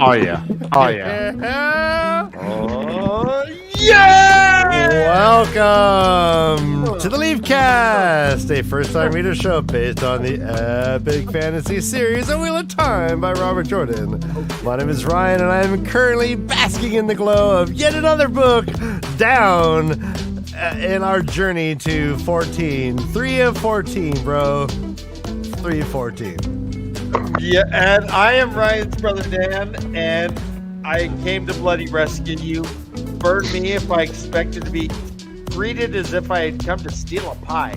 Oh yeah. Oh yeah. Oh yeah! Welcome to the LeafCast, a first-time reader show based on the epic fantasy series A Wheel of Time by Robert Jordan. My name is Ryan, and I am currently basking in the glow of yet another book down in our journey to 14. 3 of 14, bro. 3 of 14. Yeah, and I am Ryan's brother Dan, and I came to bloody rescue you. Burn me if I expected to be greeted as if I had come to steal a pie.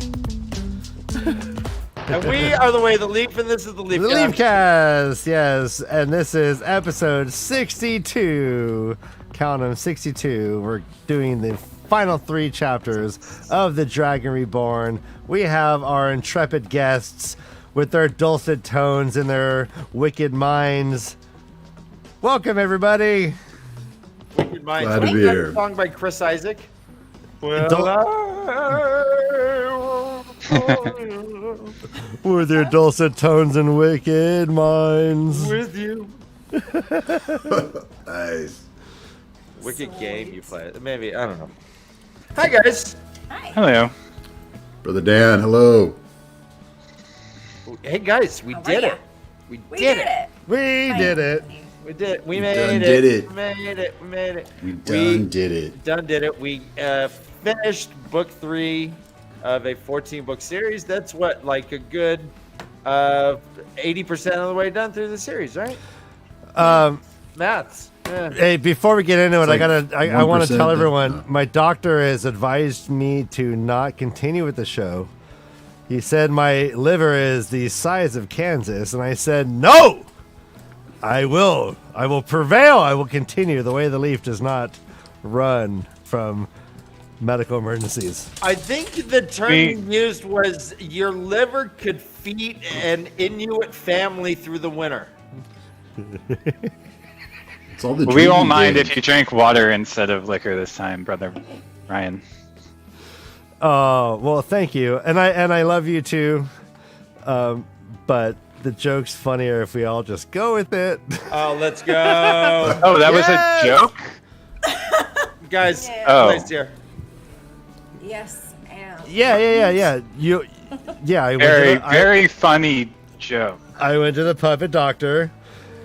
And we are the way the Leaf, and this is the LeafCast. The LeafCast, yes, and this is episode 62. Count them, 62. We're doing the final 3 chapters of The Dragon Reborn. We have our intrepid guests with their dulcet tones and their wicked minds. Welcome, everybody. Wicked Minds. Glad to be here. Song by Chris Isaac. With their dulcet tones and wicked minds. With you. Nice. Wicked game you play. Maybe, I don't know. Hi, guys. Hi. Hello. Brother Dan, hello. Hey, guys, we did it. We We did did it. it. We did it. We did it. We We made done it. did it. We made it. We made it. We done did it. Done did it. We finished book 3 of a 14-book series. That's what, like a good 80% of the way done through the series, right? Maths. Yeah. Hey, before we get into it, It's I want to 1% tell everyone, no. my doctor has advised me to not continue with the show. He said my liver is the size of Kansas, and I said, no! I will prevail. I will continue. The way the Leaf does not run from medical emergencies. I think the term you used was your liver could feed an Inuit family through the winter. It's all the We won't drinking mind game. if you drink water instead of liquor this time, brother Ryan. Oh, well, thank you. And I love you too. But the joke's funnier if we all just go with it. Oh, let's go. Oh, that was Yes! a joke? Guys, Yeah. Oh. place here. Yes, and Yeah. I Very, went very funny joke. I went to the puppet doctor,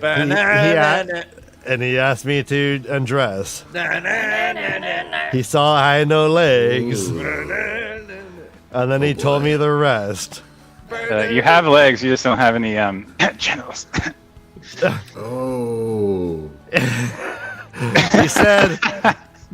Banana. and he asked me to undress. Na-na-na-na-na. He saw I had no legs, Ooh. and then he told me the rest. You have legs, you just don't have any genitals. Oh. He said,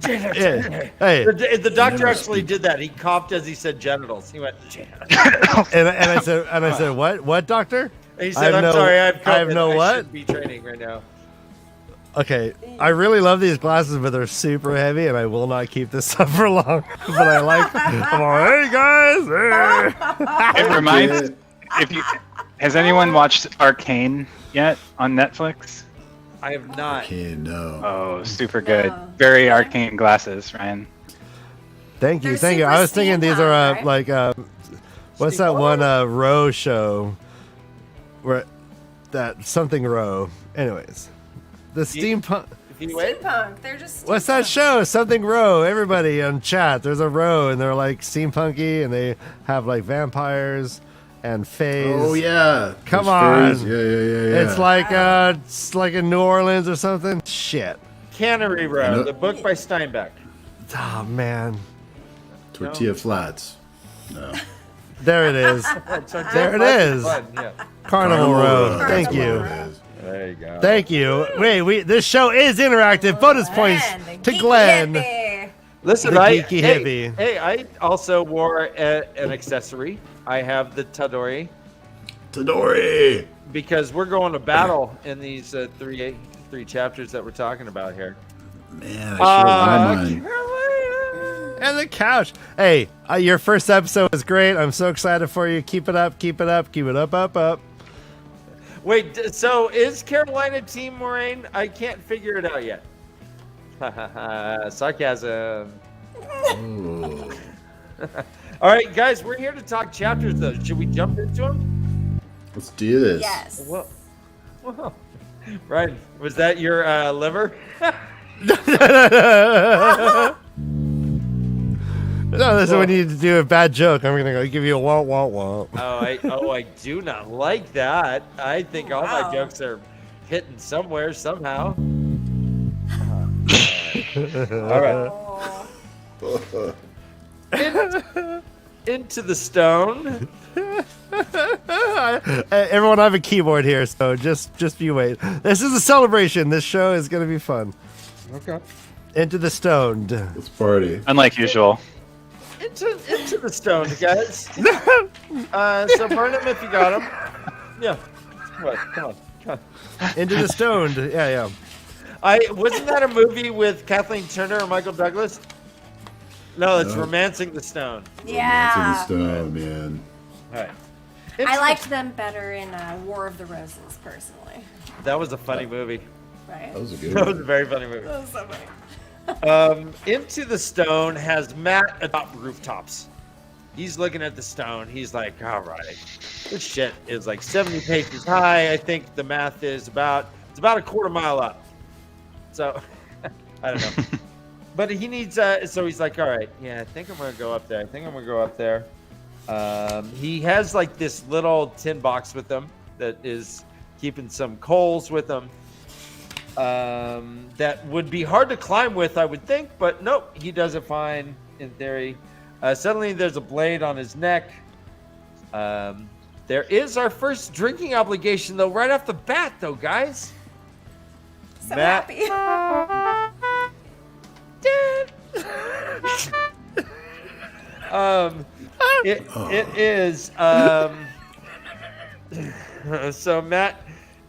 yeah, "Hey," The doctor Genitals. actually did that. He coughed as he said genitals. He went, genitals. and I said, "What, doctor?" And he I said, have I'm no- sorry, I have COVID. I have no what? should be training right now. Okay, I really love these glasses, but they're super heavy, and I will not keep this up for long. But I like. I'm all, hey guys. Hey. It reminds. Has anyone watched Arcane yet on Netflix? I have not. Okay, no. Oh, super good. No. Very arcane glasses, Ryan. Thank you. They're I was super thinking these are steampunk, like what's that one Row show where that something Row. Anyways, the steampunk. If you wait, steampunk. They're just What's that steampunk. show? Something Row. Everybody on chat. There's a Row, and they're like steampunky, and they have like vampires and fays. Oh yeah. Come There's on. fairies. Yeah. It's like in New Orleans or something. Shit. Cannery Row, No. the book by Steinbeck. Oh man. Tortilla flats. No. There it is. There it is. Yeah. Carnival Row. Thank you. There you go. Thank you. Wait. This show is interactive. Bonus points Glenn, to geeky Glenn. hippie. Listen, The I geeky hey, hippie. hey, I also wore an accessory. I have the Tadori Tadori. because we're going to battle in these three chapters that we're talking about here. Man, I should have mine. And the couch. Hey, your first episode was great. I'm so excited for you. Keep it up. Keep it up. Keep it up. Wait, so is Carolina Team Moraine? I can't figure it out yet. Sarcasm. Oh. All right, guys, we're here to talk chapters, though. Should we jump into them? Let's do this. Yes. Well, Right. Was that your liver? No, this is when you do a bad joke. I'm gonna go give you a womp womp womp. I do not like that. I think all my Wow. jokes are hitting somewhere somehow. All right. Oh. Into the stone. Everyone, I have a keyboard here, so just you wait. This is a celebration. This show is gonna be fun. Okay. Into the stoned. Let's party. Unlike usual. Into the stone, guys. So burn him if you got him. Yeah. Come on. Into the stoned. Yeah. Wasn't that a movie with Kathleen Turner or Michael Douglas? No, it's No. Romancing the Stone. Yeah. Into the stone, man. All right. I liked them better in War of the Roses, personally. That was a funny movie. Right? That was a good That was a one. very funny movie. That was so funny. Into the Stone has Matt atop rooftops. He's looking at the stone. He's like, all right, this shit is like 70 pages high. I think the math is about a quarter mile up. So, I don't know. But he needs, so he's like, all right, yeah, I think I'm going to go up there. He has like this little tin box with him that is keeping some coals with him. That would be hard to climb with, I would think, but nope, he does it fine in theory. Suddenly there's a blade on his neck. There is our first drinking obligation, though, right off the bat, though, guys. So Matt- happy. It is, so Matt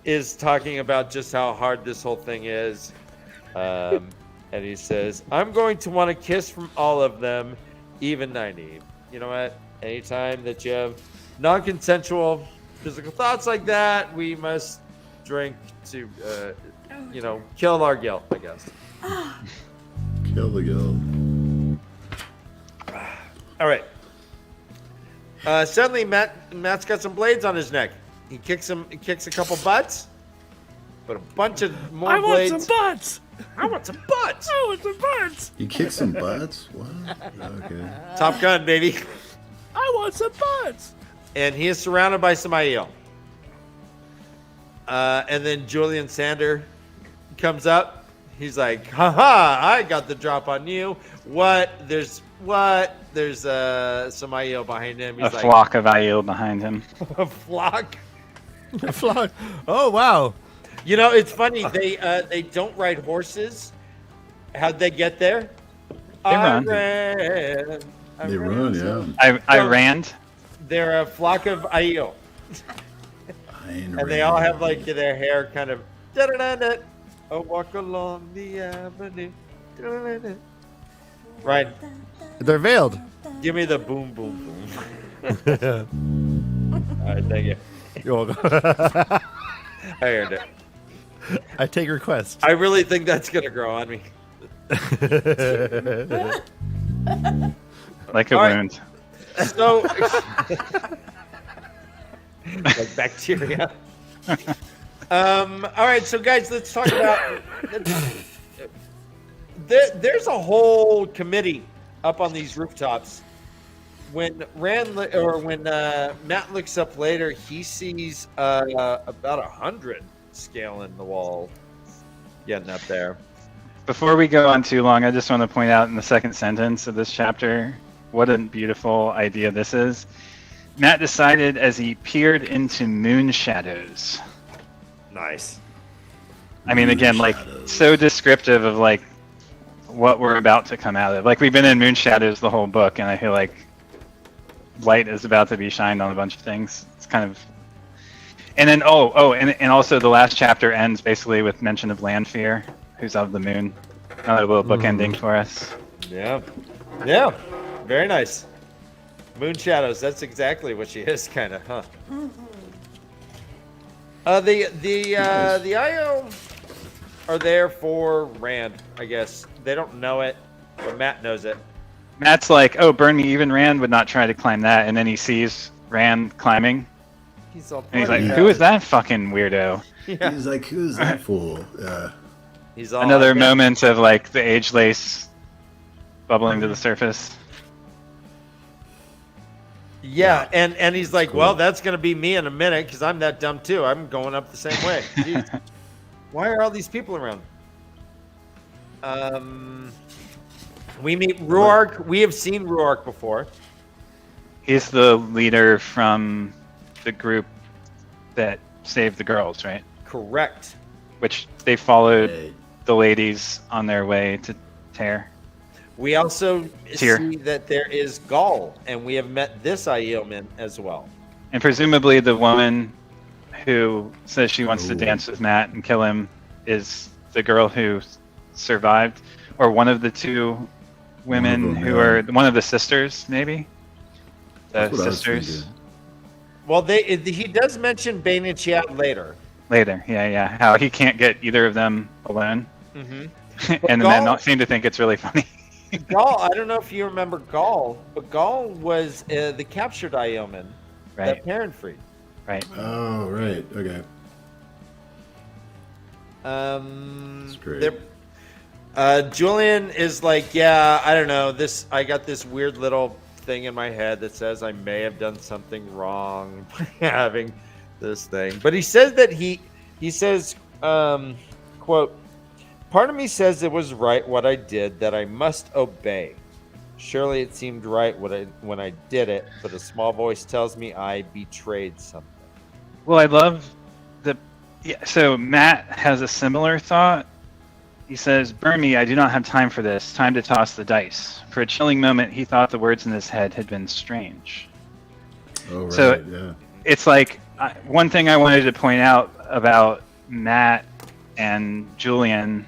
is talking about just how hard this whole thing is. And he says, I'm going to want a kiss from all of them, even 90. You know what? Anytime that you have non-consensual physical thoughts like that, we must drink to, kill our guilt, I guess. Kill the guild. All right. Suddenly, Matt's got some blades on his neck. He kicks a couple butts, but a bunch of more blades. butts. I want some butts. You kick some butts? What? Okay. Top Gun, baby. I want some butts. And he is surrounded by some IEL. And then Julian Sander comes up. He's like, haha, I got the drop on you. What? There's some IEL behind him. He's A like, flock of IEL behind him. a flock. Flock. Oh wow. You know, it's funny. They don't ride horses. How'd they get there? They run. They run, yeah. I ran. They're a flock of IEL. And they all have like their hair kind of da-da-da-da. Oh, walk along the avenue. Da-da-da-da. Right. They're veiled. Give me the boom, boom, boom. All right, thank you. You're welcome. I heard it. I take requests. I really think that's gonna grow on me. Like a All right. wound. So, like bacteria. All right, so guys, let's talk about. There's a whole committee up on these rooftops. When Matt looks up later, he sees about 100 scaling the wall, getting up there. Before we go on too long, I just want to point out in the second sentence of this chapter what a beautiful idea this is. Matt decided as he peered into moon shadows. Nice. I mean, again, like, so descriptive of, like, what we're about to come out of. Like, we've been in moon shadows the whole book, and I feel like light is about to be shined on a bunch of things. It's kind of... And then, and also the last chapter ends basically with mention of Landfear, who's of the moon. Another little book ending for us. Yeah. Yeah. Very nice. Moon shadows. That's exactly what she is, kind of, huh? The IO are there for Rand, I guess. They don't know it, but Matt knows it. Matt's like, oh, burn me, even Rand would not try to climb that. And then he sees Rand climbing. He's all And he's like, bloody who red. is that fucking weirdo? Yeah. He's like, who's that fool? Yeah. He's all Another like, moment of like the age lace bubbling to the surface. Yeah, and he's like, Cool. well, that's gonna be me in a minute because I'm that dumb too. I'm going up the same way. Jeez. Why are all these people around? We meet Ruark. We have seen Ruark before. He's the leader from the group that saved the girls, right? Correct. Which they followed Hey. the ladies on their way to Tear. We also Here. see that there is Gaul, and we have met this Ioman as well. And presumably the woman who says she wants to Ooh. dance with Matt and kill him is the girl who survived, or one of the two women One of them, who yeah. are one of the sisters, maybe? The That's what I was sisters. thinking. Well, he does mention Bane and Chiat later. Later, yeah. How he can't get either of them alone. Mm-hmm. And the men not seem to think it's really funny. Gaul, I don't know if you remember Gaul, but Gaul was the captured Ioman that Right, Perrin freed. right. Oh, right. Okay. That's great. Julian is like, yeah, I don't know. I got this weird little thing in my head that says I may have done something wrong by having this thing. But he says that he says, quote, part of me says it was right what I did, that I must obey. Surely it seemed right when I did it, but a small voice tells me I betrayed something. Well, I love so Matt has a similar thought. He says, burn me, I do not have time for this. Time to toss the dice. For a chilling moment, he thought the words in his head had been strange. Oh, right. So- yeah. It's like, one thing I wanted to point out about Matt and Julian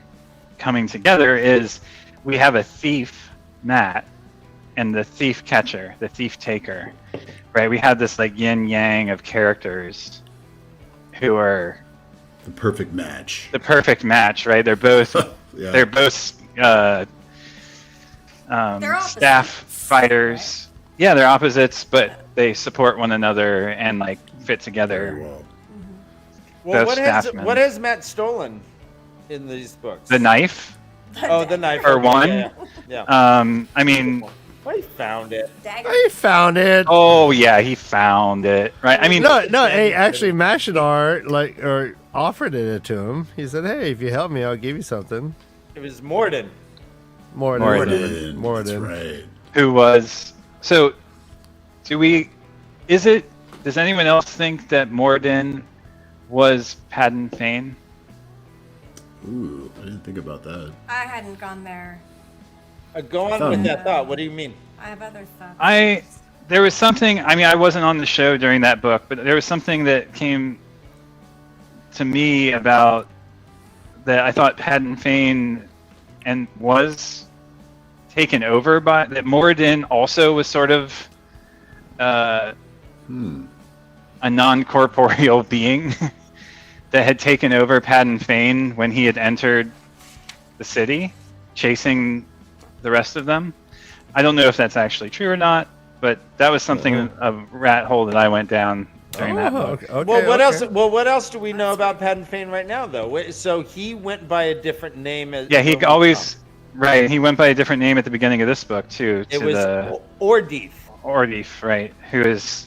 coming together is we have a thief, Matt, and the thief catcher, the thief taker, right? We have this like yin yang of characters who are The perfect match. the perfect match, right? They're both Yeah. they're both They're opposites, staff fighters. Yeah, they're opposites, but they support one another and like fit Very together. well. Well, Both staffmen. what has Matt stolen in these books? The knife, Oh, the knife. Or Okay, one? Yeah. I mean, Well, he found it. Dagger. I found it. oh yeah, he found it, right? I mean, No, hey, actually, Mashadar offered it to him. He said, "Hey, if you help me, I'll give you something." It was Morden. Morden. Morden. Morden. That's right. who was so? Does anyone else think that Morden was Padden Fane? Ooh, I didn't think about that. I hadn't gone there. Go on with that thought. What do you mean? I have other thoughts. There was something. I mean, I wasn't on the show during that book, but there was something that came to me about that. I thought Padden Fane and was taken over by that. Morden also was sort of a non-corporeal being that had taken over Padden Fane when he had entered the city, chasing the rest of them. I don't know if that's actually true or not, but that was something a rat hole that I went down during that book. Okay, Well, what okay. else? Well, what else do we know about Padden Fane right now, though? So he went by a different name. Yeah, he always right. He went by a different name at the beginning of this book too. It to was the Ordeef. Ordif, right? Who is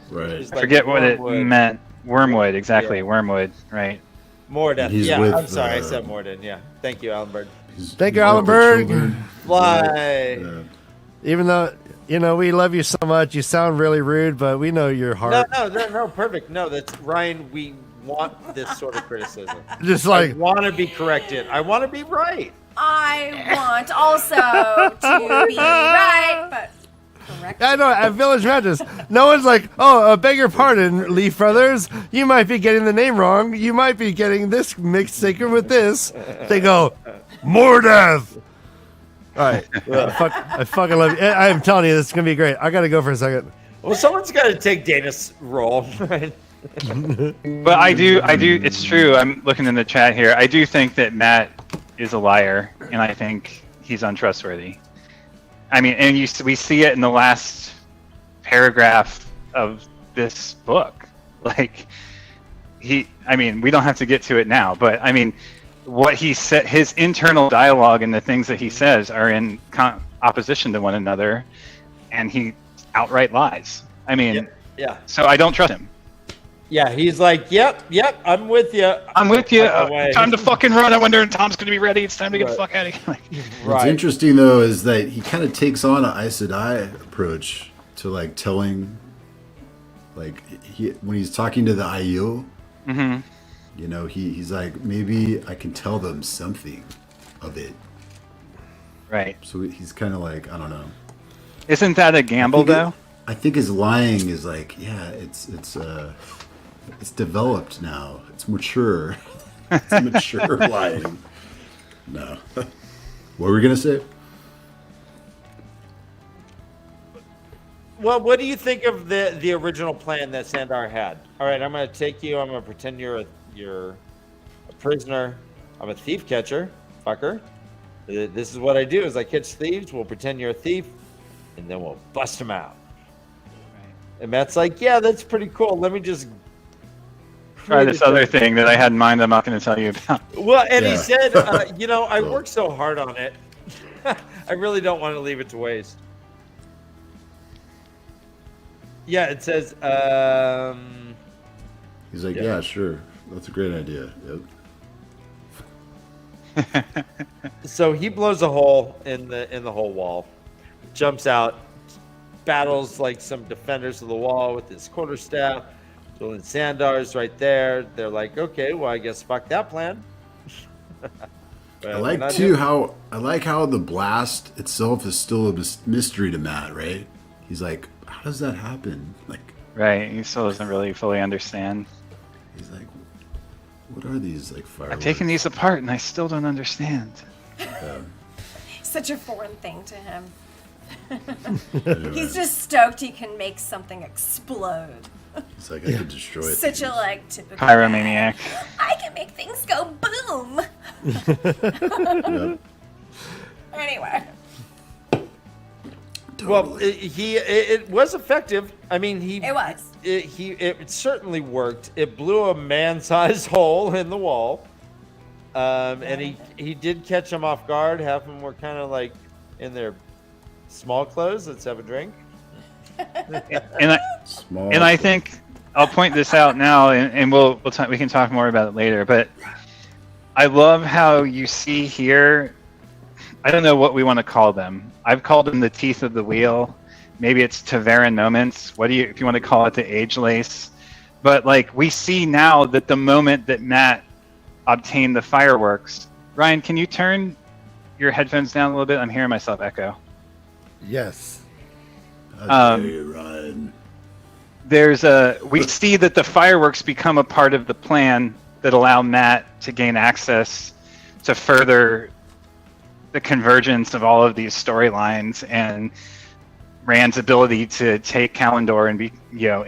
Right. It's I like forget what it Wormwood. meant. Wormwood, exactly. Yeah. Wormwood, right? Morden. He's Yeah, with, I'm sorry, I said Morden. Yeah, thank you, Alan Bird. Thank you, He's Alan with the Berg. children. Fly. Yeah. Even though we love you so much, you sound really rude, but we know your heart. No, perfect. No, that's Ryan. We want this sort of criticism. Just I like want to be corrected. I want to be right. I want also to be right, but correct. I know at Village Mattress, no one's like, "Oh, beg your pardon, Leaf Brothers. You might be getting the name wrong. You might be getting this mixed sacred with this." They go, "Mordeth." All right, I fucking love you. I am telling you, this is gonna be great. I gotta go for a second. Well, someone's got to take Dana's role. Right? But I do. It's true. I'm looking in the chat here. I do think that Matt is a liar, and I think he's untrustworthy. I mean, and we see it in the last paragraph of this book, Like I mean, we don't have to get to it now, but I mean, what he said, his internal dialogue and the things that he says are in opposition to one another, and he outright lies. I mean, Yeah. so I don't trust him. Yeah, he's like, yep, I'm with you. I'm with you. By the way. Time to fucking run. I wonder if Tom's going to be ready. It's time to get the Right. fuck out of here. Like, What's interesting though is that he kind of takes on an Aes Sedai approach to like telling, like when he's talking to the Aiel, you know, he's like, maybe I can tell them something of it. right. So he's kind of like, I don't know. Isn't that a gamble, though? I think his lying is like, yeah, it's developed now. It's mature. It's mature lying. No. What were we gonna say? Well, what do you think of the original plan that Sandar had? All right, I'm going to take you. I'm going to pretend you're a prisoner. I'm a thief catcher, fucker. This is what I do: is I catch thieves. We'll pretend you're a thief, and then we'll bust them out. Right. And Matt's like, "Yeah, that's pretty cool. Let me just Try this other thing that I had in mind. I'm not going to tell you about. Well, and he Yeah. said, you know, I worked so hard on it. I really don't want to leave it to waste. Yeah, it says, He's like, Yeah. yeah, sure. That's a great idea. Yep. so he blows a hole in the whole wall, jumps out, battles like some defenders of the wall with his quarterstaff. So then Sandar's right there. They're like, okay, well, I guess fuck that plan. I like too how the blast itself is still a mystery to Matt, right? He's like, how does that happen? Like, Right. He still doesn't really fully understand. he's like, what are these like fireworks? I've taken these apart and I still don't understand. Such a foreign thing to him. Anyway, He's just stoked he can make something explode. it's like I could destroy it. Such a like typical Pyromaniac. I can make things go boom. Yep. Anyway, Well, it was effective. I mean, it was. It certainly worked. It blew a man-sized hole in the wall, and he did catch them off guard. Half of them were kind of like in their small clothes. Let's have a drink. And I think I'll point this out now, and we can talk more about it later. But I love how you see here. I don't know what we want to call them. I've called them the teeth of the wheel. Maybe it's TAVERN moments. If you want to call it the age lace? But like we see now that the moment that Matt obtained the fireworks. Ryan, can you turn your headphones down a little bit? I'm hearing myself echo. Yes. Ryan. We see that the fireworks become a part of the plan that allow Matt to gain access to further the convergence of all of these storylines and Rand's ability to take Kalendor and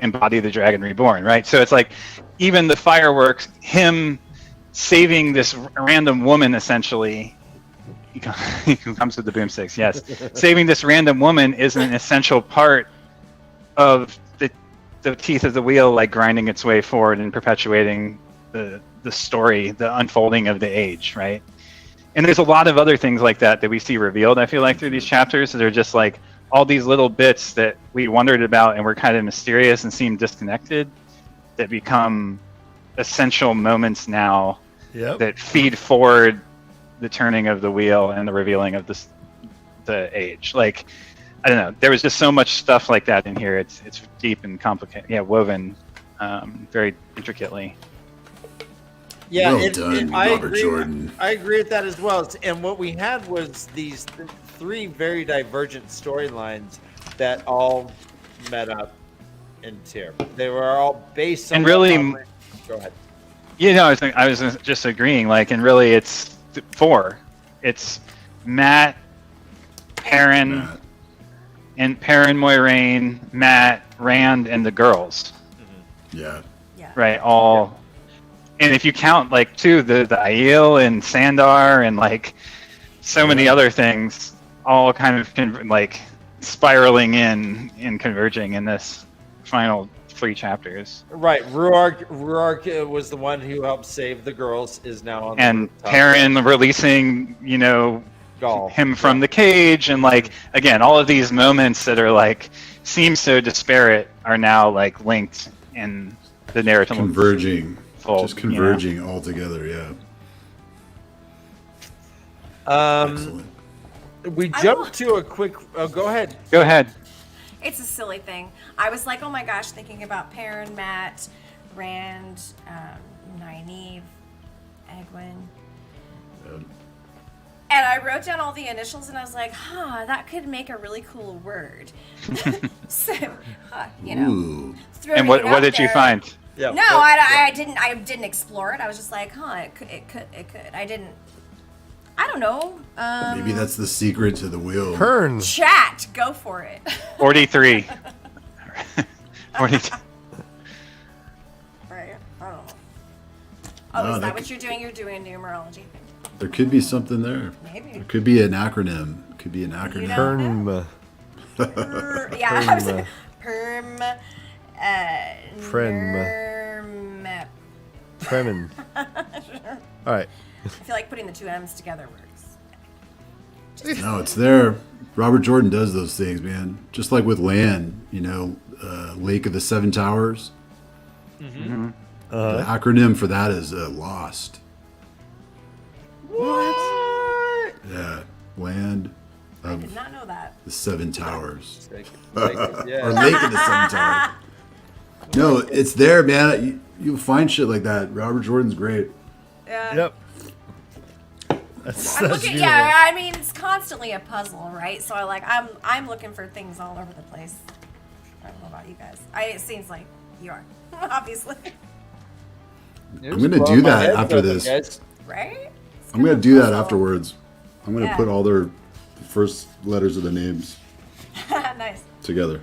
embody the Dragon Reborn, right? So it's like even the fireworks, him saving this random woman essentially. He comes with the boomsticks, yes. Saving this random woman is an essential part of the teeth of the wheel, like grinding its way forward and perpetuating the story, the unfolding of the age, right? And there's a lot of other things like that we see revealed, I feel like, through these chapters. They're just like all these little bits that we wondered about and were kind of mysterious and seemed disconnected that become essential moments now that feed forward the turning of the wheel and the revealing of the age. Like, I don't know. There was just so much stuff like that in here. It's deep and complicated. Yeah, woven very intricately. Yeah, Well done, Robert Jordan. I agree with that as well. And what we had was these three very divergent storylines that all met up in here. They were all based on. And really, go ahead. I was just agreeing. Like, and really, it's four. It's Matt, Perrin, and Perrin, Moiraine, Matt, Rand, and the girls. Yeah. Right, all. And if you count like the Aiel and Sandar and like so many other things, all kind of like spiraling in and converging in this final 3 chapters. Right, Ruark was the one who helped save the girls. Is now on And the rooftop. Perrin releasing, you know, Gaul. him from the cage, and like again, all of these moments that are like seem so disparate are now like linked in the narrative. Converging. Fold, Just converging all together, yeah. Excellent. We jumped to a quick. Oh, go ahead. Go ahead. It's a silly thing. I was like, oh my gosh, thinking about Perrin, Matt, Rand, Nynaeve, Egwene. And I wrote down all the initials and I was like, that could make a really cool word. So, you know. Ooh. And what did you find? Yeah. No, I didn't explore it. I was just like, it could. I don't know. Maybe that's the secret to the wheel. Pern. Chat, go for it. 43. 42. Right. I don't know. No, Is that that what you're doing? You're doing numerology. There could be something there. Maybe. There could be an acronym. Could be an acronym. know? Pern. Yeah, I was like, Perm. Prem. Fremen. All right. I feel like putting the 2 M's together works. No, it's there. Robert Jordan does those things, man. Just like with land, you know, Lake of the Seven Towers. Mm-hmm. The acronym for that is LOST. What? Yeah, land I of did not know that. the Seven Towers. Like, Or yeah. Lake of the Seven Towers. No, it's there, man. You'll find shit like that. Robert Jordan's great. Yeah. Yep. That's I'm beautiful. looking, yeah, I mean it's constantly a puzzle, right? So I'm looking for things all over the place. I don't know about you guys. It seems like you are, obviously, I'm gonna do that after this. Guys. right? I'm gonna do that afterwards. I'm gonna Yeah. put all their first letters of the names Nice. together.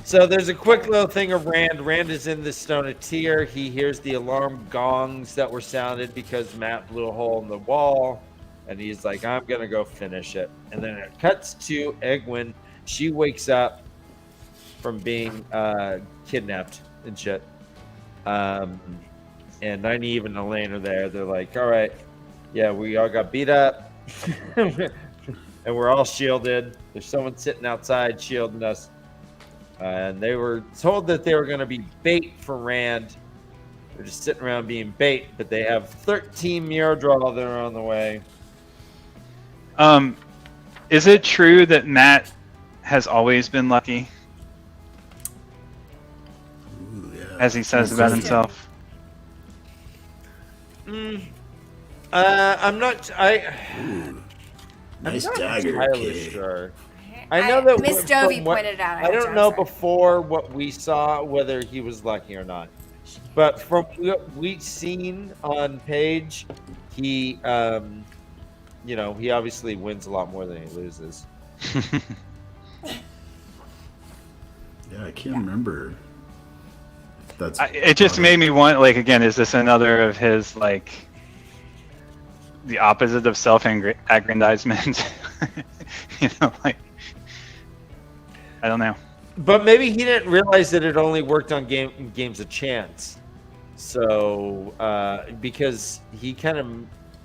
So there's a quick little thing of Rand. Rand is in the Stone of Tyr. He hears the alarm gongs that were sounded because Matt blew a hole in the wall. And he's like, I'm going to go finish it. And then it cuts to Egwene. She wakes up from being kidnapped and shit. And Nynaeve and Elaine are there. They're like, all right, yeah, we all got beat up. And we're all shielded. There's someone sitting outside shielding us. And they were told that they were going to be bait for Rand. They're just sitting around being bait, but they have 13 Muradral that are on the way. Is it true that Matt has always been lucky, Ooh, yeah. as he says about himself? I'm not. Ooh. Nice I'm not dagger, entirely KayK. sure. I know that Miss from Dovey what- pointed it out. I don't know before what we saw whether he was lucky or not, but from what we've seen on page, he, he obviously wins a lot more than he loses. Yeah, I can't remember. If that's It just made me want, like, again, is this another of his, like, the opposite of self-aggrandizement? You know, like, I don't know. But maybe he didn't realize that it only worked on games of chance. So because he kind of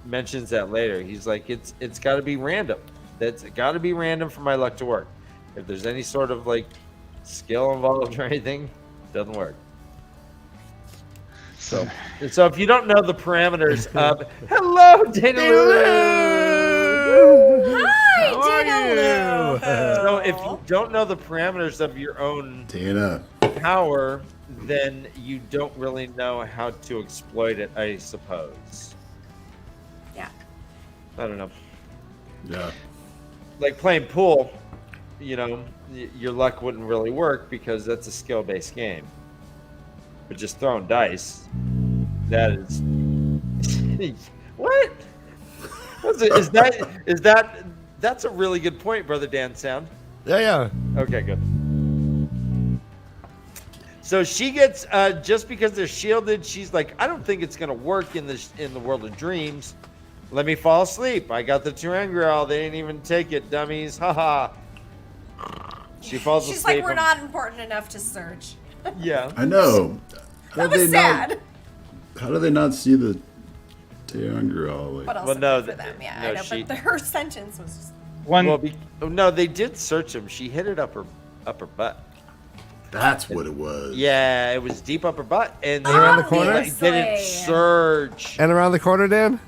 mentions that later, he's like, it's got to be random. That's got to be random for my luck to work. If there's any sort of like skill involved or anything, it doesn't work. So if you don't know the parameters of hello, Dana Lulu. Hi, How are Dana you? So if you don't know the parameters of your own Dana. power, then you don't really know how to exploit it, I suppose. Yeah. I don't know. Yeah. Like playing pool, your luck wouldn't really work because that's a skill-based game. But just throwing dice, that is what? Is that that's a really good point, Brother Dan Sound. Yeah. Okay, good. So she gets just because they're shielded, she's like, I don't think it's gonna work in the world of dreams. Let me fall asleep. I got the Terangrial. They didn't even take it, dummies. Haha. She falls She's asleep. like, we're not important enough to search. Yeah. I know. That was sad. How do they not see the younger all What like? else Well, no, for them? Yeah, no, I know, she- but her sentence was just... One. Well, no, they did search him. She hit it up her butt. That's what it was. Yeah, it was deep up her butt, and They around the corner? It didn't surge. And around the corner, Dan?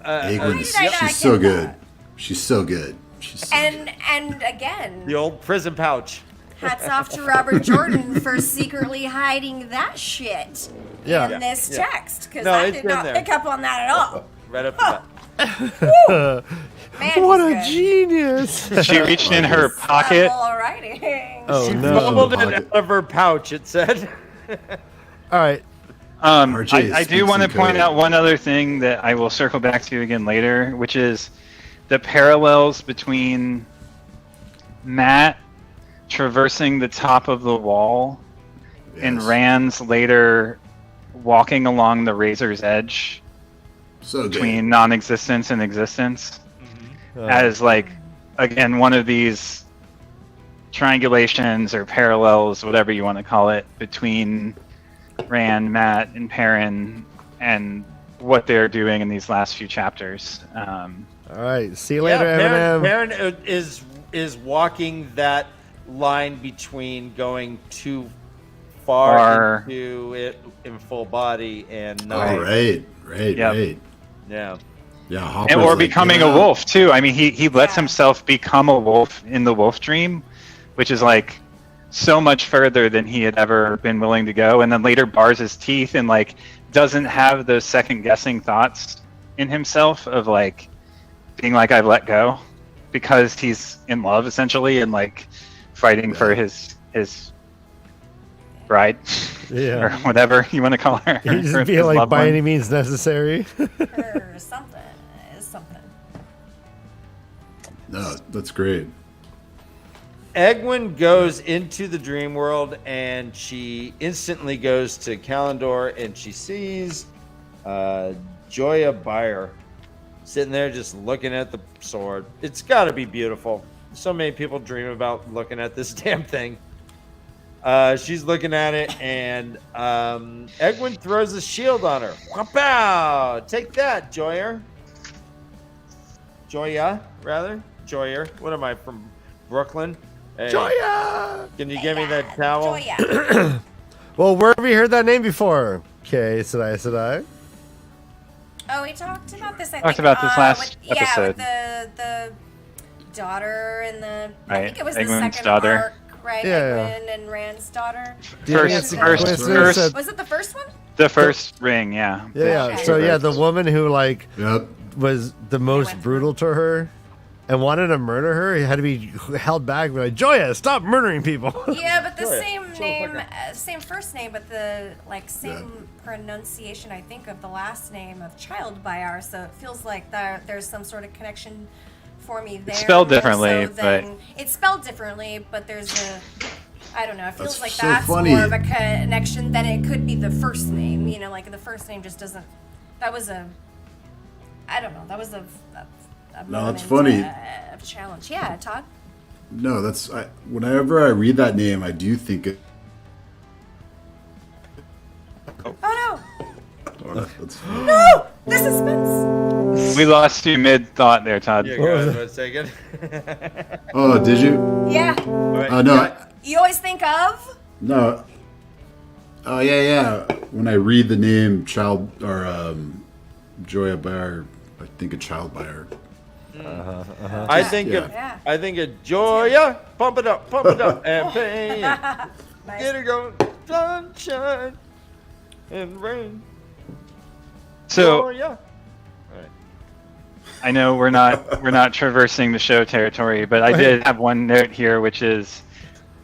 Egwin, did I not she's so get good. that? She's so good. She's so good. And again, The old prison pouch. hats off to Robert Jordan for secretly hiding that shit Yeah. in this Yeah. text, because No, I it's did in not there. pick up on that at all. Right up the butt. Man, What he's a good. genius! She reached in her pocket. All writing. Oh She no! fumbled it out of her pouch, it said. All right, RJ I do speaks want to in point code. out one other thing that I will circle back to again later, which is the parallels between Matt traversing the top of the wall and Yes. Rand's later walking along the razor's edge So good. between non-existence and existence Uh, as like again one of these triangulations or parallels, whatever you want to call it, between Rand, Matt, and Perrin and what they're doing in these last few chapters. all right. See you later, Eminem. Perrin is walking that line between going too far into it in full body and not. All right. Yep. Right. Yeah. Yeah. Hopper's Or like, becoming yeah. a wolf too. I mean, he lets Yeah. himself become a wolf in the wolf dream, which is like so much further than he had ever been willing to go. And then later bars his teeth and like doesn't have those second guessing thoughts in himself of like being like, I've let go, because he's in love essentially and like fighting for his bride or Yeah. whatever you want to call her. You or just his feel like loved by one. any means necessary. Or something is something. No, that's great. Egwin goes into the dream world and she instantly goes to Kalendor and she sees Joya Bayer sitting there just looking at the sword. It's got to be beautiful. So many people dream about looking at this damn thing. She's looking at it and Egwin throws a shield on her. Wow! Take that, Joya. Joya, rather. Joyer. What am I, from Brooklyn? Hey, Joya! can you give me that towel? Joya. Well, where have you heard that name before? Okay, said I. Oh, we talked about this. I Talked think, about this last with, Yeah, episode. with the daughter and the. I Right, think it was Egwin's the second daughter. arc, right? Yeah. Egwin and Rand's daughter. Do you think First- it's a first- coincidence first- that- Was it the first one? The first ring, yeah. Yeah. Okay. So yeah, the woman who like Yep. was the most went brutal to her and wanted to murder her, he had to be held back. Like, Joya, stop murdering people. Yeah, but the Joya. same Joya name, Tucker. same first name, but the same pronunciation, I think, of the last name of Child Bayar. So it feels like there's some sort of connection for me there. spelled more differently, so than- it's spelled differently, but there's a. I don't know. It feels That's like so that's funny. more of a connection than it could be the first name. You know, like the first name just doesn't. That was a. I don't know. That was a No, moment, it's funny. Of challenge. Yeah, Todd. No, whenever I read that name, I do think it. Oh That's no! No! The suspense. We lost you mid-thought there, Todd. Yeah, guys, 1 second. Oh, did you? Yeah. All right, No, yeah. You always think of. no. Oh yeah. When I read the name Child or Joya Bayer, I think of Child Bayer. I think Yeah. of Yeah. I think of Joya. Pump it up, and pain. Nice. Get her going, sunshine and rain. So Joya. I know we're not traversing the show territory, but I did have one note here, which is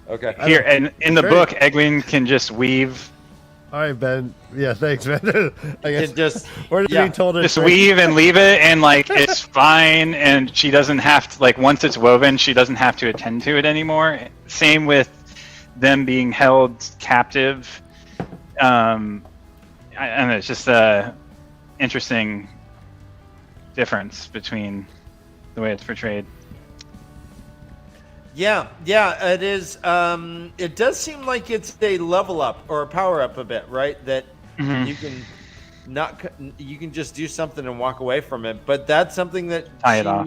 Okay. here and in the Great. book, Egwin can just weave, All right, Ben. Yeah, thanks, Ben. I guess It just we're yeah. being told just weave and leave it, and like it's fine, and she doesn't have to like once it's woven, she doesn't have to attend to it anymore. Same with them being held captive. I don't know, it's just a interesting difference between the way it's portrayed. Yeah, it is. It does seem like it's a level up or a power up a bit, right? That you can just do something and walk away from it. But that's something that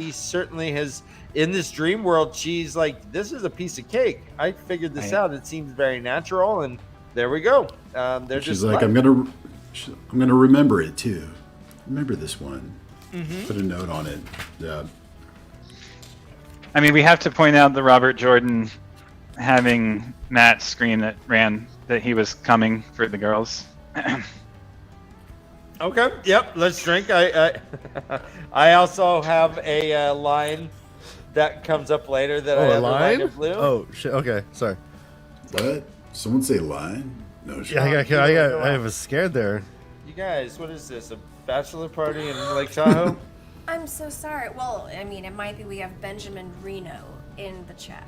she certainly has in this dream world. She's like, this is a piece of cake. I figured this out. It seems very natural, and there we go. She's like, I'm gonna remember it too. Remember this one. Put a note on it. Yeah. I mean, we have to point out that Robert Jordan having Matt scream that he was coming for the girls. Okay. Yep. Let's drink. I also have a line that comes up later that I have a line of blue. Oh shit. Okay. Sorry. What? Someone say line? No shit. Yeah, I was scared there. You guys, what is this? A bachelor party in Lake Tahoe? I'm so sorry. Well, I mean, it might be we have Benjamin Reno in the chat.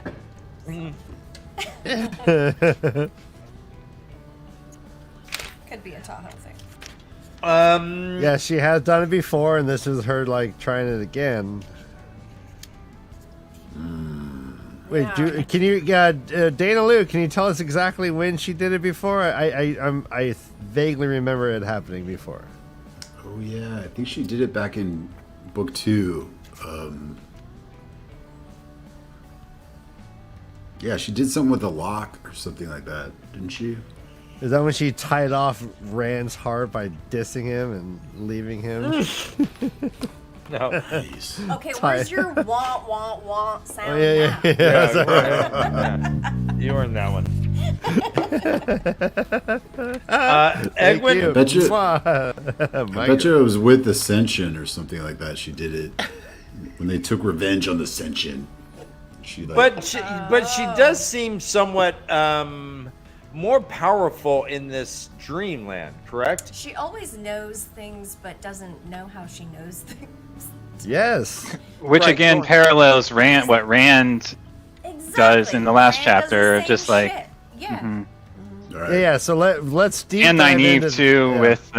Could be a Tahoe thing. Yeah, she has done it before, and this is her like trying it again. Wait, Yeah. can you, Dana Lou? Can you tell us exactly when she did it before? I vaguely remember it happening before. Oh yeah, I think she did it back in book 2. Yeah, she did something with a lock or something like that, didn't she? Is that when she tied off Rand's heart by dissing him and leaving him? No. Nice. Okay, where's your wah wah wah sound? Oh, yeah. You earned that one. Egwin, Egwin, I bet you it was with Ascension or something like that. She did it when they took revenge on the Ascension. but she does seem somewhat more powerful in this dreamland, correct? She always knows things, but doesn't know how she knows things. Yes. Which again parallels what Rand does in the last chapter, just like shit. Yeah. Right. Yeah. So let's deep and dive Nynaeve into, too with.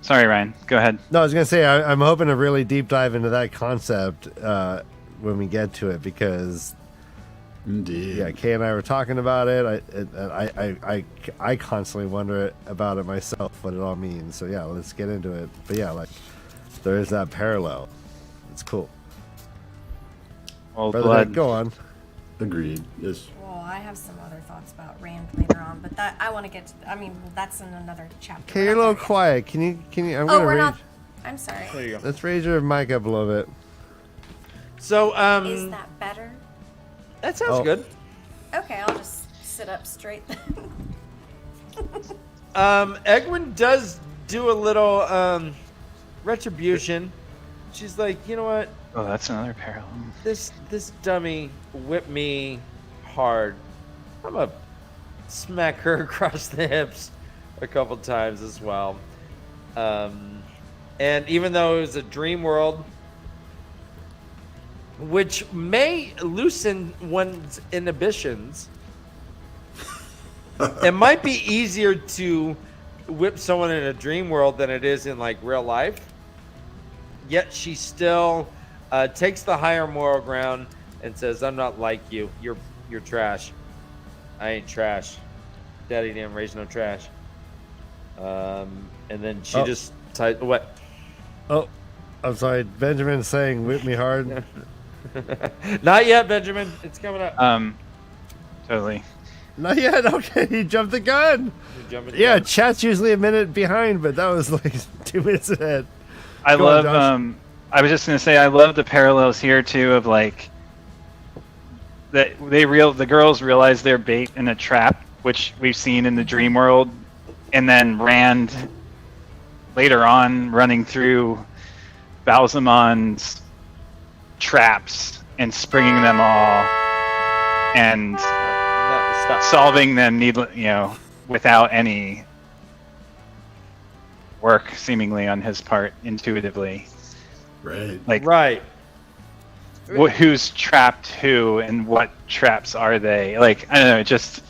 Sorry, Ryan. Go ahead. No, I was gonna say I'm hoping to really deep dive into that concept when we get to it, because Indeed. yeah, Kay and I were talking about it. I constantly wonder about it myself, what it all means. So yeah, let's get into it. But yeah, like there is that parallel. It's cool. Old Brother, blood. go on. Agreed. Yes. Well, I have some other thoughts about Rand later on, but that I want to get to. I mean, that's in another chapter. Okay, you're a little quiet. Can you? I'm Oh, gonna we're raise. not. I'm sorry. There you go. Let's raise your mic up a little bit. So, Is that better? that sounds good. Okay, I'll just sit up straight then. Egwin does do a little retribution. She's like, you know what? Oh, that's another parallel. This dummy whipped me hard. I'm gonna smack her across the hips a couple times as well. And even though it was a dream world, which may loosen one's inhibitions, it might be easier to whip someone in a dream world than it is in like real life. Yet she still takes the higher moral ground and says, "I'm not like you. You're trash. I ain't trash. Daddy didn't raise no trash." And then she just what? Oh, I'm sorry. Benjamin's saying whip me hard. Not yet, Benjamin. It's coming up. Totally. Not yet. Okay, he jumped the gun. Yeah, chat's usually a minute behind, but that was like 2 minutes ahead. I Go on, love. Josh. I was just gonna say I love the parallels here too of like that the girls realize they're bait in a trap, which we've seen in the dream world, and then Rand later on running through Balzamon's traps and springing them all and solving them without any work seemingly on his part, intuitively. Right. Like Right. who's trapped who and what traps are they? Like I don't know, just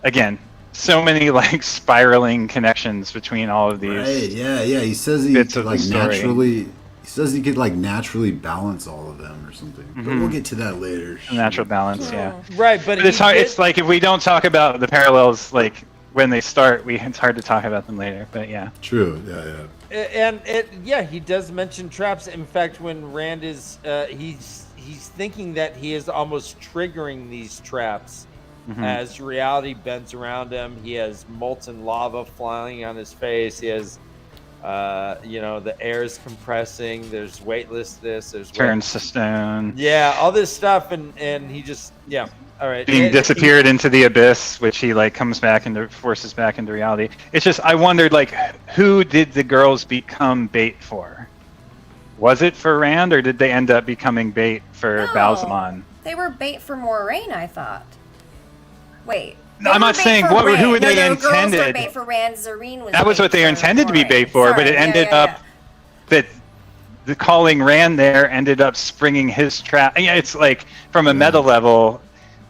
again so many like spiraling connections between all of these. Right. Yeah. He says he bits of the like story. naturally says he could like naturally balance all of them or something. But we'll get to that later. Natural balance, yeah. Right, but But it's hard. It's like if we don't talk about the parallels, like when they start, it's hard to talk about them later. But yeah, True. Yeah. And he does mention traps. In fact, when Rand is he's thinking that he is almost triggering these traps as reality bends around him. He has molten lava flying on his face. He has the air is compressing. There's weightlessness. There's turns to stone. Yeah, all this stuff, and he just all right. Being disappeared into the abyss, which he like comes back and forces back into reality. It's just I wondered like who did the girls become bait for? Was it for Rand, or did they end up becoming bait for Balsamon? They were bait for Moraine, I thought. Wait. I'm not saying who were they Girls were intended. bait for Rand. Zareen was. That was what they intended to be bait for, but it ended up that the calling Rand there ended up springing his trap. Yeah, it's like from a meta level,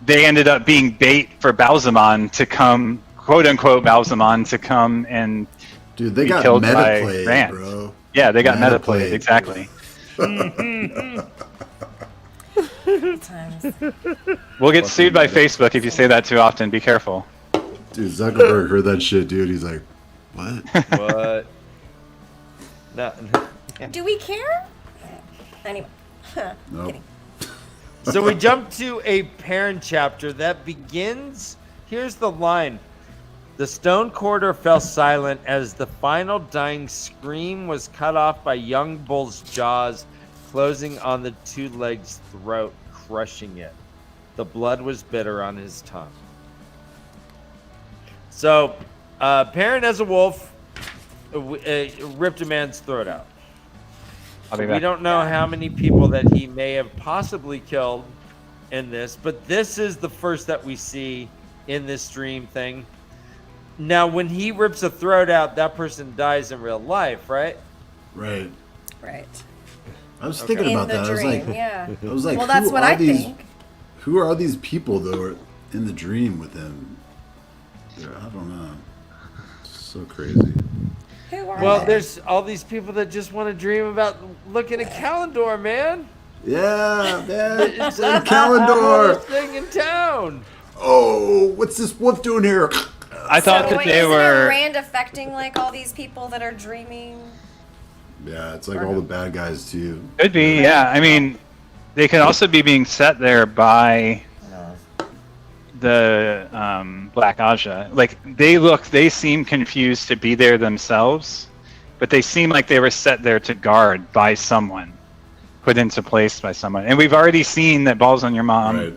they ended up being bait for Balsamon to come, quote unquote, Balsamon to come and Dude, they be got killed meta by played, Rand. bro. Yeah, they got meta played. played, exactly. Times. We'll get sued by Facebook if you say that too often. Be careful. Dude, Zuckerberg heard that shit, dude. He's like, what? What? No. Do we care? Anyway. Nope. Kidding. So we jump to a parent chapter that begins. Here's the line. The stone corridor fell silent as the final dying scream was cut off by young Bull's jaws closing on the two legs' throat, crushing it. The blood was bitter on his tongue. So, Perrin as a wolf ripped a man's throat out. I'll be We back. don't know how many people that he may have possibly killed in this, but this is the first that we see in this dream thing. Now, when he rips a throat out, that person dies in real life, right? Right. Right. I was thinking In about the that. dream, I was like, Well, that's who what are I these, think. Who are all these people that were in the dream with him? Yeah, I don't know. It's so crazy. Who are Well, they? there's all these people that just want to dream about looking at Calendar, man. Yeah, man. It's Sam the Calendar. hottest thing in town. Oh, what's this wolf doing here? I thought So that wait, they isn't were. Rand affecting like all these people that are dreaming? Yeah, it's like all the bad guys too. Could be, yeah. I mean, they could also be being set there by the Black Aja. Like they seem confused to be there themselves, but they seem like they were set there to guard by someone, put into place by someone. And we've already seen that Balls on Your Mom Right.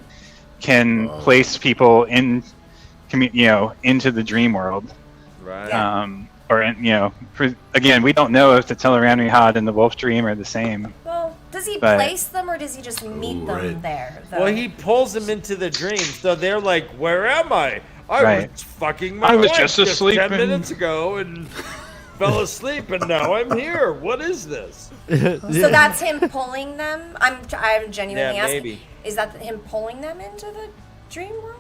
can place people in, into the dream world. Right. Again, we don't know if the Tel'aran'rhiod and the Wolf Dream are the same. Well, does he But- place them or does he just meet them right. there? Though? Well, he pulls them into the dream, so they're like, "Where am I? I Right. was fucking my I was wife just asleep 10 and- minutes ago and fell asleep, and now I'm here. What is this?" So that's him pulling them. I'm genuinely Yeah, asking. maybe. Is that him pulling them into the dream world?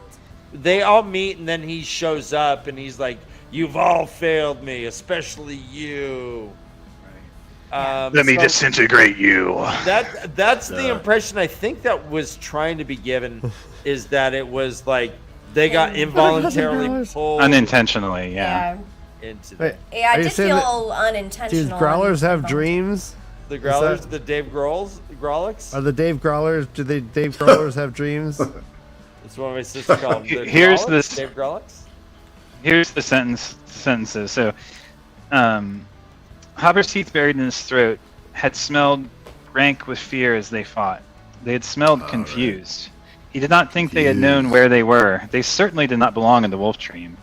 They all meet, and then he shows up, and he's like, "You've all failed me, especially you." Let me so disintegrate you. That's the impression I think that was trying to be given, is that it was like they got involuntarily pulled Unintentionally, yeah. into Wait, Yeah, are I you did saying that feel unintentional. these growlers and have involuntary. dreams? the growlers, that- the Dave Growlix. Are the Dave Growlers? Do they Dave Growlers have dreams? That's what my sister called them. The Here's Growlix? this- Dave Growlix. Here's the sentences. So, Hopper's teeth buried in his throat had smelled rank with fear as they fought. They had smelled confused. He did not think they had known where they were. They certainly did not belong in the Wolf Dream,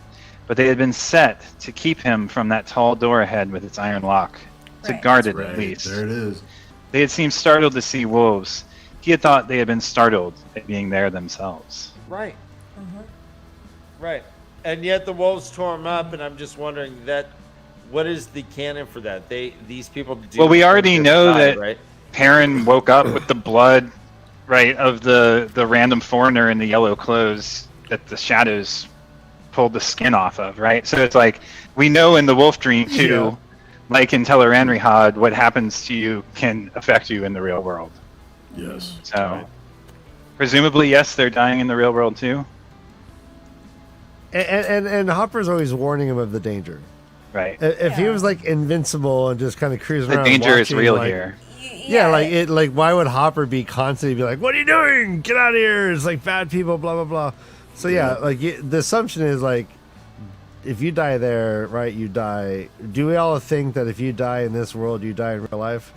but they had been set to keep him from that tall door ahead with its iron lock, to Right. guard it Right, at least. there it is. They had seemed startled to see wolves. He had thought they had been startled at being there themselves. Right. Right. And yet the wolves tore him up, and I'm just wondering what is the canon for that? These people do. Well, we already know that right? Perrin woke up with the blood, right, of the random foreigner in the yellow clothes that the shadows pulled the skin off of, right? So it's like we know in the Wolf Dream too, like in Teleranrihad, what happens to you can affect you in the real world. Yes. So, presumably, yes, they're dying in the real world too. And Hopper's always warning him of the danger. Right. If he was like invincible and just kind of cruising The around, danger is watching, real like, here. like why would Hopper be constantly be like, "What are you doing? Get out of here!" It's like bad people, blah blah blah. So the assumption is like, if you die there, right, you die. Do we all think that if you die in this world, you die in real life?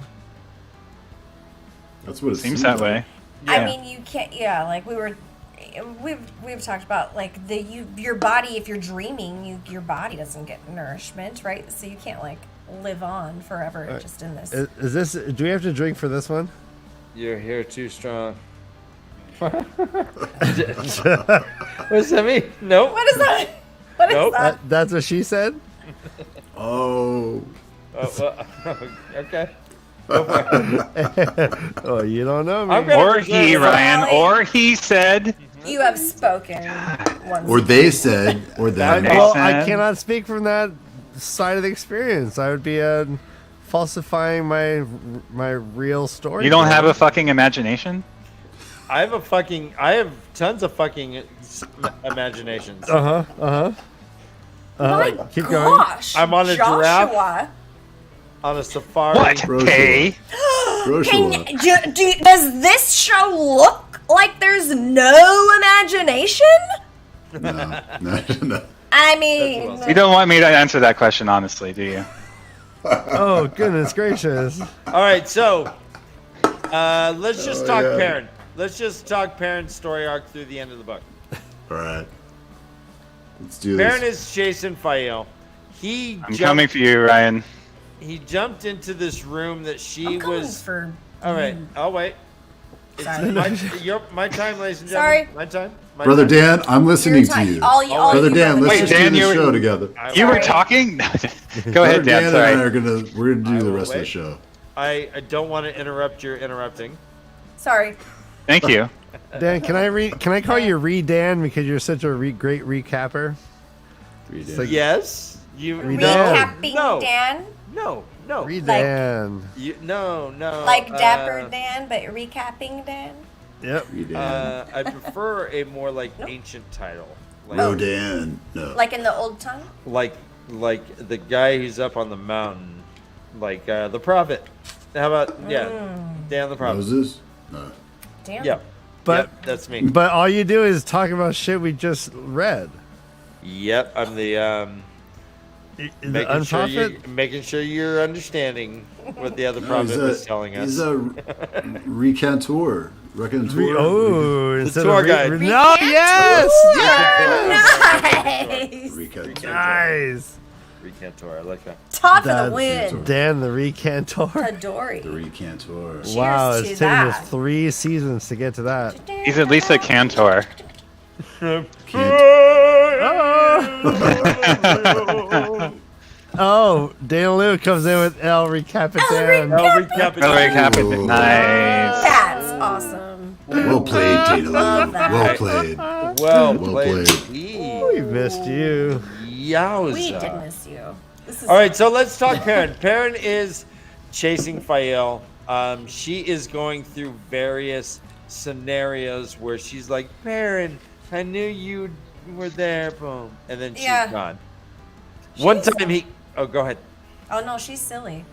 That's what it Seems that way. Yeah. I mean, you can't. Yeah, like we've talked about like your body. If you're dreaming, your body doesn't get nourishment, right? So you can't like live on forever just in this. Is this? Do we have to drink for this one? You're here too strong. What does that mean? Nope. What is that? What is Nope. that? That's what she said. Oh. Okay. Oh, you don't know me. I'm gonna Or reserve he, it. Ryan, or he said. You have spoken. Once. Or they said, or them. Okay. Well, I said. cannot speak from that side of the experience. I would be falsifying my real story. You don't have a fucking imagination? I have tons of fucking imaginations. My Keep going. gosh, I'm on a Joshua. giraffe. On a safari. What? Broshua. Kay? Broshua. Does this show look like there's no imagination? No. I mean, That's what You don't want me to answer that question honestly, do you? Oh goodness gracious! All right, so let's just talk yeah. Perrin. Let's just talk Perrin's story arc through the end of the book. All right. Let's do Perrin this. is chasing Fael. I'm coming for you, Ryan. He jumped into this room that she I'm coming was. for. All right, I'll wait. It's Sorry. my time, ladies and Sorry. gentlemen. My time. My Brother time. Dan, I'm listening to you. All Brother you Dan, let's Wait, just Dan, do you the were- show together. You were Sorry. talking? Go Brother ahead, Dan. and Sorry. I are we're gonna I do the will rest of the wait. show. I don't want to interrupt your interrupting. Sorry. Thank you. Dan, can I call you Dan because you're such a great recapper? like- Yes, you. Read no, Recapping no, Dan, no, no. Dan. No. like Dapper Dan, but recapping Dan. Yep. I prefer a more like ancient title, like, Rodan. No. Like in the old tongue. like the guy who's up on the mountain, like the prophet. How about Dan the prophet? Moses? No. Damn. Yep, But yep, that's me. but all you do is talk about shit we just read. Yep, I'm the The unprophet. making sure you're understanding what the other prophet was telling us. He's a recantor. Oh, The instead tour of guide. no, yes, Nice. Recantor. nice. Recantor, I like that. Top for the That's win. Dan the recantor. Tadori. The recantor. Cheers Wow, to it's taken us that. 3 seasons to get to that. He's at least a cantor. Oh, Dan Lou comes in with El Recapitan. El Recapitan. Celery Captain. Nice. That's awesome. Well played, Dana. Love that. Well played. Well Well played. played. We missed you. Yowza. We did miss you. This is All right, so let's talk Perrin. Perrin is chasing Fael. She is going through various scenarios where she's like, Perrin, I knew you were there, boom. And then she's gone. One time he... Oh, go ahead. Oh no, she's silly.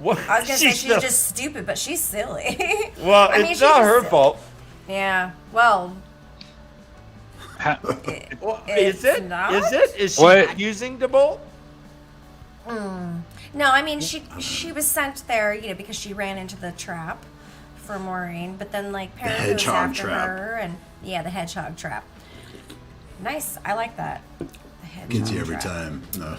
What? I was gonna say she's so- just stupid, but she's silly. Well, I mean, it's she's not just her silly. fault. Yeah. Well. Well, It's is it? not? Is it? Is she What? using the bolt? No, I mean she was sent there, because she ran into the trap for Maureen, but then like Perrin goes hedgehog after trap. her, and the hedgehog trap. Nice, I like that. The hedgehog Gets you every trap. time. No.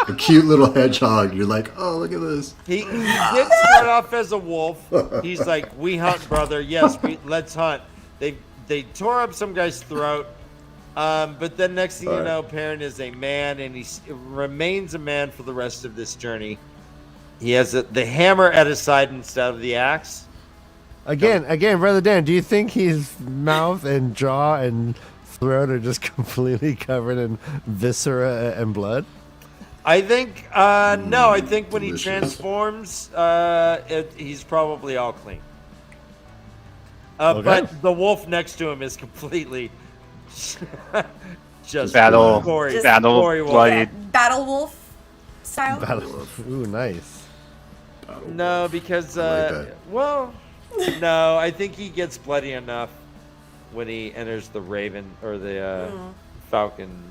A cute little hedgehog. You're like, oh, look at this. He did start off as a wolf. He's like, we hunt, brother. Yes, let's hunt. They tore up some guy's throat. But then next thing you know, Perrin is a man, and he remains a man for the rest of this journey. He has the hammer at his side instead of the axe. Again, Brother Dan, do you think his mouth and jaw and throat are just completely covered in viscera and blood? I think no. I think when he delicious. transforms, he's probably all clean. Okay. But the wolf next to him is completely just Battle, gory. Just battle, gory wolf. bloody. Yeah, battle wolf style. Battle. Ooh, nice. No, because I like that. well, no. I think he gets bloody enough when he enters the raven or the falcon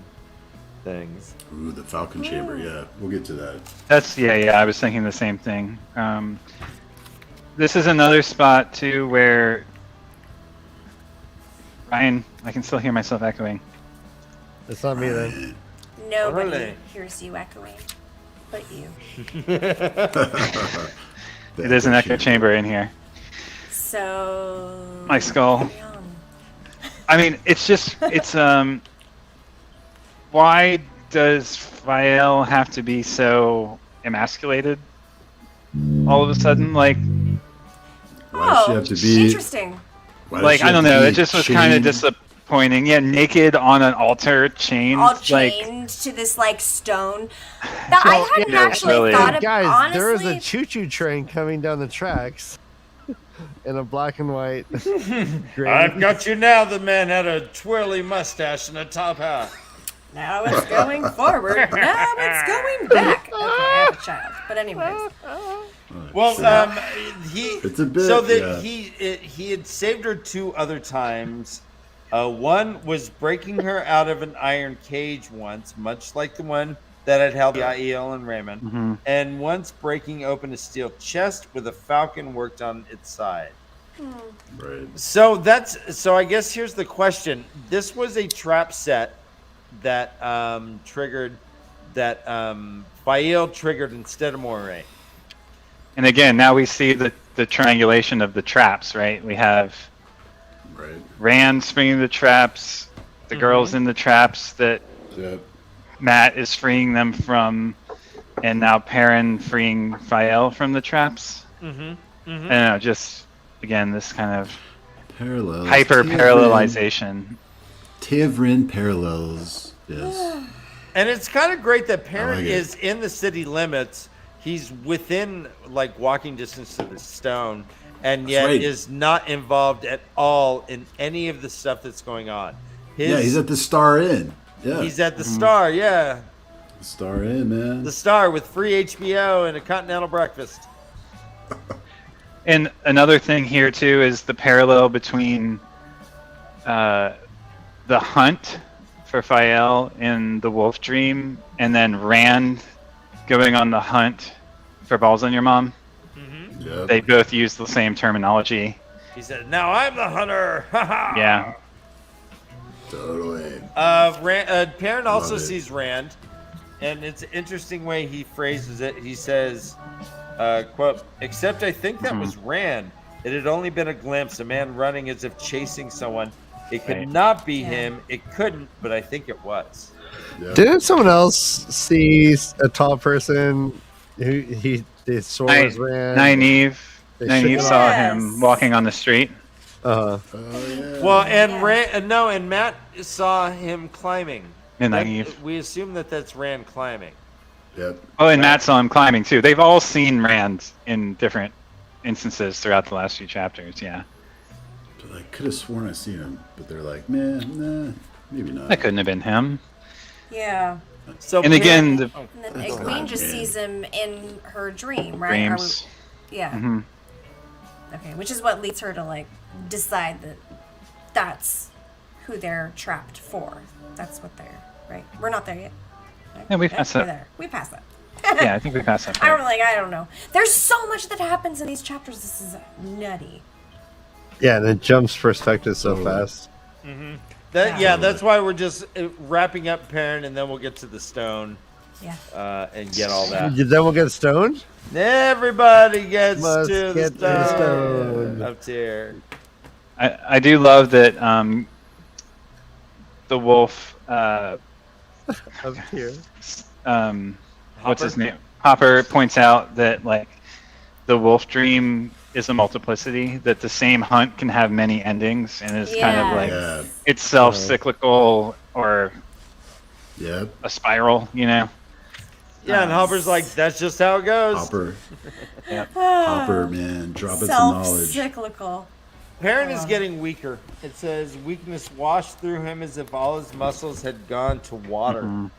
things. Ooh, the Falcon Chamber. Yeah, we'll get to that. That's yeah. I was thinking the same thing. This is another spot too where Ryan, I can still hear myself echoing. It's not me then. Nobody Really? hears you echoing, but you. It is an echo chamber in here. So. My skull. carry on. I mean, it's just it's why does Fael have to be so emasculated all of a sudden? Like Why does she have to be? Interesting. why does like she I have don't to know, be it just was kind of chained? disappointing. Yeah, naked on an altar, chained. All like chained to this like stone. That I hadn't yeah, actually really. thought of. Guys, honestly, there was a choo-choo train coming down the tracks in a black and white. I've got you now. The man had a twirly mustache and a top hat. now it's going forward. Now it's going back. Okay, I have a child. But anyways, Well, he It's a bit, so that yeah. he had saved her 2 other times. One was breaking her out of an iron cage once, much like the one that had held Aiel and Raymond, and once breaking open a steel chest with a falcon worked on its side. Right. So I guess here's the question: this was a trap set that triggered that Fael triggered instead of Moray. and again, now we see the triangulation of the traps, right? We have Right. Rand springing the traps, the girls in the traps that Yep. Matt is freeing them from, and now Perrin freeing Fael from the traps. I don't know, just again this kind of Parallels. hyper parallelization. TAVERN parallels. Yes. And it's kind of great that Perrin like it. is in the city limits. He's within like walking distance to the stone, and yet right. is not involved at all in any of the stuff that's going on. Yeah, he's at the Star Inn. Yeah. He's at the Star, yeah. Star Inn, man. The Star with free HBO and a continental breakfast. And another thing here too is the parallel between the hunt for Fael in the Wolf Dream, and then Rand going on the hunt for Balls on Your Mom. Yep. They both use the same terminology. He said, "Now I'm the hunter." Yeah. Totally. Perrin also Love it. sees Rand, and it's an interesting way he phrases it. He says, quote, "Except I think that was Rand. It had only been a glimpse, a man running as if chasing someone. It could Right. not be Yeah. him. It couldn't, but I think it was." Yep. Didn't someone else see a tall person who his sword was ran? Nynaeve They shook saw it. him Yes. walking on the street. Uh-huh. Oh, yeah. Well, and Yeah. and Matt saw him climbing. And That- Nynaeve. we assume that that's Rand climbing. Yep. Oh, and Matt saw him climbing too. They've all seen Rand in different instances throughout the last few chapters. Yeah, But I could have sworn I seen him, but they're like, man, nah, maybe not. that couldn't have been him. yeah. So And again, the And then Egwene just man. sees him in her dream, right? Are dreams. yeah. hmm Okay, which is what leads her to like decide that that's who they're trapped for. That's what they're right. We're not there yet. Right? Yeah, we Yeah, passed we're that. there. We passed that. Yeah, I think we passed that. I part. don't know. There's so much that happens in these chapters. This is nutty. Yeah, and it jumps perspective so Totally. fast. yeah, that's why we're just wrapping up Perrin, and then we'll get to the stone Yeah. and get all that. Then we'll get stoned? Everybody gets Must to the get to the stone stone. up tier. I do love that the wolf. Up here. What's his name? Hopper points out that like the wolf dream is a multiplicity, that the same hunt can have many endings and is kind of like Yeah. it's self-cyclical or Yep. a spiral, you know? Yeah, and Hopper's like, that's just how it goes. Hopper, man, drop us some knowledge. Self-cyclical. Perrin is getting weaker. It says weakness washed through him as if all his muscles had gone to water.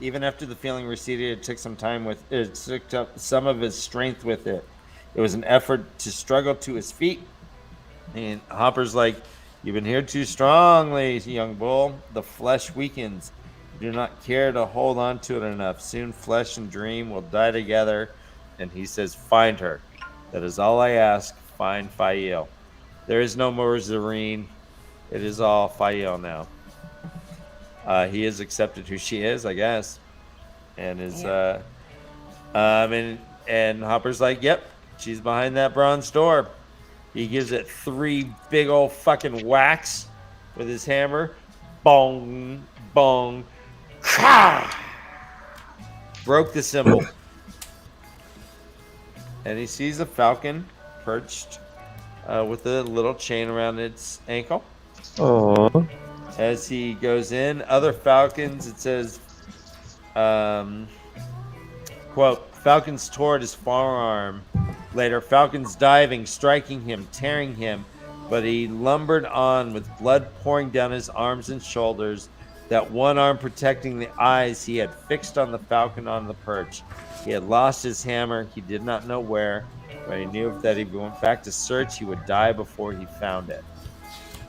Even after the feeling receded, it took some time with it. Took up some of his strength with it. It was an effort to struggle to his feet. And Hopper's like, "You've been here too strongly, young bull. The flesh weakens. You do not care to hold on to it enough. Soon flesh and dream will die together." And he says, "Find her. That is all I ask. Find Fael. There is no more Zareen. It is all Fael now." He has accepted who she is, I guess, and is and Hopper's like, "Yep, she's behind that bronze door." He gives it 3 big old fucking whacks with his hammer. Bong, bong, ka! Broke the symbol. And he sees a falcon perched with a little chain around its ankle. Oh. As he goes in, other falcons, it says, quote, "Falcons tore at his forearm. Later, falcons diving, striking him, tearing him, but he lumbered on with blood pouring down his arms and shoulders, that one arm protecting the eyes he had fixed on the falcon on the perch. He had lost his hammer. He did not know where, but he knew that if he went back to search, he would die before he found it."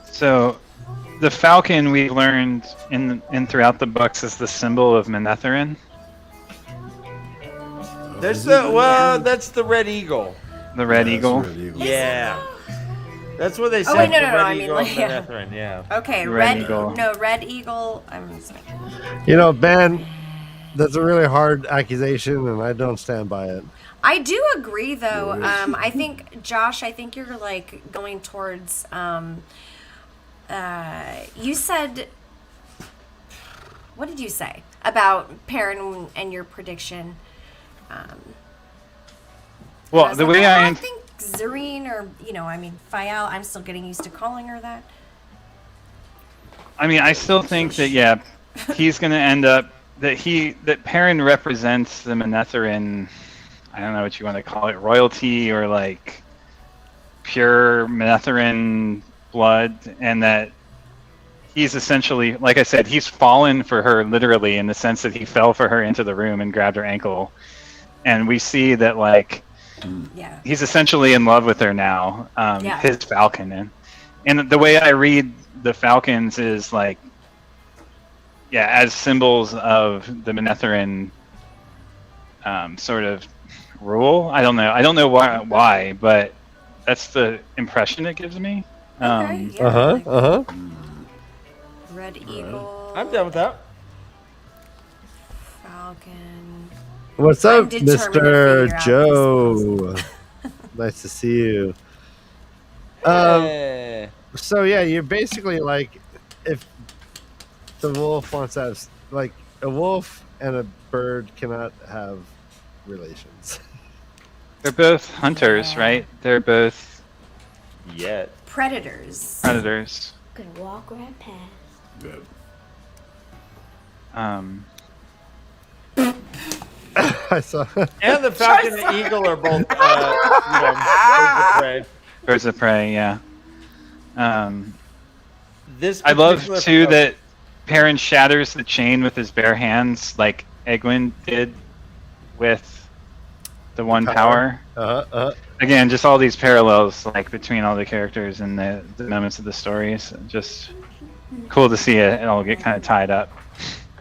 So the falcon we learned in throughout the books is the symbol of Manetheren. That's the red eagle. The red eagle. Yeah. That's what they said. Oh, wait, no, the no, red I mean, eagle like, of yeah. Manetheren, yeah. Okay, Red eagle. No, red eagle. I'm sorry. You know, Ben, that's a really hard accusation, and I don't stand by it. I do agree, though. I think, Josh, you're like going towards. You said. What did you say about Perrin and your prediction? Well, the way I think Zareen or Fael. I'm still getting used to calling her that. I mean, I still think that he's going to end up that Perrin represents the Manetheren. I don't know what you want to call it, royalty or like pure Manetheren blood, and that he's essentially, like I said, he's fallen for her literally in the sense that he fell for her into the room and grabbed her ankle, and we see that like he's essentially in love with her now, his falcon, and the way I read the falcons is like, as symbols of the Manetheren sort of rule. I don't know why, but that's the impression it gives me. Red eagle. I'm done with that. Falcon. What's up, I'm determined to Mr. figure out Joe? Nice to see you. Hey. So yeah, you're basically like, if the wolf wants to have, like, a wolf and a bird cannot have relations. They're both hunters, right? They're both Predators. predators. Gonna walk right past. Good. I saw. And the falcon and eagle are both, birds of prey. Birds of prey, yeah. This I love particular too falcon- that Perrin shatters the chain with his bare hands, like Egwene did with the one power. Again, just all these parallels, like between all the characters and the moments of the stories. Just cool to see it all get kind of tied up.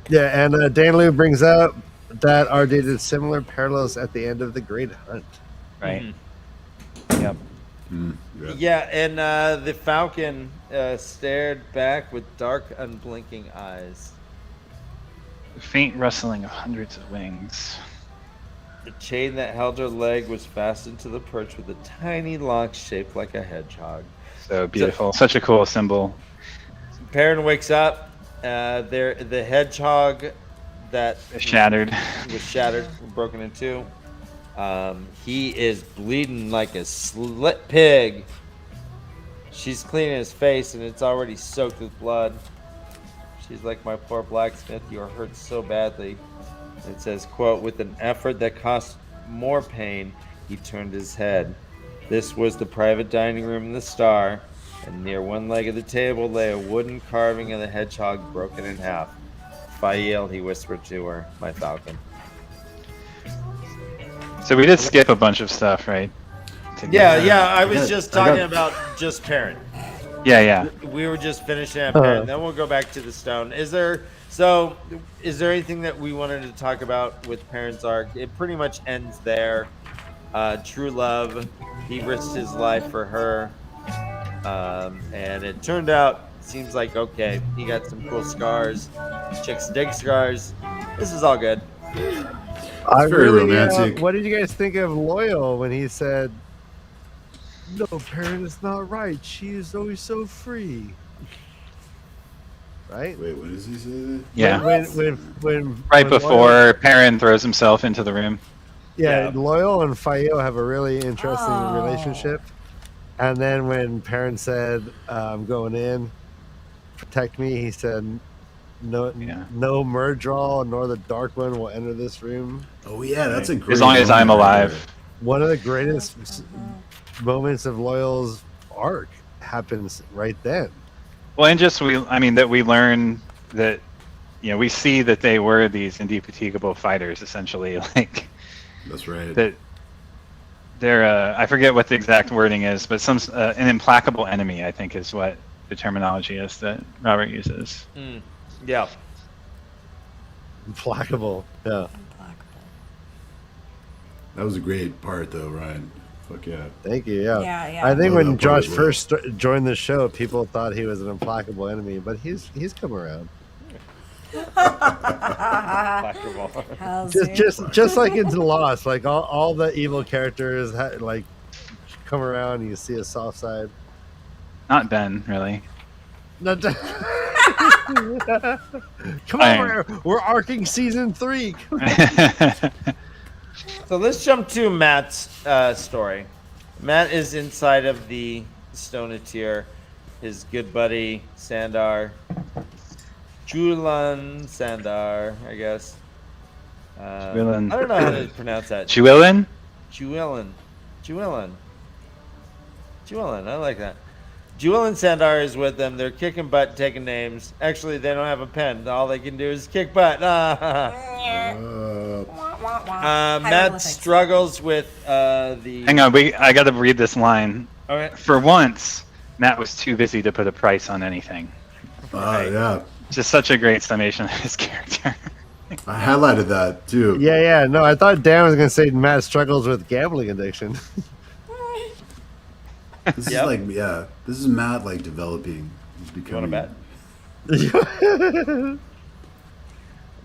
Yeah, and Danlu brings up that our did similar parallels at the end of the Great Hunt. Right. Yep. Yeah, and the falcon stared back with dark, unblinking eyes. The faint rustling of hundreds of wings. The chain that held her leg was fastened to the perch with a tiny lock shaped like a hedgehog. So beautiful. Such a cool symbol. Perrin wakes up. The hedgehog that Shattered. was shattered, broken in two. He is bleeding like a slit pig. She's cleaning his face, and it's already soaked with blood. She's like, my poor blacksmith, you are hurt so badly. It says, quote, with an effort that cost more pain, he turned his head. This was the private dining room in the Star, and near one leg of the table lay a wooden carving of the hedgehog broken in half. Fael, he whispered to her, my falcon. So we did skip a bunch of stuff, right? Yeah, I was just talking about just Parent. Yeah. We were just finishing up Parent, then we'll go back to the stone. Is there anything that we wanted to talk about with Parent's arc? It pretty much ends there. True love, he risked his life for her. And it turned out, seems like, okay, he got some cool scars. Chicks dig scars. This is all good. It's very romantic. What did you guys think of Loyal when he said, no, Parent is not right. She is always so free. Right? Wait, what does he say? Yeah. When Right before Perrin throws himself into the room. Yeah, Loyal and Fael have a really interesting relationship. And then when Perrin said, I'm going in, protect me, he said, no Murdral nor the Dark One will enter this room. Oh yeah, that's a great. As long as I'm alive. One of the greatest moments of Loyal's arc happens right then. Well, and just that we learn that, we see that they were these indefatigable fighters, essentially. Like, that's right. That they're I forget what the exact wording is, but an implacable enemy, I think, is what the terminology is that Robert uses. Yeah. Implacable. Yeah. That was a great part, though, Ryan. Fuck yeah. Thank you. Yeah. Yeah. I think Love when that part Josh as well. first joined the show, people thought he was an implacable enemy, but he's come around. Just like into Lost, like all the evil characters like come around and you see a soft side. Not Ben, really. Come on, we're arcing season 3. So let's jump to Matt's story. Matt is inside of the Stoneteer. His good buddy Sandar, Julan Sandar, I guess. I don't know how to pronounce that. Juilin? Juilin. I like that. Juilin Sandar is with them. They're kicking butt, taking names. Actually, they don't have a pen. All they can do is kick butt. Matt struggles with the... Hang on, I got to read this line. Okay. For once, Matt was too busy to put a price on anything. Yeah. Just such a great summation of his character. I highlighted that too. Yeah. No, I thought Dan was gonna say Matt struggles with gambling addiction. This is like, this is Matt like developing. He's becoming. You want to bet?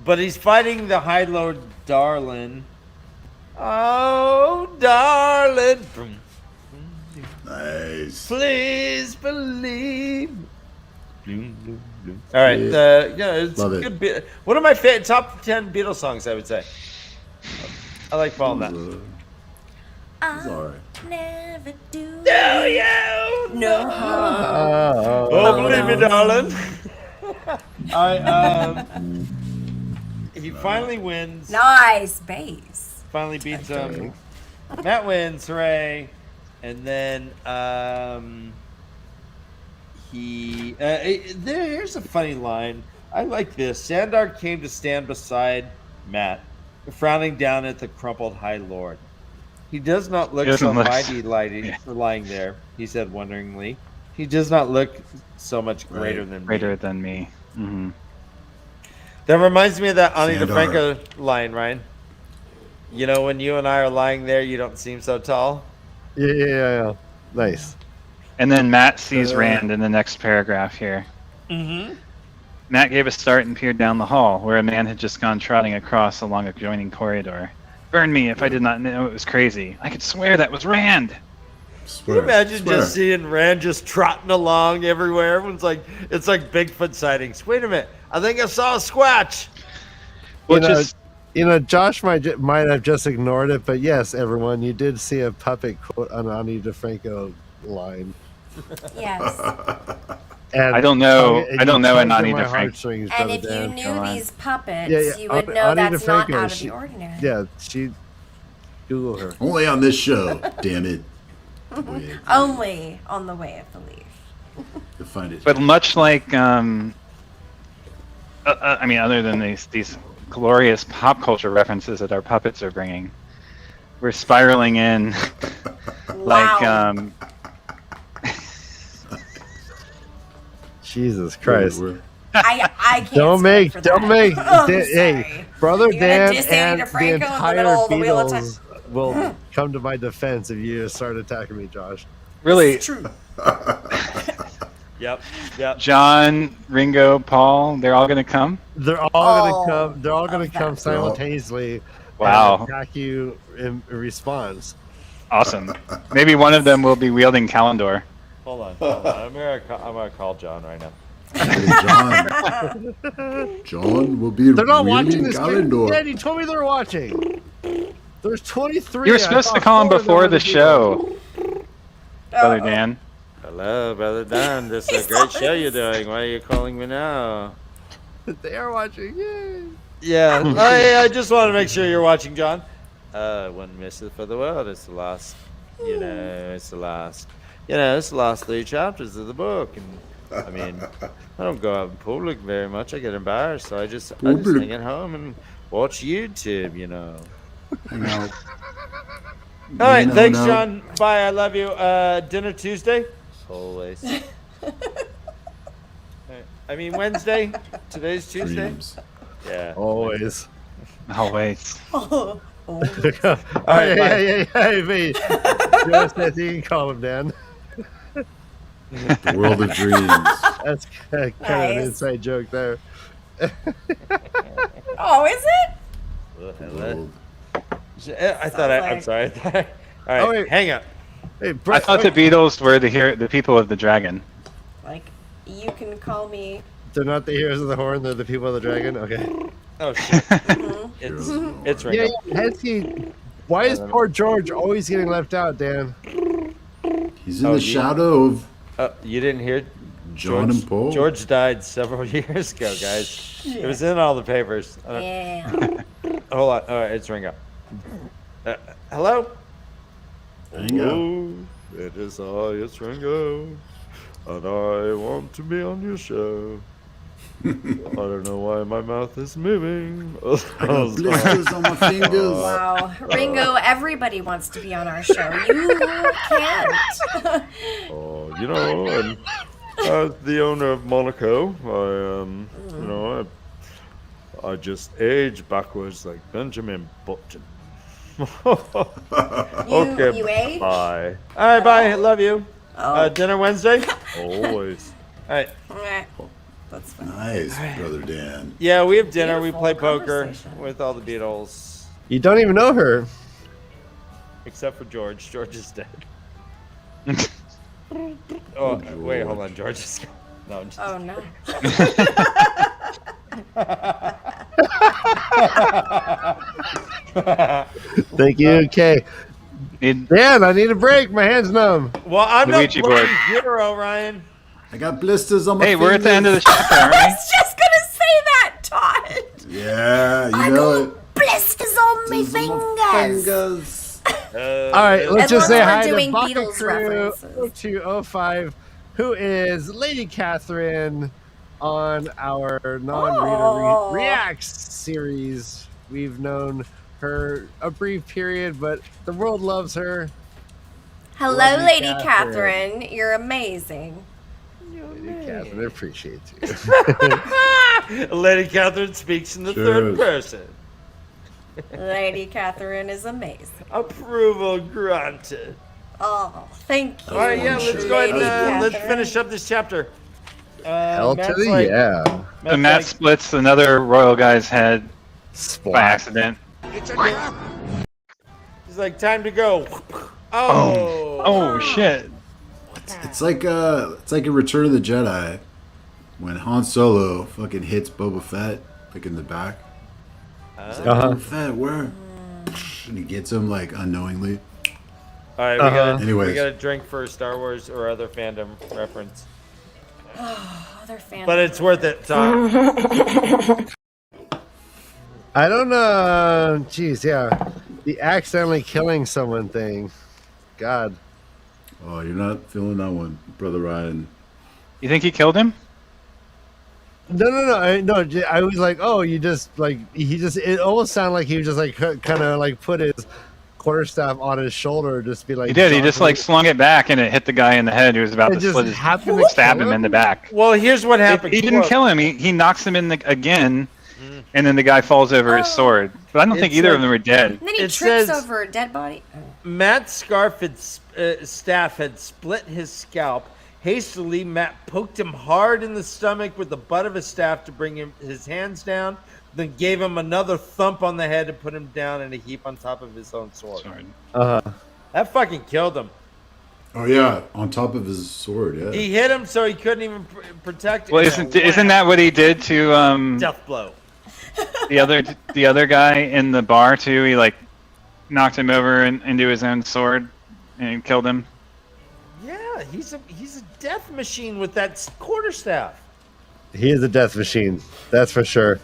But he's fighting the High Lord Darlin. Oh, darling. Nice. Please believe. All right. It's Love a it. good one of my top 10 Beatles songs, I would say. I like following that. It's all right. Never do. No, you. No. Oh, believe me, darling. He finally wins. Nice base. Finally beats him. Matt wins, hooray! And then here's a funny line. I like this. Sandar came to stand beside Matt, frowning down at the crumpled High Lord. He does not look so mighty lying there, he said wonderingly. He does not look so much greater than me. Greater than me. Mm-hmm. That reminds me of that Ani Sandar. DeFranco line, Ryan. You know, when you and I are lying there, you don't seem so tall. Yeah. Nice. And then Matt sees Rand in the next paragraph here. Mm-hmm. Matt gave a start and peered down the hall, where a man had just gone trotting across along a adjoining corridor. Burn me if I did not know it was crazy. I could swear that was Rand. Can you imagine just seeing Rand just trotting along everywhere? Everyone's like, it's like Bigfoot sightings. Wait a minute, I think I saw a squatch. Well, You know, Josh might have just ignored it, but yes, everyone, you did see a puppet quote an Ani DeFranco line. Yes. And I don't know. I don't know tugged at Ani my DeFranco. heartstrings, And Brother if you Dan. knew these puppets, Yeah, you would know Ani that's not DeFranco, out of she- the ordinary. Yeah, she. Google her. Only on this show. Damn it. Wait, Only on the way of the leaf. to find it. But much like, I mean, other than these glorious pop culture references that our puppets are bringing, we're spiraling in like Wow. Jesus Christ! I can't. Don't speak for don't that. make. I'm Hey, sorry. Brother You're gonna Dan diss Ani and the DeFranco in the entire middle of the Wheel of Time. Beatles will come to my defense if you start attacking me, Josh. really It's true. Yep. John, Ringo, Paul. They're all gonna come. They're all All gonna come. They're all gonna of come them. simultaneously. Wow. And attack you in response. Awesome. Maybe one of them will be wielding Kalendor. Hold on. I'm gonna call John right now. Hey, John will be They're not watching reading this. calendar. Dad, you told me they were watching. There's 23. You were I supposed to thought call him 4 of them before were the Beatles. show, Brother Uh-oh. Dan. Hello, Brother Dan. This is He's a great show always- you're doing. Why are you calling me now? They are watching. Yay. Yeah, I just want to make sure you're watching, John. One misses for the world. It's the last, it's the last 3 chapters of the book. And I mean, I don't go out in public very much. I get embarrassed, so I just Public. hang at home and watch YouTube. Hang out. All right, No, thanks, no. John. Bye. I love you. Dinner Tuesday. Always. I mean Wednesday. Today's Tuesday. Dreams. Yeah. Always. Always. Oh. All right, bye. Hey, me. Just that you can call him Dan. The world of dreams. That's kind of an Nice. inside joke there. Oh, is it? Hello. World. I thought I'm sorry. All right, Oh, wait. hang up. Hey, I Brett, thought the Beatles were the people of the dragon. Like, you can call me. they're not the heroes of the horn. They're the people of the dragon. Okay. Oh shit. Heroes It's of the world. it's Yeah, Ringo. Hedski. Why is poor George always getting left out, Dan? He's in Oh, the you- shadow of You didn't hear? John and Paul. George died several years ago, guys. It was in all the papers. Yeah. Hold on. All right, it's Ringo. Hello? Hang up. It is I, it's Ringo. And I want to be on your show. I don't know why my mouth is moving. I got blisters on my fingers. Wow. Ringo, everybody wants to be on our show. You can't. And as the owner of Monaco, I just age backwards like Benjamin Button. You age? Bye. All right, bye. Love you. Oh. Dinner Wednesday? Always. All right. Eh, That's fine. Nice, Brother Dan. Yeah, we have dinner. Beautiful We play poker conversation. with all the Beatles, You don't even know her. except for George. George is dead. Oh, wait, hold on. George is. No, I'm just. Oh, no. Thank you, Kay. Need- Dan, I need a break. My hand's numb. Well, I'm not Luigi bloody board. hero, Ryan. I got blisters on my Hey, fingers. we're at the end of the chapter, I aren't we? was just going to say that, Todd. Yeah, you I know got blisters on my it. fingers. All right, let's And just say we're hi to doing Baka Beatles Crew references. 0205, who is Lady Catherine on our non-reader Oh. reacts series. We've known her a brief period, but the world loves her. Hello, Love you, Lady Catherine. Catherine. You're amazing. Lady Catherine appreciates you. Lady Catherine speaks in the third Cheers. person. Lady Catherine is amazing. Approval granted. Oh, thank you. All right, yeah, let's go ahead Lady and let's Catherine. finish up this chapter. Hell to Matt's the like- yeah. So Matt's Matt like, splits another royal guy's head by Splat. accident. he's like, time to go. Oh. Oh shit! It's like a Return of the Jedi when Han Solo fucking hits Boba Fett like in the back. He's like, Uh-huh. "Oh, fat, where?" And he gets him like unknowingly. All right, Anyways. we got a drink for Star Wars or other fandom reference, Other fans. but it's worth it. So, I don't know. Jeez, yeah. The accidentally killing someone thing. God. Oh, you're not feeling that one, brother Ryan. You think he killed him? No. I was like, oh, you just like it almost sounded like he was just like kind of like put his quarterstaff on his shoulder, just be like. He did. He just like slung it back and it hit the guy in the head who was about It to just split his, happened to stab kill him in the back. well, here's what happened. He didn't Quote, kill him. He knocks him in the again, and then the guy falls over his sword. But I don't think It's either like- of them are dead. And then he It trips says- over a dead body. Matt's staff had split his scalp. Hastily, Matt poked him hard in the stomach with the butt of his staff to bring his hands down, then gave him another thump on the head to put him down in a heap on top of his own sword. That fucking killed him. Oh yeah, on top of his sword. Yeah. He hit him so he couldn't even protect Well, him. isn't that what he did to Death blow. the other guy in the bar too? He like knocked him over into his own sword and killed him. Yeah, he's a death machine with that quarterstaff. He is a death machine. That's for sure.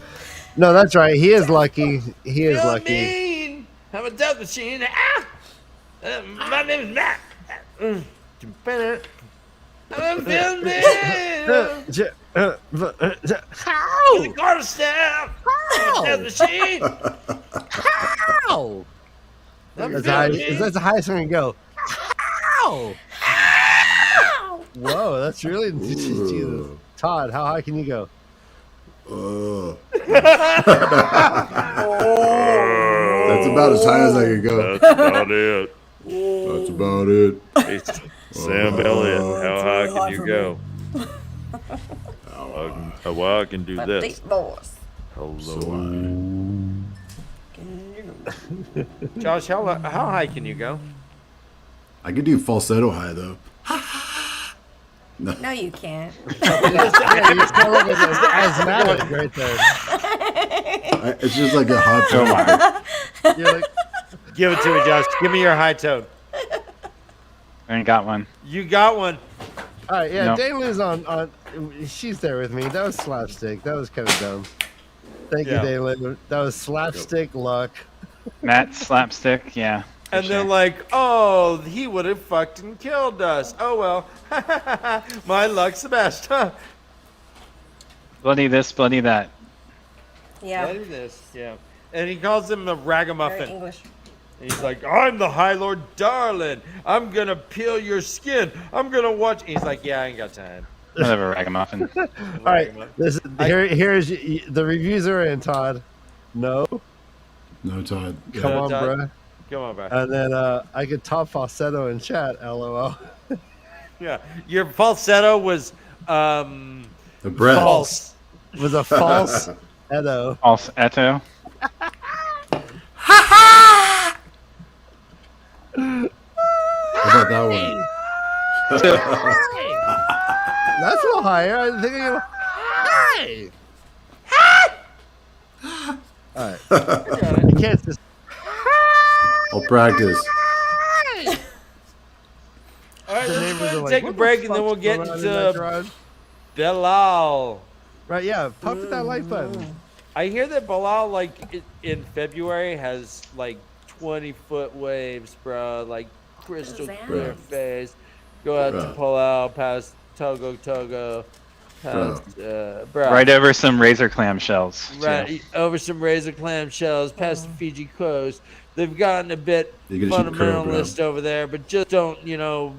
No, that's right. He is lucky. He is You know what I lucky. mean? I'm a death machine. Ah! My name is Matt. I'm feeling it. How? The quarterstaff. I'm a death machine. How? I'm That's feeling it. the highest one can go. How? Whoa, that's really Jesus. Todd, how high can you go? That's about as high as I could go. That's about it. That's about it. It's Sam Elliott. How high can you go? I can do this. Deep voice. Hello. Josh, how high can you go? I could do falsetto high though. No, you can't. Yeah, you sound like an asthmatic right there. It's just like a hot tone. You're like, Give it to me, Josh. Give me your high tone. I ain't got one. You got one. all right, yeah, No. Daylin's on. She's there with me. That was slapstick. That was kind of dumb. Thank Yeah. you, Daylin. That was slapstick luck. Matt slapstick, yeah. for And they're sure. like, oh, he would have fucking killed us. Oh, well. My luck's the best. Huh? bloody this, bloody that. Yeah. What is this? Yeah. And he calls him the Very ragamuffin. English. And he's like, I'm the High Lord Darlin. I'm going to peel your skin. I'm going to watch. He's like, yeah, I ain't got time. Whatever, ragamuffin. All right, here's the reviews are in, Todd. No, No, Todd. Yeah. come on, Todd. bruh. Come on, bro. And then I could top falsetto in chat. LOL. Yeah. Your falsetto was The breath. false. Was a false edo. False Eto. How about that one? That's a little higher. I think All right. You can't just. I'll practice. All right, The neighbors let's are like, take a "What the break and then fuck's we'll get going on in that into garage?" Bilal. Right, yeah. Pop with that like button. I hear that Bilal, like, in February has, like, 20-foot waves, bro. Like, crystal What's that? clear face. Go out to Bro. Palau, past Togo, past, bro. Right over some razor clam shells. too. Right, over some razor clam shells, past the Fiji coast. They've gotten a bit You're gonna shoot the crow, bro. fundamentalist over there, but just don't,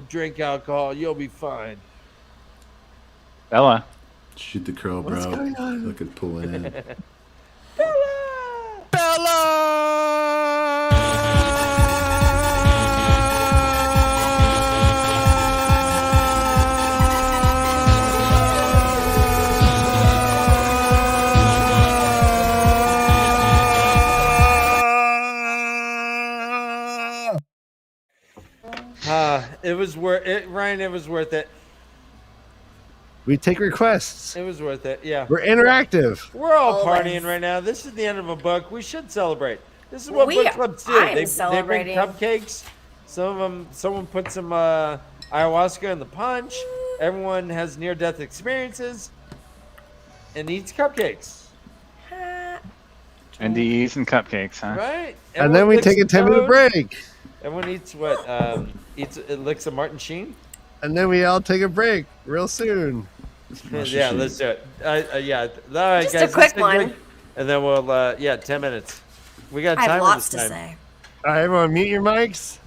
drink alcohol. You'll be fine. Bella. Shoot the crow, bro. Look at pulling in. It was worth it, Ryan. It was worth it. We take requests. It was worth it. Yeah. We're interactive. We're all Always. partying right now. This is the end of a book. We should celebrate. This is what We- book clubs do. I'm They bring celebrating. cupcakes. Someone put some ayahuasca in the punch. Everyone has near-death experiences and eats cupcakes. And eats and cupcakes, huh? Right? And then we take a 10-minute break. Everyone eats what? Licks of Martin Sheen? And then we all take a break real soon. Yeah, let's do it. Yeah. All right, Just guys. a quick let's take one. break, and then we'll, 10 minutes. We got I time have this lots to time. say. All right, everyone, mute your mics.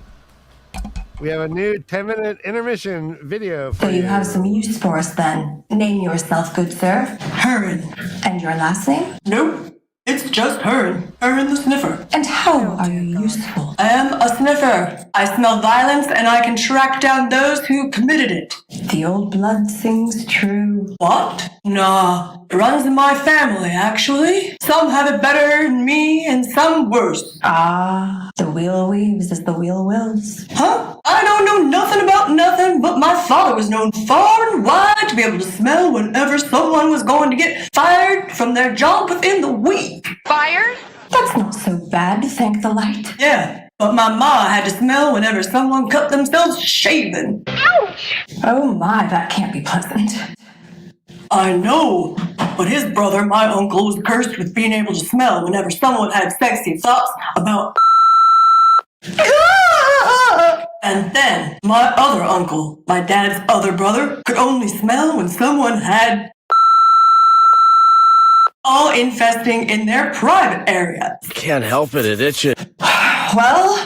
We have a new 10-minute intermission video for So you have some use for us then. Name yourself, good sir. Hearn. And your last name? Nope. It's just Hearn. Hearn the sniffer. And how are you useful? I am a sniffer. I smell violence and I can track down those who committed it. The old blood sings true. What? Nah. It runs in my family, actually. Some have it better than me and some worse. Ah, the wheel weaves as the wheel wills. Huh? I don't know nothing about nothing, but my father was known far and wide to be able to smell whenever someone was going to get fired from their job within the week. Fired? That's not so bad, thank the light. Yeah, but my ma had to smell whenever someone cut themselves shaving. Ouch! Oh my, that can't be pleasant. I know, but his brother, my uncle, was cursed with being able to smell whenever someone had sexy thoughts about. And then, my other uncle, my dad's other brother, could only smell when someone had. All infesting in their private area. Can't help it, it itches. Well,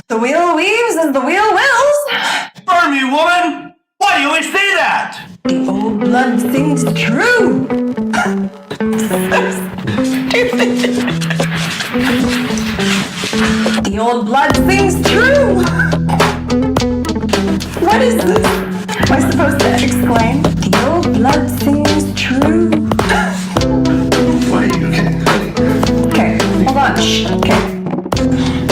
the wheel weaves as the wheel wills. Burn me, woman! Why do you always say that? The old blood sings true. The old blood sings true. What is this? Am I supposed to explain? The old blood sings true. Why are you okay? Okay, hold on. Shh. Okay.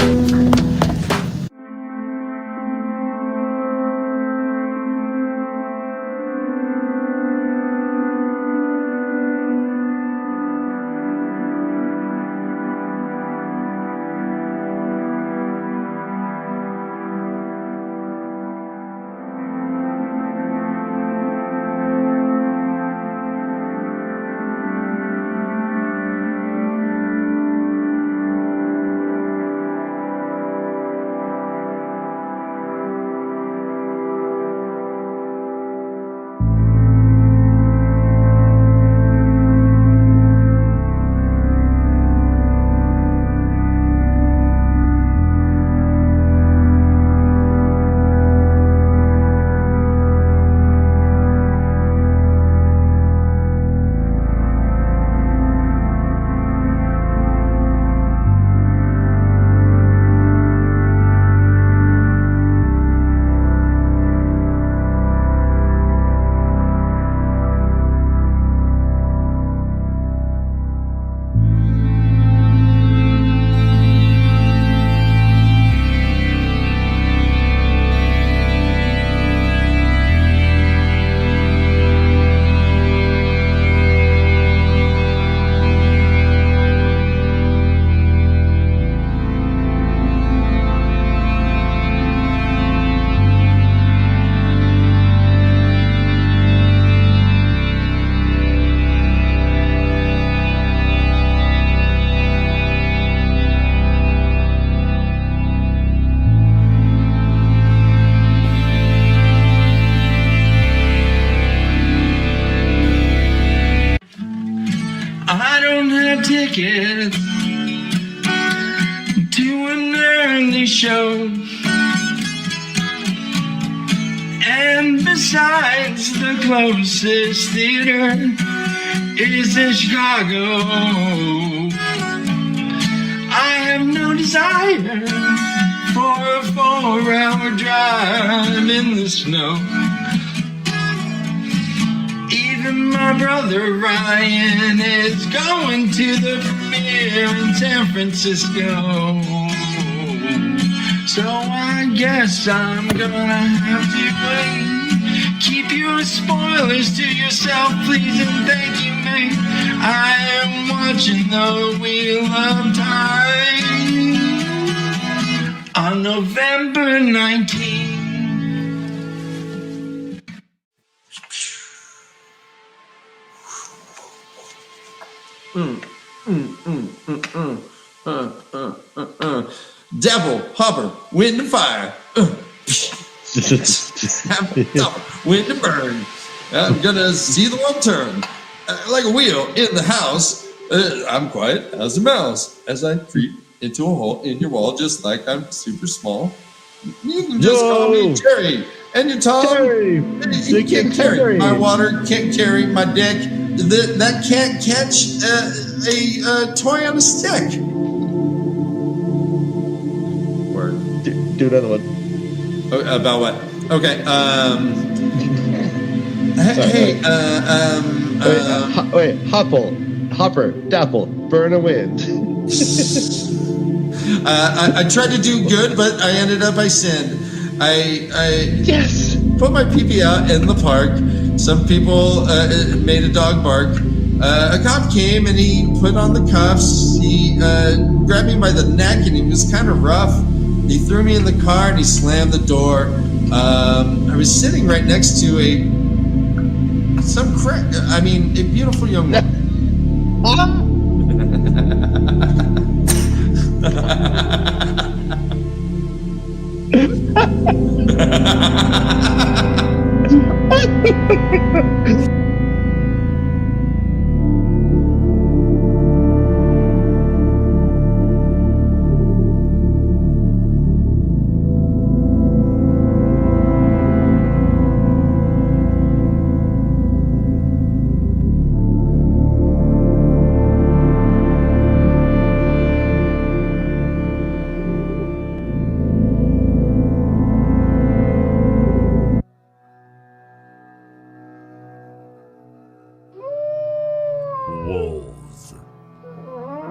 I don't have tickets to an early show. And besides, the closest theater is in Chicago. I have no desire for a 4-hour drive in the snow. Even my brother Ryan is going to the premiere in San Francisco. So I guess I'm gonna have to wait Keep your spoilers to yourself, please and thank you, mate. I am watching the Wheel of Time on November 19th. Devil, hopper, wind and fire. Wind and burn. I'm gonna see the world turn like a wheel in the house. I'm quiet as a mouse as I creep into a hole in your wall, just like I'm super small. You can just call me Jerry. And your Tom, you can't carry my water, can't carry my dick. That can't catch a toy on a stick. Word. Do another one. About what? Okay. Wait, hopper, dapple, burn a wind. I tried to do good, but I ended up I sinned. I put my pee out in the park. Some people made a dog bark. A cop came and he put on the cuffs. He grabbed me by the neck and he was kind of rough. He threw me in the car and he slammed the door. I was sitting right next to a beautiful young woman. Wolves.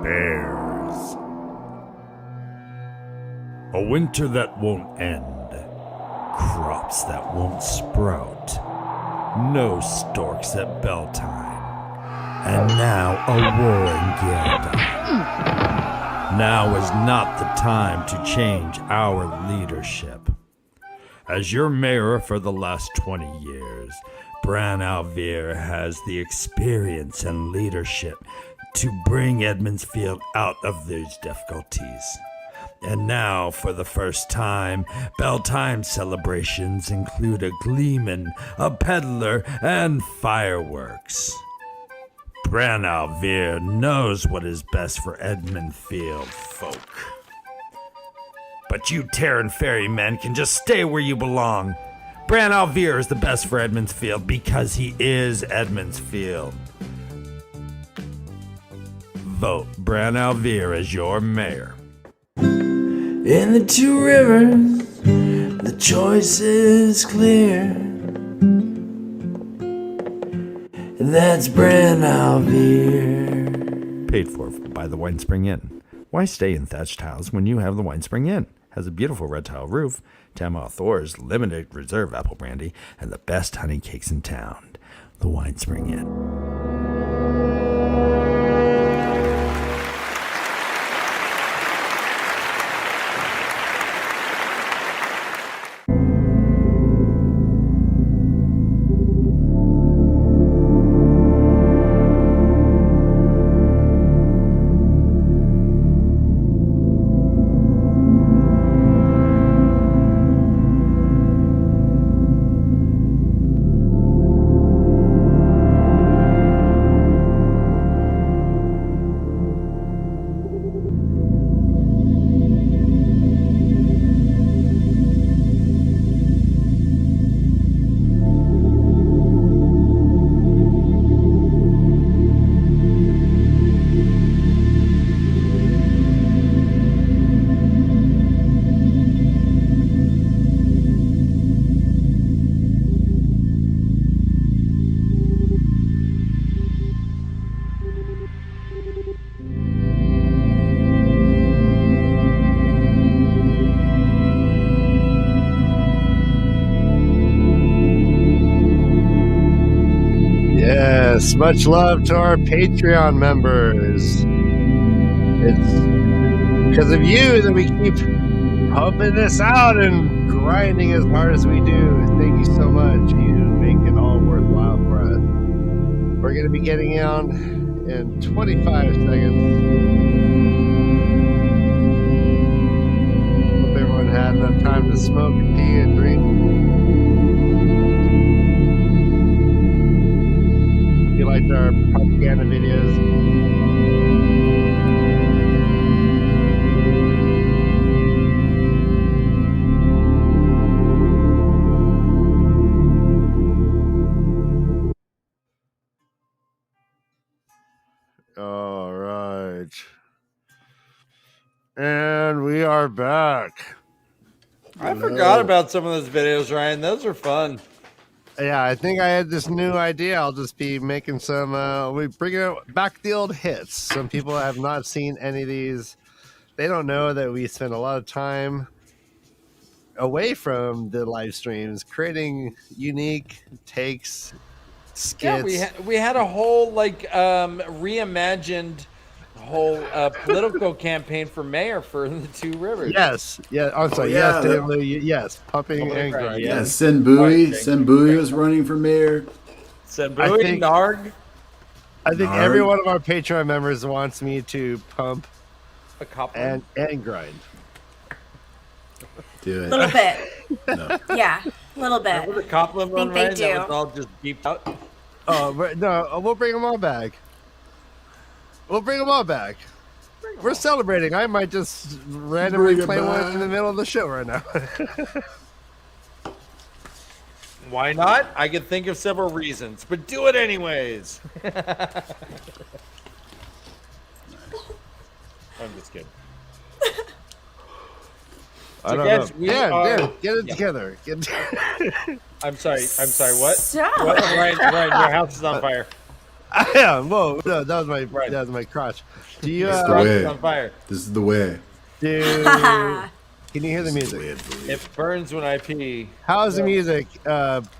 Bears. A winter that won't end. Crops that won't sprout. No storks at bell time. And now a warring guild. Now is not the time to change our leadership. As your mayor for the last 20 years, Bran Alvear has the experience and leadership to bring Edmondsfield out of these difficulties. And now, for the first time, Beltime celebrations include a gleeman, a peddler, and fireworks. Bran Alvear knows what is best for Edmondsfield folk. But you Terran ferrymen can just stay where you belong. Bran Alvear is the best for Edmondsfield because he is Edmondsfield. Vote Bran Alvear as your mayor. In the two rivers, the choice is clear. That's Bran Alvear. Paid for by the Wine Spring Inn. Why stay in thatched house when you have the Wine Spring Inn? Has a beautiful red tile roof, Tama Thor's limited reserve apple brandy, and the best honey cakes in town. The Wine Spring Inn. Yes, much love to our Patreon members. It's because of you that we keep pumping this out and grinding as hard as we do. Thank you so much. You make it all worthwhile for us. We're going to be getting on in 25 seconds. Hope everyone had enough time to smoke, pee, and drink. If you liked our propaganda videos, all right. And we are back. I forgot about some of those videos, Ryan. Those are fun. Yeah, I think I had this new idea. I'll just be making some. We bringing back the old hits. Some people have not seen any of these. They don't know that we spend a lot of time away from the live streams creating unique takes, skits. Yeah, we had a whole reimagined whole political campaign for mayor for the Two Rivers. Yes, yeah. I'm sorry. yeah, Yes, David, yes. Pumping and grinding. Yeah, Senbui was running for mayor. Senbui, Narg. I think every one of our Patreon members wants me to pump a couple and grind. Do it. A little bit. No. Yeah, a little bit. Remember the Copland one, they right? do. That was all just beeped out. Oh, no, we'll bring them all back. We'll bring them all back. We're celebrating. I might just randomly Bring it play one back. in the middle of the show right now. Why not? I can think of several reasons, but do it anyways. I'm just kidding. I don't guys, know. we Yeah, are- get it together. I'm sorry. What? Stop. What? Ryan, your house is on fire. Yeah, whoa, no, that was my crotch. Do you? It's the Rock way. is on fire. This is the way. Can you hear the music? It burns when I pee. How's the music?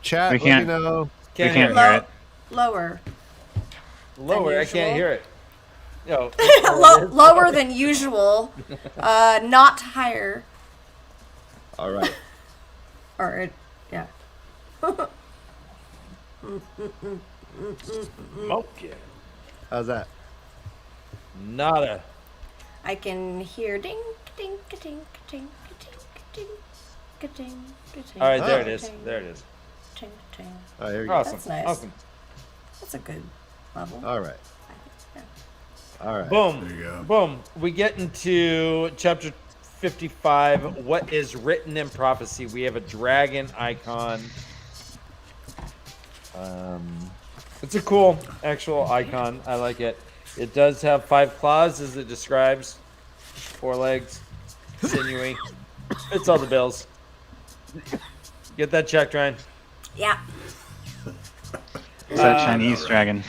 Chat. We can't- Let me know. We can't hear hear it. Lower. Lower. I usual. can't hear it. No. Lower than usual. Not higher. All right. Or yeah. Smoking. How's that? Nada. I can hear ding ding ding ding ding ding ding. All right, there it is. There it is. Ting, ting. Oh, here we go. Awesome. That's nice. Awesome. That's a good level. All right. Yeah. All right. Boom. There you go. Boom. We get into chapter 55. What is written in prophecy? We have a dragon icon. It's a cool actual icon. I like it. It does have 5 claws, as it describes. 4 legs. Sinewy. It's all the bills. Get that checked, Ryan. Yeah. Is that Chinese dragon?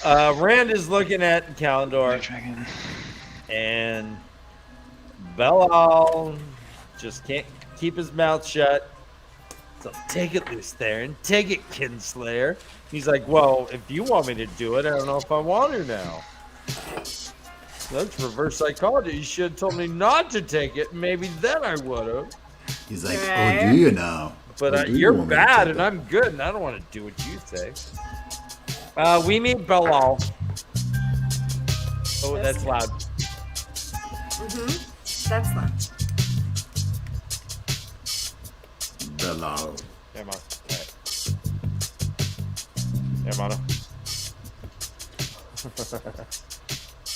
Rand is looking at Kalendor, Dragon. and Belal just can't keep his mouth shut. So take it, loose there, and take it, Kinslayer. He's like, well, if you want me to do it, I don't know if I want to now. That's reverse psychology. You should have told me not to take it. Maybe then I would have. He's like, oh, do you now? But Or do you you're want me to bad, take and it? I'm good, and I don't want to do what you say. We meet Belal. Oh, that's loud. That's loud. Belal. There, Mono. All right. There, Mono.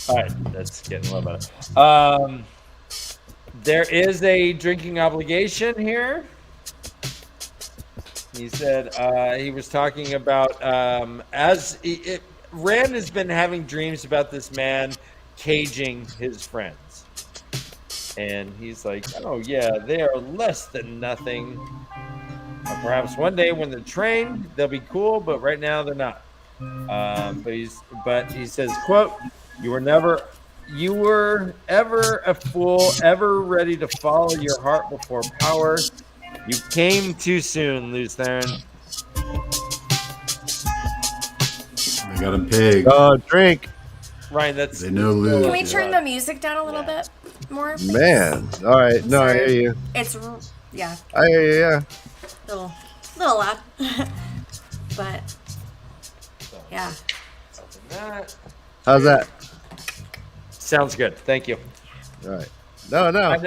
All right, that's getting a little better. There is a drinking obligation here. He said he was talking about Rand has been having dreams about this man caging his friends. And he's like, oh yeah, they are less than nothing. Perhaps one day when they're trained, they'll be cool, but right now they're not. But he says, quote, you were ever a fool, ever ready to follow your heart before power. You came too soon, Luzthern. I got him pegged. Oh, drink. Ryan, that's. They know Lou. Can we turn the music down a little bit more? Please? Man. All right. No, I hear you. It's yeah. I hear you, yeah. Little loud. But yeah. How's that? Sounds good. Thank you. All right. No. I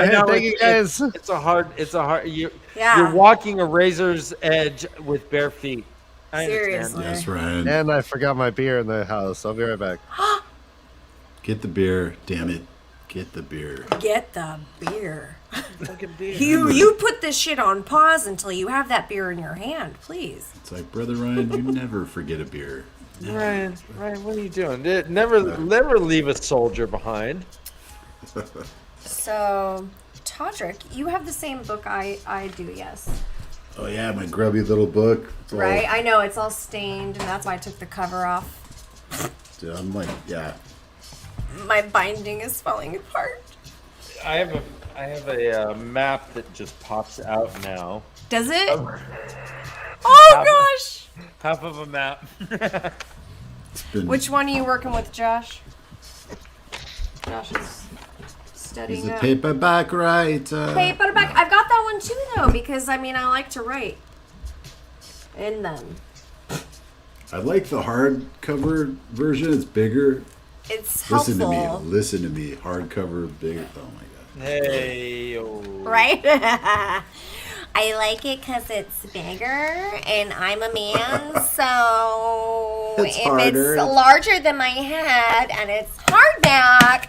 Hey, know, thank you guys. It's a hard. You're Yeah. walking a razor's edge with bare feet. I Seriously. Yes, Ryan. And I forgot my beer in the house. I'll be right back. Get the beer. Damn it. Get the beer. Get the beer. You put this shit on pause until you have that beer in your hand, please. It's like, Brother Ryan, you never forget a beer. Ryan, what are you doing? Never leave a soldier behind. So, Todrick, you have the same book I do, yes. Oh, yeah, my grubby little book. It's all- Right? I know, it's all stained, and that's why I took the cover off. Dude, I'm like, yeah. My binding is falling apart. I have a map that just pops out now. Does it? Oh, gosh! Half of a map. Which one are you working with, Josh? Josh is studying Is the up. paperback right? Paperback. I've got that one too, though, because I like to write in them. I like the hardcover version. It's bigger. It's helpful. Listen to me. Hardcover, bigger. Oh my god. Hey. Right? I like it because it's bigger, and I'm a man, so It's if harder. it's larger than my head and it's hardback,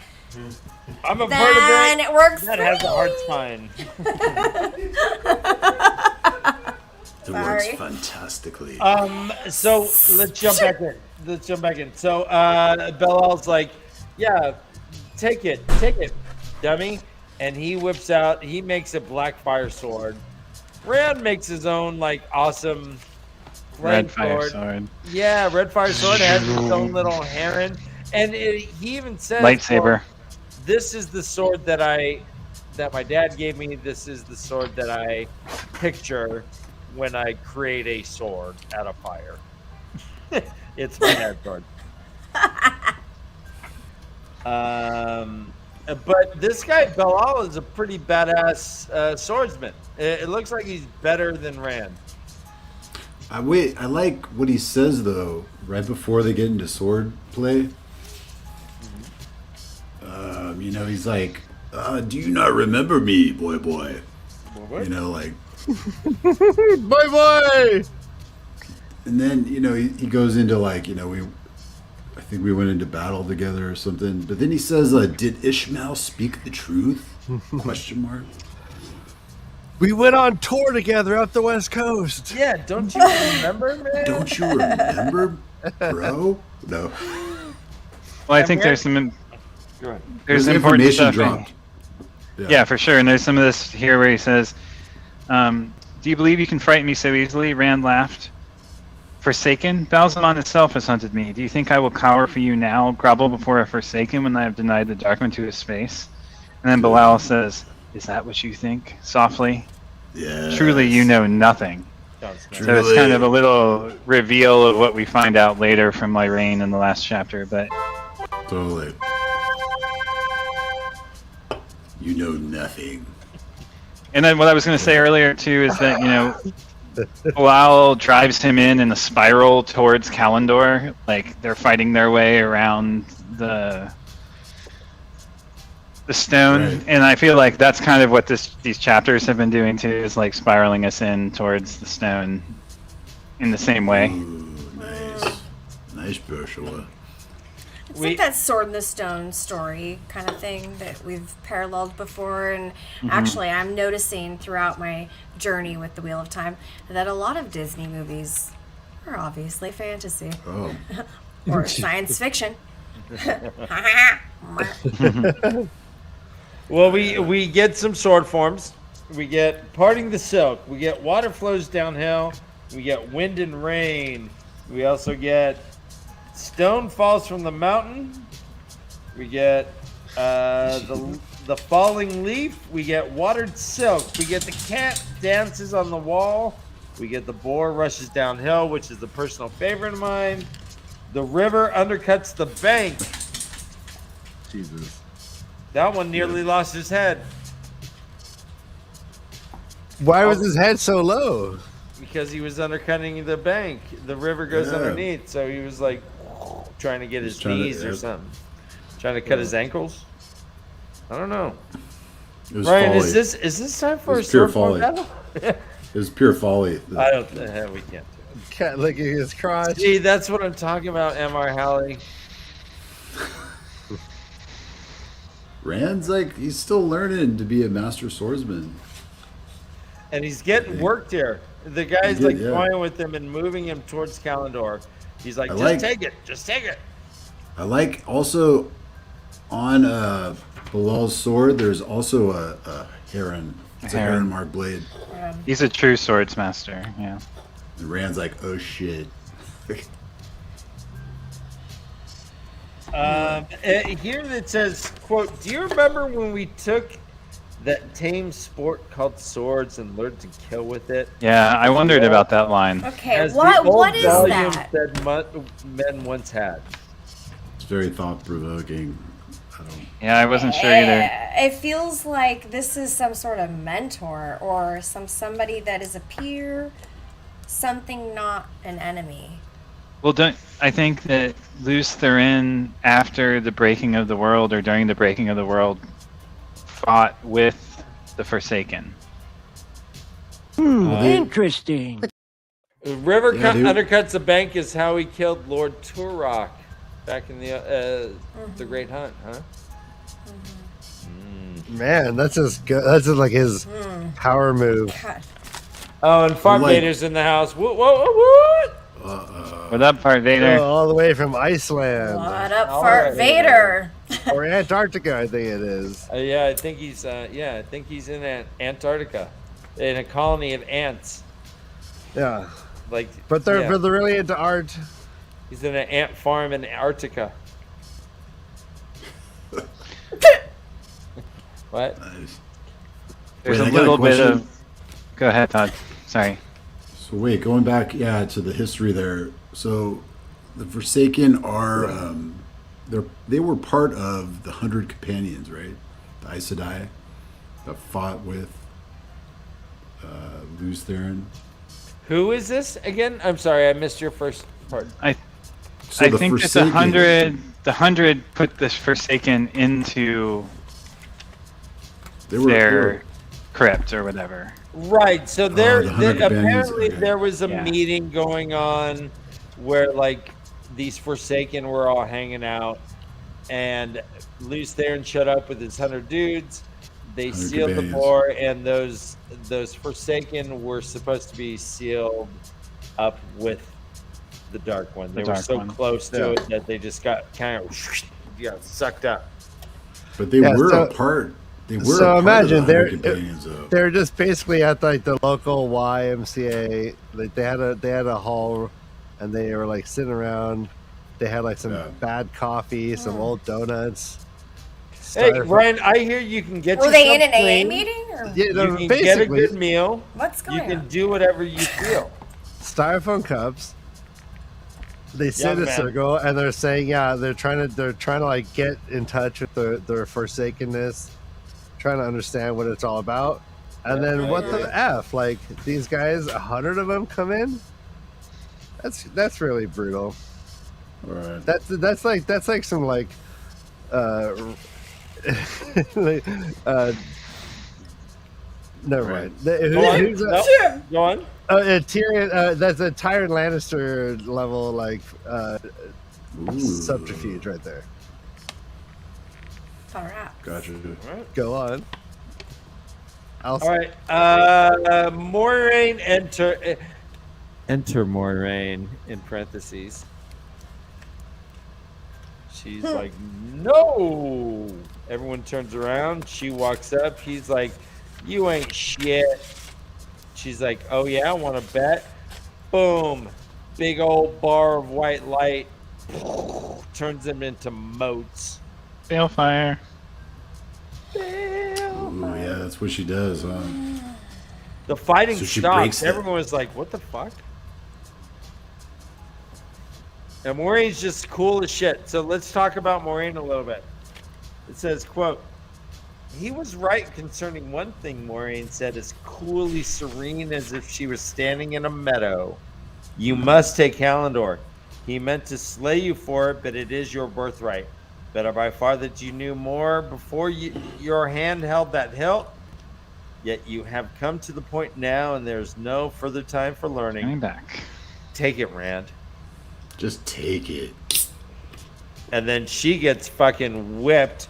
I'm a then vertebrate it works that for has a hard me. spine. It works fantastically. So let's jump back in. So Belal's like, yeah, take it, dummy. And he makes a black fire sword. Rand makes his own awesome Red fire sword. Yeah, red fire sword has its own little heron. And he even says Lightsaber. well, this is the sword that my dad gave me. This is the sword that I picture when I create a sword out of fire. It's my dad's sword. But this guy Belal is a pretty badass swordsman. It looks like he's better than Rand. I like what he says though. Right before they get into sword play, he's like, "Do you not remember me, boy? You know, like, boy. And then he goes into I think we went into battle together or something. But then he says, "Did Ishmael speak the truth?" Question mark. We went on tour together up the West Coast. Yeah, don't you remember, man? Don't you remember, bro? No. Well, I think there's some. Go ahead. There's There's important information stuff. dropped. Yeah, for sure. And there's some of this here where he says, "Do you believe you can frighten me so easily?" Rand laughed. "Forsaken? Balsamon itself has hunted me. Do you think I will cower for you now, grovel before a Forsaken when I have denied the Darkman to his face?" And then Belal says, "Is that what you think?" softly. Yeah. Truly, you know nothing. So it's kind of a little reveal of what we find out later from Lyrane in the last chapter, but Totally. You know nothing. And then what I was going to say earlier too is that Belal drives him in a spiral towards Kalendor, like they're fighting their way around the stone, Right. and I feel like that's kind of what these chapters have been doing too, is like spiraling us in towards the stone in the same way. Ooh, nice Joshua. It's like that Sword in the Stone story kind of thing that we've paralleled before. And actually, I'm noticing throughout my journey with the Wheel of Time that a lot of Disney movies are obviously fantasy Oh. or science fiction. Well, we get some sword forms. We get Parting the Silk. We get Water Flows Downhill. We get Wind and Rain. We also get Stone Falls from the Mountain. We get the Falling Leaf. We get Watered Silk. We get The Cat Dances on the Wall. We get the boar rushes downhill, which is a personal favorite of mine. The river undercuts the bank. Jesus. That one nearly lost his head. Why was his head so low? Because he was undercutting the bank. The river goes underneath, so he was like trying to get his knees or something. Trying to cut his ankles. I don't know. It was Ryan, folly. is this time for a pure sword fight folly. battle? It was pure folly. I don't. We can't. Cat licking his crotch. See, that's what I'm talking about, MrHowley. Rand's like, he's still learning to be a master swordsman. And he's getting worked here. The guy's like toying with him and moving him towards Kalendor. He's like, just take it. Just take it. I like also on Bilal's sword, there's also a heron. It's a heron marked blade. He's a true swords master, yeah. And Rand's like, oh shit. Here it says, quote, do you remember when we took that tame sport called swords and learned to kill with it? Yeah, I wondered about that line. Okay, what is volume that? Said men once had. It's very thought-provoking. Yeah, I wasn't sure either. It feels like this is some sort of mentor or somebody that is a peer, something not an enemy. Well, I think that Luce Therin, after the breaking of the world or during the breaking of the world, fought with the Forsaken. Interesting. The river undercuts the bank is how he killed Lord Turok back in the Great Hunt, huh? Man, that's just good. That's just like his power move. Oh, and FartVader's in the house. What? What up, FartVader? All the way from Iceland. What up, FartVader? Or Antarctica, I think it is. Yeah, I think he's. I think he's in Antarctica, in a colony of ants. Yeah. Like, but they're really into art. He's in an ant farm in Antarctica. What? There's a little bit of. Go ahead, Todd. Sorry. So wait, going back, to the history there. So, the Forsaken are, they were part of the 100 Companions, right? The Aes Sedai that fought with Luce Therin. Who is this again? I'm sorry, I missed your first part. I think that the 100 put the Forsaken into their crypt or whatever. Right. So apparently okay. there was a meeting going on where like these Forsaken were all hanging out, and Luce Therin showed up with his 100 dudes. They sealed the boar, and those Forsaken were supposed to be sealed up with the Dark One. They were so close to it that they just got kind of sucked up. But they were a part. They were. So imagine the they're just basically at like the local YMCA. Like they had a hall, and they were like sitting around. They had like some bad coffee, some old donuts. Hey, Ryan, I hear you can get. Were they in an AA meeting? Or? Yeah, you can get a good meal. What's going on? You can do whatever you feel. Styrofoam cups. They sit in a circle, and they're saying, they're trying to like get in touch with their forsakenness, trying to understand what it's all about. And then what the F? Like these guys, 100 of them come in. That's really brutal. All right. That's like some like never mind. Go on. Tyrion, that's a Tyrion Lannister level like subterfuge right there. All right. Gotcha. Go on. All right. Moiraine enter Moiraine in parentheses. She's like, no. Everyone turns around. She walks up. He's like, you ain't shit. She's like, oh yeah, want to bet? Boom. Big old bar of white light turns them into moats. Balefire. Ooh, yeah, that's what she does, huh? The fighting So she breaks stops. them. Everyone was like, what the fuck? And Maureen's just cool as shit. So let's talk about Maureen a little bit. It says, quote, he was right concerning one thing, Maureen said, as coolly serene as if she was standing in a meadow. You must take Hallandor. He meant to slay you for it, but it is your birthright. Better by far that you knew more before your hand held that hilt. Yet you have come to the point now, and there's no further time for learning. Coming back. Take it, Rand. Just take it. And then she gets fucking whipped.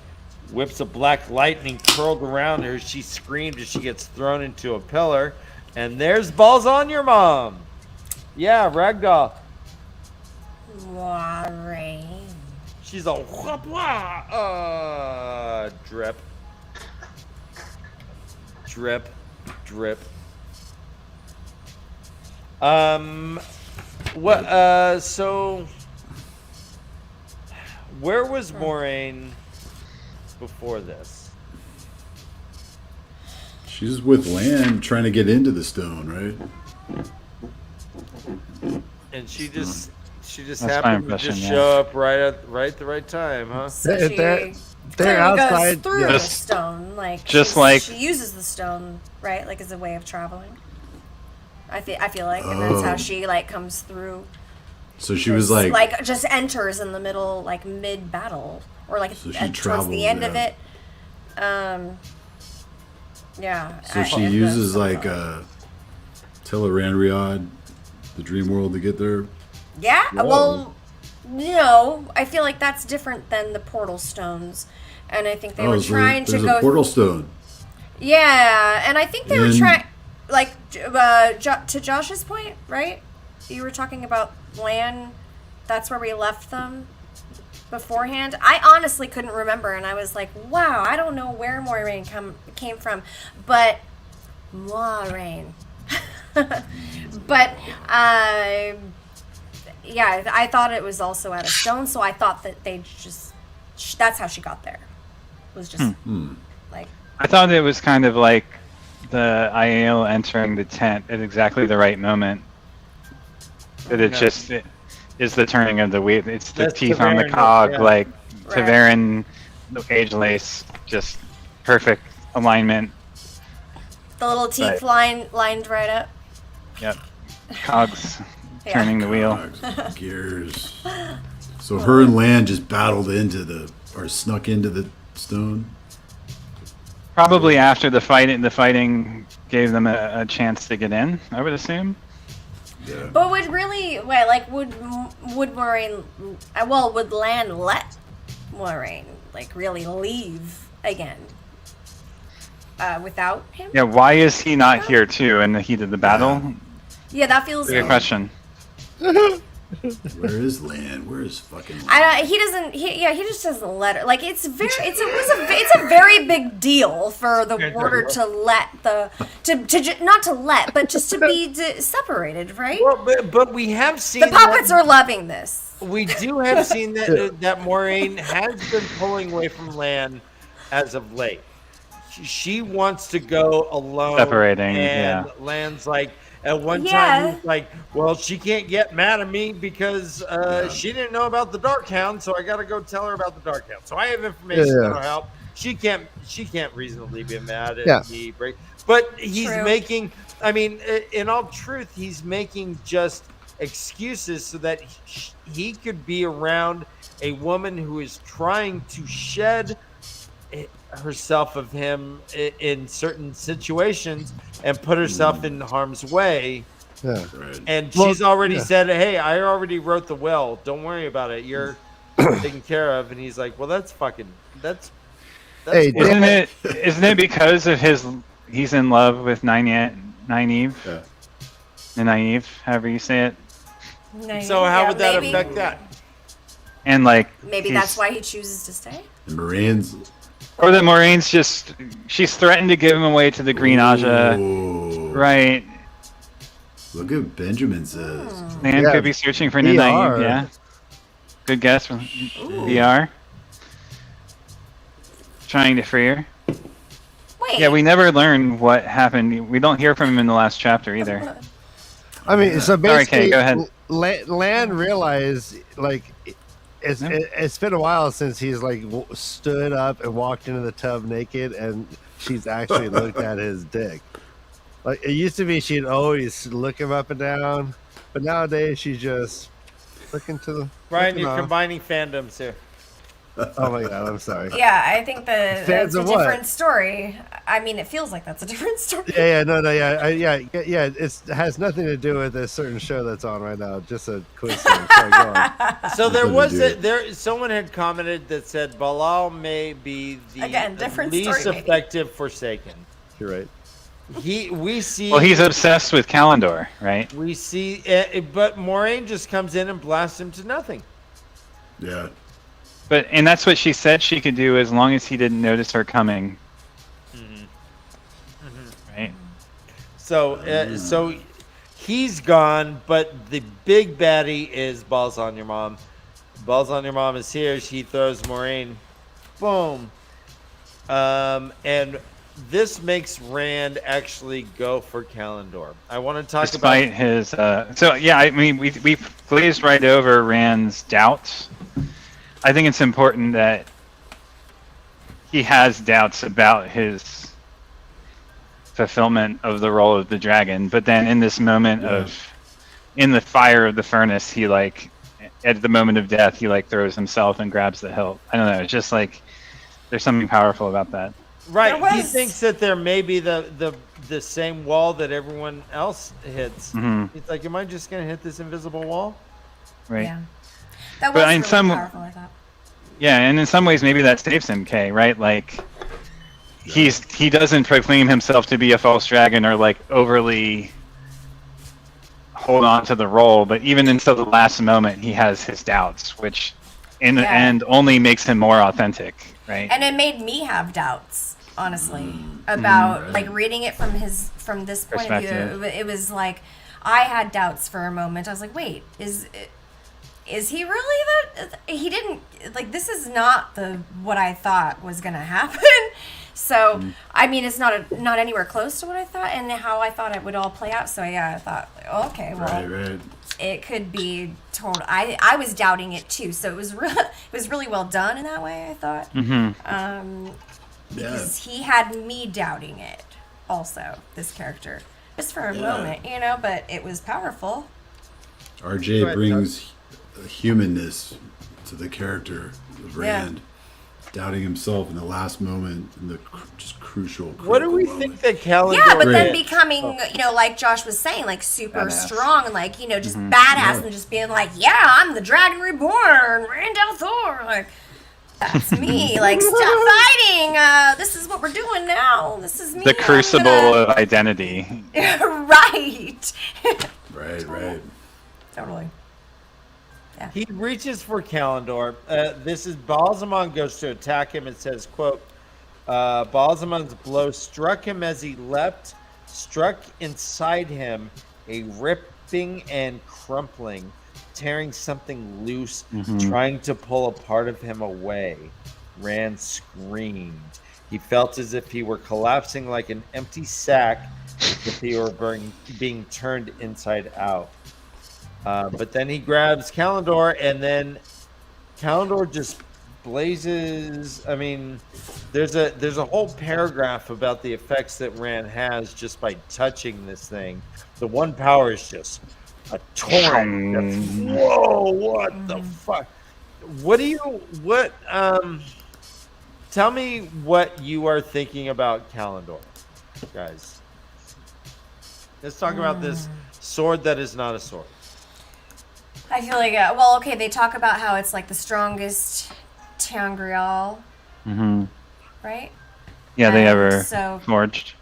Whips of black lightning curled around her. She screamed as she gets thrown into a pillar. And there's balls on your mom. Yeah, ragdoll. Maureen. She's a whop wah. Drip. Drip. Drip. What? So, where was Maureen before this? She's with Lan trying to get into the stone, right? And she just That's my happened to impression, just yeah. show up right at the right time, huh? So she They're clearly outside, goes through yeah. the stone, like Just she's- like- she uses the stone, right, like as a way of traveling. I feel like, and that's how Oh. she like comes through. So she was like, just enters in the middle, like mid battle, or like So she towards travels, the end of yeah. it. Yeah. so she uses like Tellerandriod, the dream world, to get there. Yeah. Whoa. Well, no, I feel like that's different than the portal stones, and I think they were so trying to there's go. a portal stone. Yeah, and I think they were And- trying, like, to Josh's point, right? You were talking about Lan. That's where we left them beforehand. I honestly couldn't remember, and I was like, wow, I don't know where Maureen came from, but Maureen. But yeah, I thought it was also out of stone, so I thought that they just that's how she got there. Was just like. I thought it was kind of like the Aiel entering the tent at exactly the right moment. But it just is the turning of the wheel. It's the That's teeth on the TAVERN, cog, yeah. like Right. TAVERN, the age lace, just perfect alignment. The little teeth lined right up. Yep. Cogs Yeah. turning the wheel. Cogs, gears. So her and Lan just battled or snuck into the stone. Probably after the fighting gave them a chance to get in, I would assume. Yeah. But would Maureen, would Lan let Maureen like really leave again without him? Yeah, why is he not here too in the heat of the battle? Yeah, that feels. Good question. Where is Lan? Where is fucking Lan? He just doesn't let her. Like it's a very big deal for the warder to let not to let, but just to be separated, right? Well, but we have seen The puppets are loving this. We do have seen that Maureen has been pulling away from Lan as of late. She wants to go alone. Separating, and yeah. Lan's like, at one time, he's like, well, she can't get mad at me because she didn't know about the Dark Hound, so I got to go tell her about the Dark Hound. So I have information that'll help. She can't reasonably be mad at me. But he's making, I mean, in all truth, he's making just excuses so that he could be around a woman who is trying to shed herself of him in certain situations and put herself in harm's way. Yeah. Right. And she's already said, hey, I already wrote the will. Don't worry about it. You're taken care of. And he's like, well, that's Hey, Isn't it because of he's in love with Nynaeve? Yeah. Nynaeve, however you say it. so how would that affect that? And like Maybe that's why he chooses to stay. And Morane's. Or that Maureen's she's threatened to give him away to the Green Aja. Ooh. Right. Look at Benjamin says. Lan could be searching for Nynaeve, yeah. Good guess from VR. Trying to free her. Wait, Right. Yeah, we never learn what happened. We don't hear from him in the last chapter either. I mean, so Sorry, basically, Kay, go ahead. Lan realized like it's been a while since he's like stood up and walked into the tub naked, and she's actually looked at his dick. Like it used to be, she'd always look him up and down, but nowadays she's just looking to the. Brian, you're combining fandoms here. Oh my god, I'm sorry. Yeah, I think that's Fans a of what? different story. I mean, it feels like that's a different story. Yeah, it has nothing to do with a certain show that's on right now. Just a coincidence. Sorry, go on. So there was someone had commented that said Balal may be the different least story, maybe. effective Forsaken. You're right. We see. Well, he's obsessed with Kalendor, right? We see, but Moraine just comes in and blasts him to nothing. Yeah. And that's what she said she could do as long as he didn't notice her coming. Right. So he's gone, but the big baddie is Balls on Your Mom. Balls on Your Mom is here. She throws Moraine. Boom. And this makes Rand actually go for Kalendor. I want to talk Despite about his. So yeah, I mean, we glazed right over Rand's doubts. I think it's important that he has doubts about his fulfillment of the role of the dragon, but then in this moment in the fire of the furnace, he at the moment of death, he throws himself and grabs the hilt. I don't know. It's just there's something powerful about that. Right. He thinks that there may be the same wall that everyone else hits. Mm-hmm. He's like, am I just going to hit this invisible wall? Right. Yeah. That was really powerful, I thought. Yeah, and in some ways, maybe that saves him, Kay, right? He doesn't proclaim himself to be a false dragon or overly hold on to the role, but even until the last moment, he has his doubts, which in the end only makes him more authentic, right? And it made me have doubts, honestly, about reading it from this point of view. It was like I had doubts for a moment. I was like, wait, is he really that? He didn't this is not what I thought was gonna happen. So I mean, it's not anywhere close to what I thought and how I thought it would all play out. So yeah, I thought, okay, well, it could be total. I was doubting it too. So it was really well done in that way, I thought. Because he had me doubting it. Also, this character, just for a moment, but it was powerful. RJ brings humanness to the character of Rand, doubting himself in the last moment, in the just crucial. What do we think that Kalendor? Yeah, but then becoming, like Josh was saying, super badass. strong and just badass and just being like, yeah, I'm the Dragon Reborn, Rand al'Thor, that's me. Stop fighting. This is what we're doing now. This is me. The crucible of identity. Right. Right. Totally. Yeah. He reaches for Kalendor. This is Balsamon goes to attack him and says, quote, Balsamon's blow struck him as he leapt, struck inside him, a ripping and crumpling, tearing something loose, trying to pull a part of him away. Rand screamed. He felt as if he were collapsing like an empty sack, if he were being turned inside out. But then he grabs Kalendor, and then Kalendor just blazes. I mean, there's a whole paragraph about the effects that Rand has just by touching this thing. The one power is just a torrent. Whoa! What the fuck? Tell me what you are thinking about Kalendor, guys. Let's talk about this sword that is not a sword. I feel they talk about how it's the strongest Tangreal, right? Yeah, they ever forged.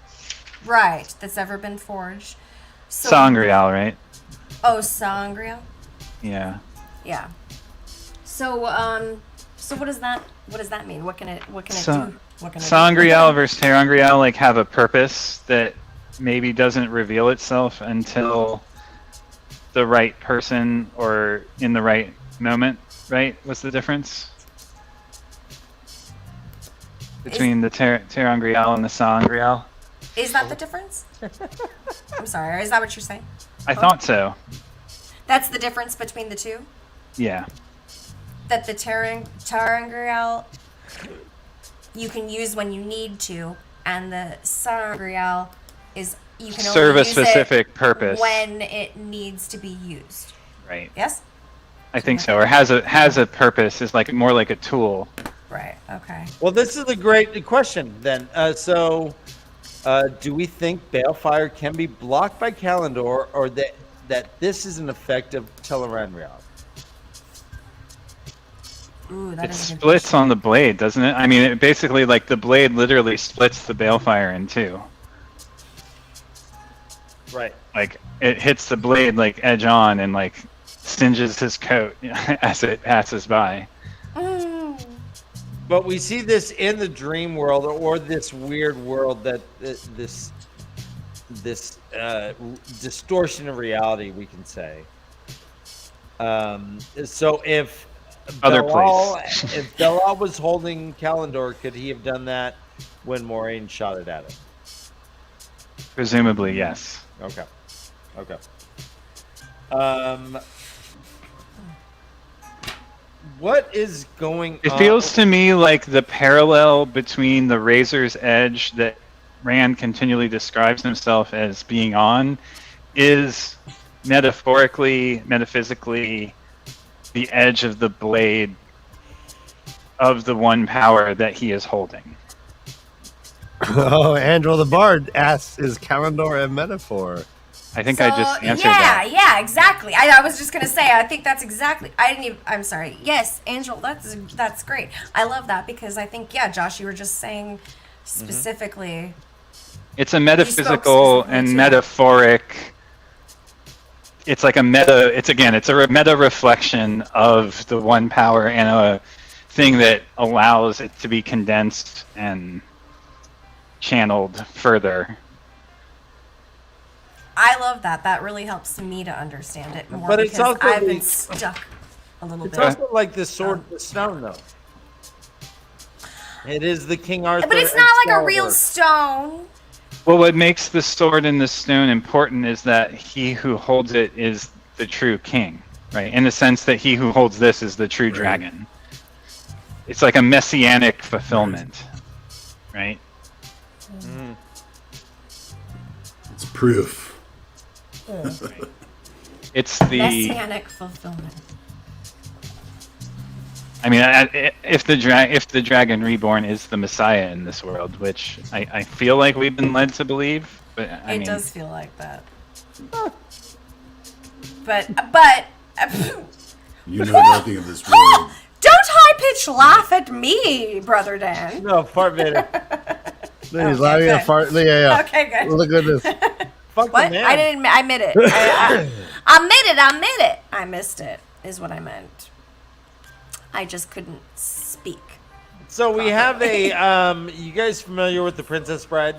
Right, that's ever been forged. So, Sangreal, right? Oh, Sangreal? Yeah. Yeah. So what does that mean? What can it do? What can it Sangreal versus Terangreal have a purpose that maybe doesn't reveal itself until the right person or in the right moment, right? What's the difference? between the Terangrial and the Sangreal. Is that the difference? I'm sorry. Is that what you're saying? I thought so. That's the difference between the two? Yeah. That the Terangrial you can use when you need to, and the Sangreal is you can only serve a use specific purpose when it needs to be used. Right. Yes? I think so. Or has a purpose. Is like more like a tool. Right. Okay. Well, this is a great question then. Do we think Balefire can be blocked by Kalendor, or that this is an effective Teleranrial? Ooh, It splits on the blade, doesn't it? I mean, it basically, like, the blade literally splits the Balefire in two. Right. Like, it hits the blade, like, edge on and, like, singes his coat as it passes by. But we see this in the dream world, or this weird world that this distortion of reality, we can say. So if if Belal was holding Kalendor, could he have done that when Moraine shot it at him? Presumably, yes. Okay. What is going on? It feels to me like the parallel between the Razor's Edge that Rand continually describes himself as being on is metaphorically, metaphysically, the edge of the blade of the one power that he is holding. Oh, Andrew the Bard asks, is Kalendor a metaphor? I think I just answered that. Yeah, exactly. I was just gonna say, I think that's exactly. I'm sorry. Yes, Angel, that's great. I love that because I think, yeah, Josh, you were just saying specifically. It's a metaphysical and metaphoric. It's like a meta. It's a meta reflection of the one power and a thing that allows it to be condensed and channeled further. I love that. That really helps me to understand it more. But it's also I've been stuck a little bit. It's also like the Sword of the Stone, though. It is the King Arthur. But it's not like a real stone. Well, what makes the sword in the stone important is that he who holds it is the true king, right? In the sense that he who holds this is the true dragon. It's like a messianic fulfillment, right? It's proof. It's the messianic fulfillment. I mean, if the dragon reborn is the Messiah in this world, which I feel like we've been led to believe, but I mean, it does feel like that. But you know nothing of this world. Don't high pitch laugh at me, Brother Dan. No, FartVader. He's laughing at Fart. Yeah. Okay, good. Look at this. Fuck what? the man. I didn't. I admit it. I admit it. I missed it. Is what I meant. I just couldn't speak. So we have a. You guys familiar with the Princess Bride?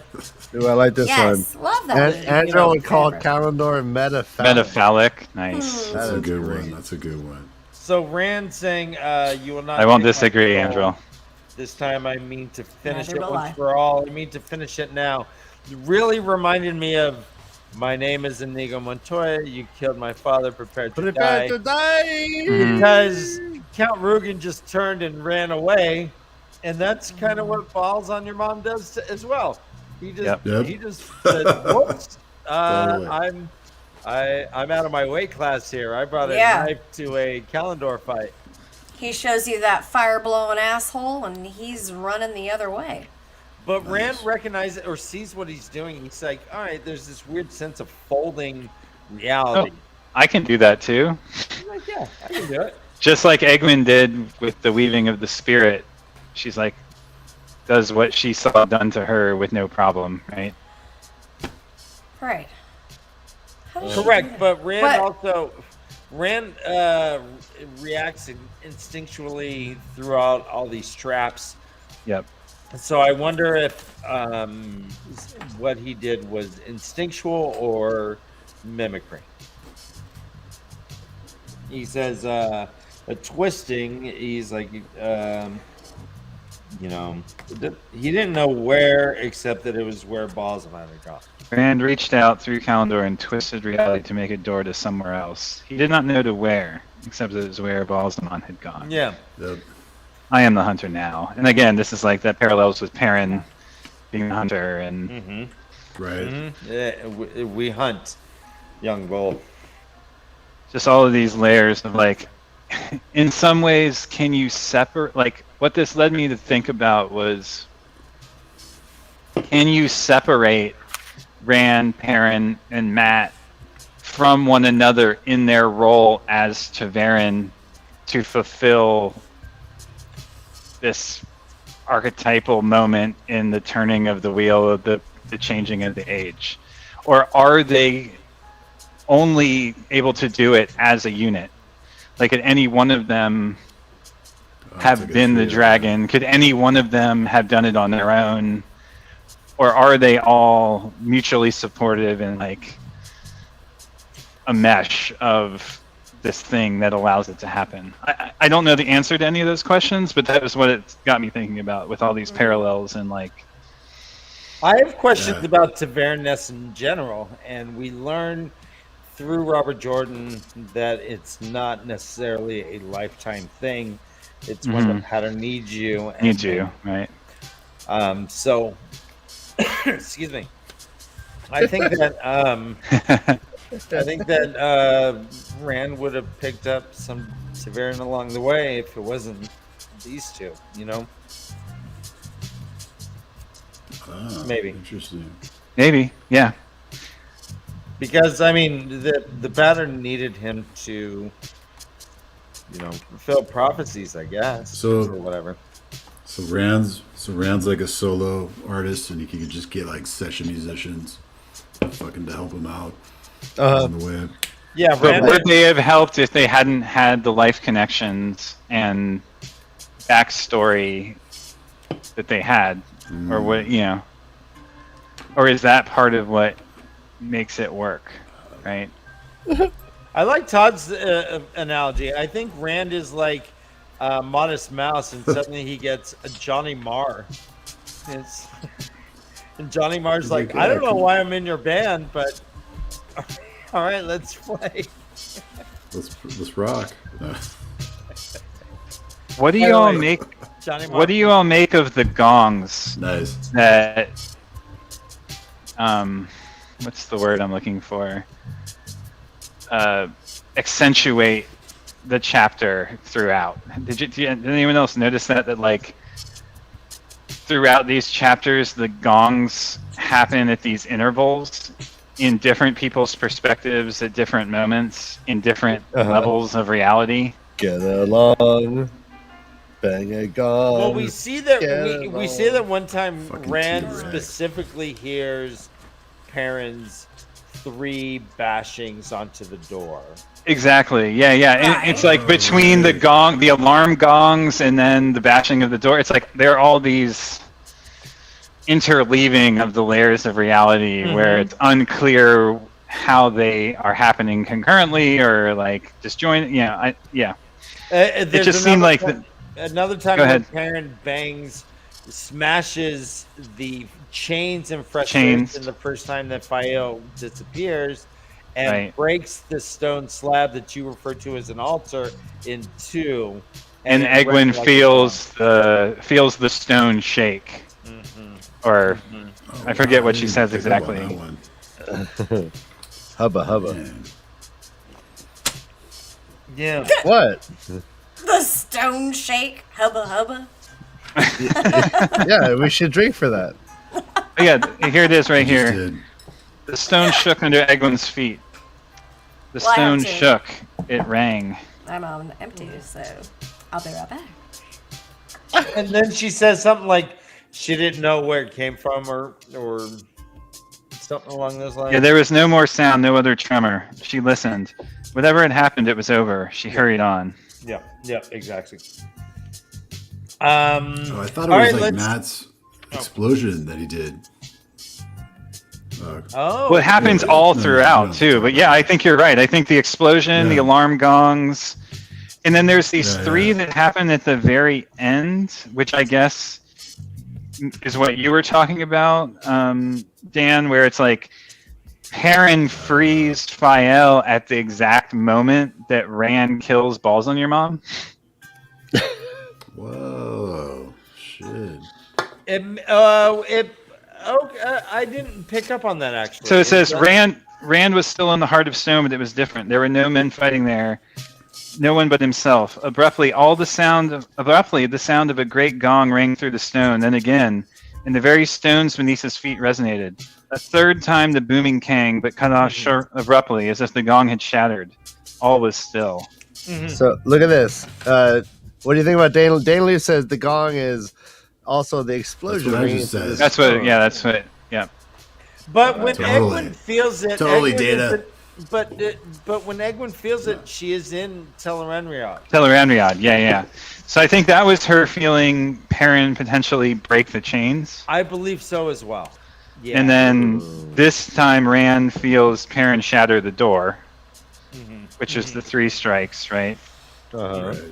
Ooh, I like this one. Yes, love that movie. Andrew would call Kalendor metaphalic. Metaphalic, nice. That's a good one. That's a good one. So Rand saying, "You will not." I won't take my disagree, throne. Andrew. This time I mean to finish Neither it will once I. for all. I mean to finish it now. It really reminded me of my name is Inigo Montoya. You killed my father. Prepare to die. Because Count Rugen just turned and ran away, and that's kind of what Balls on Your Mom does as well. He just he just said, "Whoops, I'm out of my weight class here. I brought a knife to a Kalendor fight." He shows you that fire blowing asshole, and he's running the other way. But Rand recognizes or sees what he's doing. He's like, all right, there's this weird sense of folding reality. Oh, I can do that too. He's like, yeah, I can do it. Just like Egwin did with the weaving of the spirit. She's like, does what she saw done to her with no problem, right? Right. Correct, but Rand reacts instinctually throughout all these traps. Yep. So I wonder if what he did was instinctual or mimicry. He says a twisting. He's like, You know, he didn't know where, except that it was where Balsamon had gone. Rand reached out through Kalendor and twisted reality to make a door to somewhere else. He did not know to where, except that it was where Balsamon had gone. Yeah. Yep. I am the hunter now. And again, this is like that parallels with Perrin being the hunter and... Right. Yeah, we hunt, young bull. Just all of these layers of like, in some ways, can you separate, like, what this led me to think about was, can you separate Rand, Perrin, and Mat from one another in their role as TAVERN to fulfill this archetypal moment in the turning of the wheel of the changing of the age? Or are they only able to do it as a unit? Like, could any one of them have been the dragon? Could any one of them have done it on their own? Or are they all mutually supportive and like a mesh of this thing that allows it to happen? I don't know the answer to any of those questions, but that was what it got me thinking about with all these parallels and like... I have questions about TAVERN-ness in general, and we learn through Robert Jordan that it's not necessarily a lifetime thing. It's when the pattern needs you. Needs you, right? So, excuse me. I think that Rand would have picked up some TAVERN along the way if it wasn't these two, you know? Maybe. Interesting. Maybe, yeah. Because I mean, the pattern needed him to, you know, fulfill prophecies, I guess, or whatever. So Rand's like a solo artist, and he could just get like session musicians, fucking to help him out on the way. Yeah, but would they have helped if they hadn't had the life connections and backstory that they had, or what, you know, or is that part of what makes it work, right? I like Todd's analogy. I think Rand is like Modest Mouse, and suddenly he gets a Johnny Marr. And Johnny Marr's like, I don't know why I'm in your band, but all right, let's play. Let's rock. What do you all make? What do you all make of the gongs? Nice. That what's the word I'm looking for? Accentuate the chapter throughout. Did anyone else notice that like throughout these chapters the gongs happen at these intervals in different people's perspectives at different moments in different levels of reality? Get along. Bang a gong. Well, we see that we see that one time Rand specifically hears Perrin's 3 bashings onto the door. Exactly. Yeah. And it's like between the alarm gongs, and then the bashing of the door. It's like there are all these interleaving of the layers of reality where it's unclear how they are happening concurrently or like disjoint. It just seemed like another time when Perrin smashes the chains and frustration the first time that Fael disappears, and breaks the stone slab that you refer to as an altar in 2. And Egwene feels the stone shake, or I forget what she says exactly. Hubba hubba. Yeah. What? The stone shake, hubba hubba. Yeah, we should drink for that. Oh, yeah, here it is right here. The stone shook under Egwene's feet. The stone shook. It rang. I'm on empty, so I'll be right back. And then she says something like she didn't know where it came from, or something along those lines. Yeah, there was no more sound, no other tremor. She listened. Whatever had happened, it was over. She hurried on. Yeah, exactly. I thought it was like Matt's explosion that he did. Well, it happens all throughout too. But yeah, I think you're right. I think the explosion, the alarm gongs, and then there's these 3 that happen at the very end, which I guess is what you were talking about, Dan, where it's like Perrin frees Fael at the exact moment that Rand kills balls on your mom. Whoa, shit. I didn't pick up on that actually. So it says Rand was still in the heart of stone, but it was different. There were no men fighting there, no one but himself. Abruptly, the sound of a great gong rang through the stone. Then again, and the very stones beneath his feet resonated. A third time, the booming came, but cut off short abruptly, as if the gong had shattered. All was still. Mm-hmm. So look at this. What do you think about Dane? Dane Lee says the gong is also the explosion. That's what. Yeah. But when Egwin feels it, Data. But when Egwin feels it, she is in Tel'aran'rhiod. Tel'aran'rhiod, yeah. So I think that was her feeling Perrin potentially break the chains. I believe so as well. Yeah. And then this time Rand feels Perrin shatter the door, which is the 3 strikes, right? Right.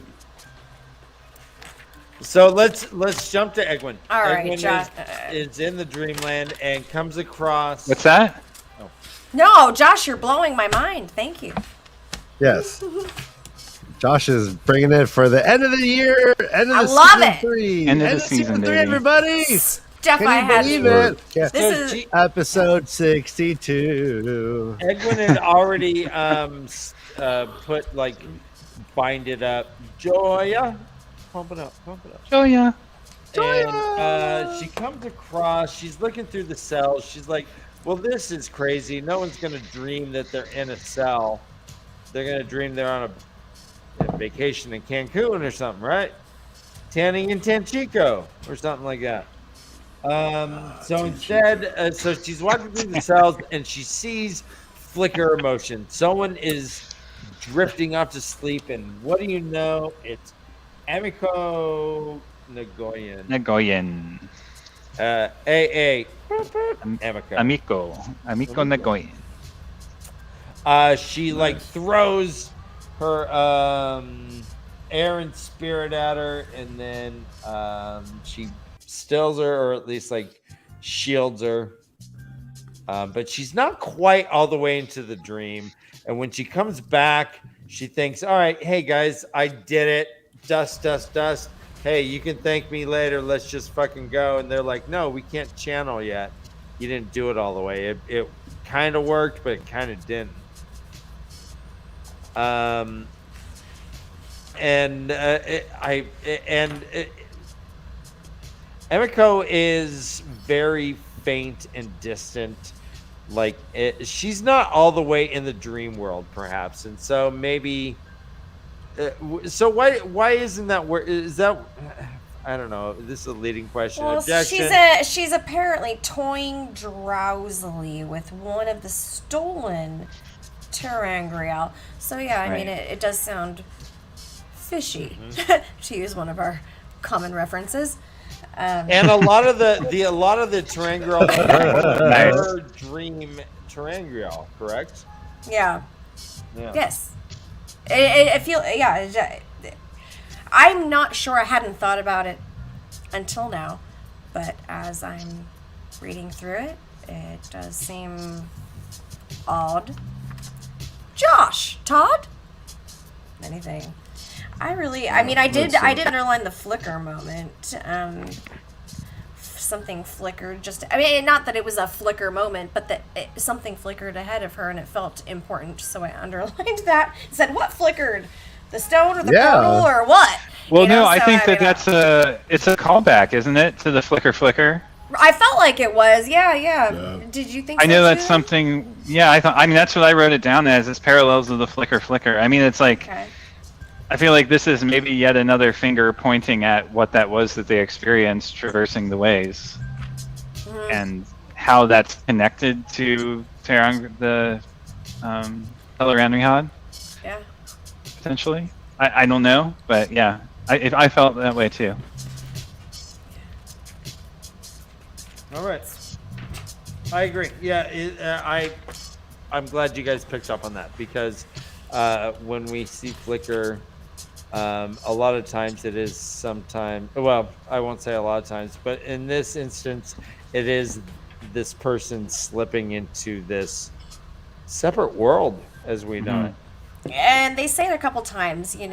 So let's jump to Egwin. All right, Egwin Josh is in the dreamland and comes across. What's that? Oh. No, Josh, you're blowing my mind. Thank you. Yes. Josh is bringing it for the end of the year. End of I the love season it. 3. End of the season 3, everybody. Stuff Can I you had. believe it? Yeah. This is episode 62. Egwin had already put bind it up. Joya. Pump it up. Joya. And she comes across, she's looking through the cells. She's like, well, this is crazy. No one's going to dream that they're in a cell. They're going to dream they're on a vacation in Cancun or something, right? Tanning in Tanchico or something like that. So instead, so she's walking through the cells and she sees flicker emotion. Someone is drifting off to sleep, and what do you know? It's Emiko Nagoyan. AA. Amico Nagoyan. She throws her air and spirit at her, and then she stills her, or at least shields her. But she's not quite all the way into the dream. And when she comes back, she thinks, all right, hey guys, I did it. Dust. Hey, you can thank me later. Let's just fucking go. And they're like, no, we can't channel yet. You didn't do it all the way. It kind of worked, but it kind of didn't. Emiko is very faint and distant. She's not all the way in the dream world, perhaps, and so maybe. So why isn't that where is that? I don't know. This is a leading question. Well, Objection. she's apparently toying drowsily with one of the stolen Terangrial. So yeah, I mean it does sound fishy to use one of our common references. And a lot of the Terangrial are dream Terangrial, correct? Yeah. Yes. I feel I'm not sure. I hadn't thought about it until now, but as I'm reading through it, it does seem odd. Josh, Todd, anything? I did underline the flicker moment. Something flickered. Not that it was a flicker moment, but that something flickered ahead of her, and it felt important. So I underlined that. It said, "What flickered? The stone or the portal or what?" Well, I think that's it's a callback, isn't it, to the flicker? I felt like it was. Yeah. Did you think? I know that's too? something. Yeah, I thought. I mean, that's what I wrote it down as. It's parallels of the flicker. I mean, it's like. Okay. I feel like this is maybe yet another finger pointing at what that was that they experienced traversing the ways, and how that's connected to the Tel'aran'rhiod. Yeah. Potentially, I don't know, but yeah, I felt that way too. All right, I agree. Yeah, I'm glad you guys picked up on that, because when we see flicker, A lot of times it is well, I won't say a lot of times, but in this instance, it is this person slipping into this separate world as we know it. And they say it a couple times, they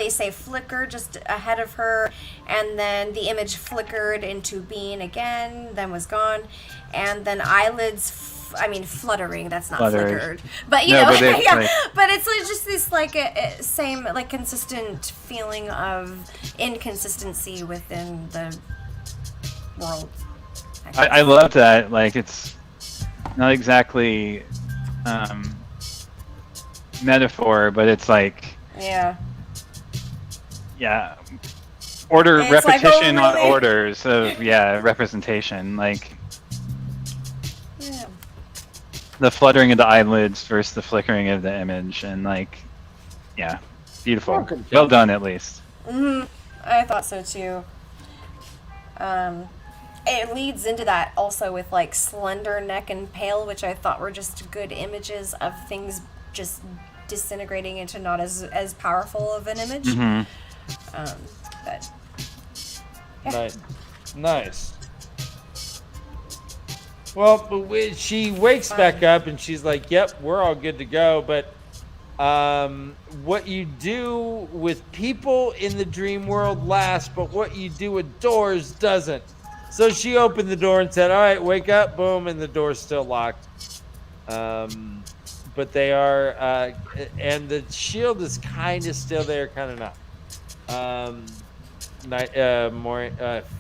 say flicker just ahead of her, and then the image flickered into being again, then was gone, and then eyelids, fluttering. That's not flickered, but but it's just this same consistent feeling of inconsistency within the world. I love that. Like, it's not exactly metaphor, but it's like order it's repetition like, on orders of representation, like the fluttering of the eyelids versus the flickering of the image, and beautiful. Well done, at least. I thought so too. It leads into that also with slender neck and pale, which I thought were just good images of things just disintegrating into not as powerful of an image. But nice. Well, she wakes back up and she's like, "Yep, we're all good to go." But what you do with people in the dream world lasts, but what you do with doors doesn't. So she opened the door and said, "All right, wake up!" Boom, and the door's still locked. But they are, and the shield is kind of still there, kind of not.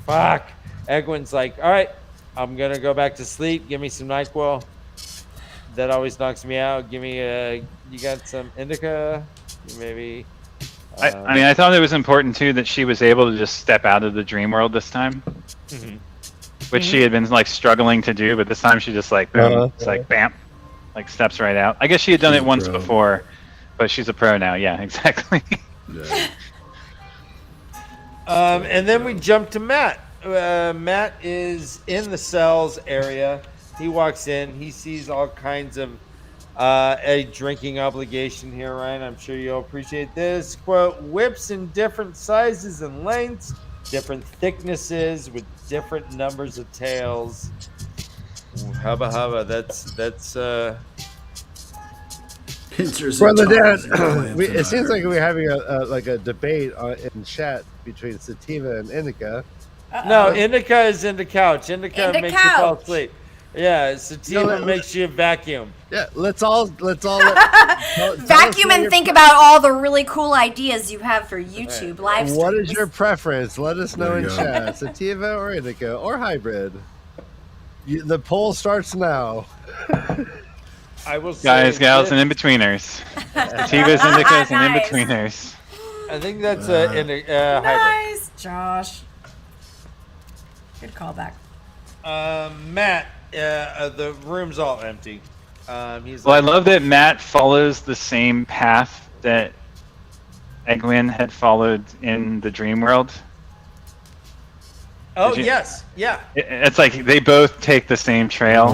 Fuck. Egwin's like, "All right, I'm gonna go back to sleep. Give me some NyQuil. That always knocks me out. Give me you got some indica, maybe." I thought it was important too that she was able to just step out of the dream world this time, which she had been struggling to do, but this time she just boom, it's bam. Steps right out. I guess she had done it once before, but she's a pro now. Yeah, exactly. And then we jump to Matt. Matt is in the cells area. He walks in. He sees all kinds of a drinking obligation here, Ryan. I'm sure you'll appreciate this. Quote, whips in different sizes and lengths, different thicknesses with different numbers of tails. Hubba hubba, that's pincers. Brother Dan, it seems like we're having a debate in chat between Sativa and Indica. No, Indica is in the couch. Indica makes you fall asleep. Yeah, Sativa makes you vacuum. Yeah, let's all vacuum and think about all the really cool ideas you have for YouTube live streams. What is your preference? Let us know in chat. Sativa or Indica or hybrid. The poll starts now. I will say, guys, gals, and in-betweeners. Sativas, Indicas, and in-betweeners. I think that's hybrid. Nice, Josh. Good callback. Matt, the room's all empty. I love that Matt follows the same path that Egwin had followed in the dream world. Oh, yes. Yeah. It's like they both take the same trail,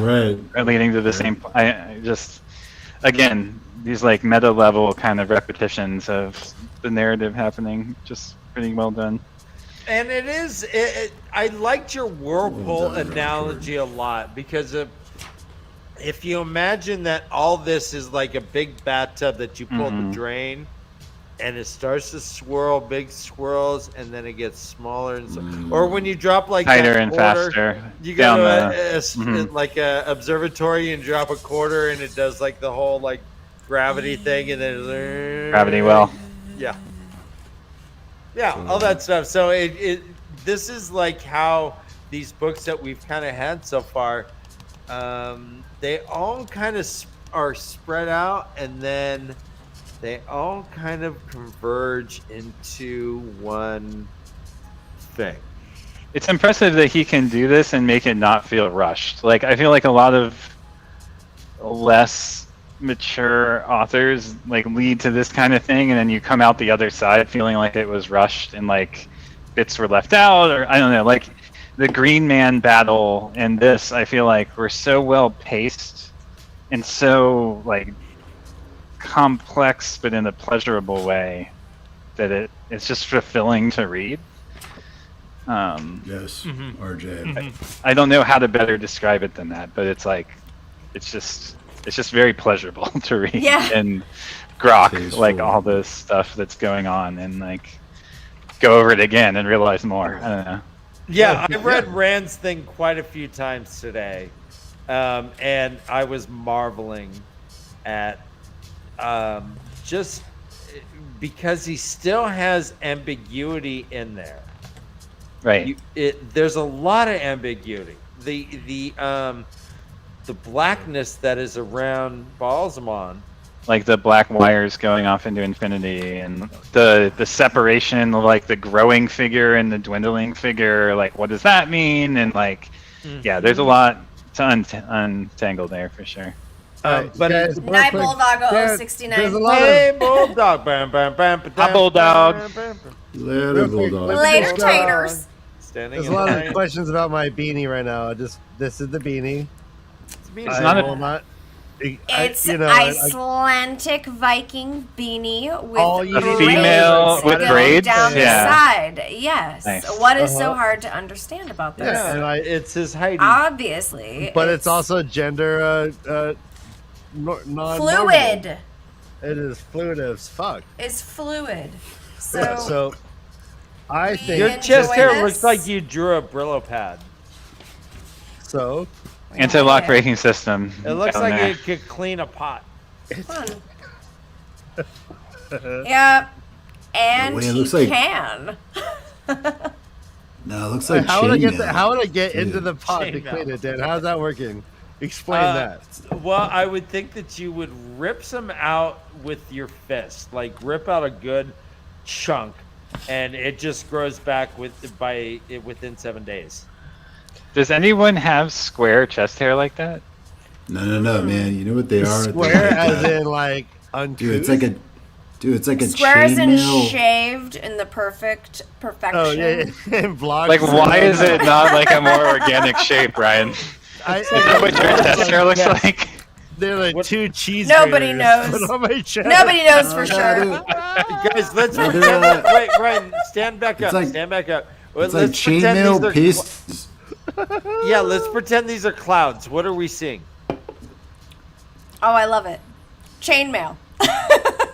leading to the same. Again, these meta level kind of repetitions of the narrative happening, just pretty well done. And it is. I liked your whirlpool analogy a lot because if you imagine that all this is like a big bathtub that you pull the drain. And it starts to swirl, big swirls, and then it gets smaller and or when you drop tighter and faster. You go to a observatory and drop a quarter, and it does the whole gravity thing, and then gravity well. Yeah, all that stuff. So this is how these books that we've kind of had so far, they all kind of are spread out, and then they all kind of converge into one thing. It's impressive that he can do this and make it not feel rushed. I feel like a lot of less mature authors lead to this kind of thing, and then you come out the other side feeling like it was rushed and bits were left out, or I don't know. The Green Man battle and this, I feel like were so well paced and so complex, but in a pleasurable way. That it's just fulfilling to read. Yes, RJ. I don't know how to better describe it than that, but it's like, it's just very pleasurable to read. Yeah. And grok Tasteful. like all this stuff that's going on, and like go over it again and realize more. I don't know. Yeah, I read Rand's thing quite a few times today, and I was marveling at just because he still has ambiguity in there. Right. There's a lot of ambiguity. The blackness that is around Balsamon. Like the black wires going off into infinity, and the separation of like the growing figure and the dwindling figure. Like, what does that mean? And like, yeah, there's a lot to untangle there for sure. But Guys, real Night quick, Bulldog there's 069. a lot hey, of Bulldog, bam, bam, bam, bam, Hi, Bulldog. Later, Real quick, Bulldog. Later, taters. Standing there's a in lot line. of questions about my beanie right now. This is the beanie. It's I not a- will not. It's I- Icelandic Viking beanie All with you need- Female braids with going braids? down the Yeah. side. Yes. Nice. What is so hard to understand about this? Yeah, and It's his Heidi. Obviously, but it's also gender non fluid. It is fluid as fuck. Is fluid. Yeah, So, so I think Your chest enjoy hair this? looks like you drew a Brillo pad. so. Anti-lock braking system. It looks down like there. it could clean a pot. fun. Yeah, and Wait, it he looks like- can. No, it looks like How would I get chainmail. how would I get into Dude. the pot to Chainmail. clean it, Dan? How's that working? Explain that. Well, I would think that you would rip some out with your fist, like rip out a good chunk, and it just grows back within 7 days. Does anyone have square chest hair like that? No, man. You know what they are? Square They're like, as in like uncouth. Dude, it's like a Squares and chainmail. shaved in the perfect perfection. Oh yeah, and vlogs. Like, why is it not like a more organic shape, Ryan? Is that what your chest hair looks like? They're like two cheese. Nobody graters knows. put on my chest. Nobody knows for sure. Guys, let's No, pretend. they're, Wait, Ryan, stand back up. like- stand back up. It's Let's like pretend chainmail these are pasties. Yeah, let's pretend these are clouds. What are we seeing? Oh, I love it. Chainmail.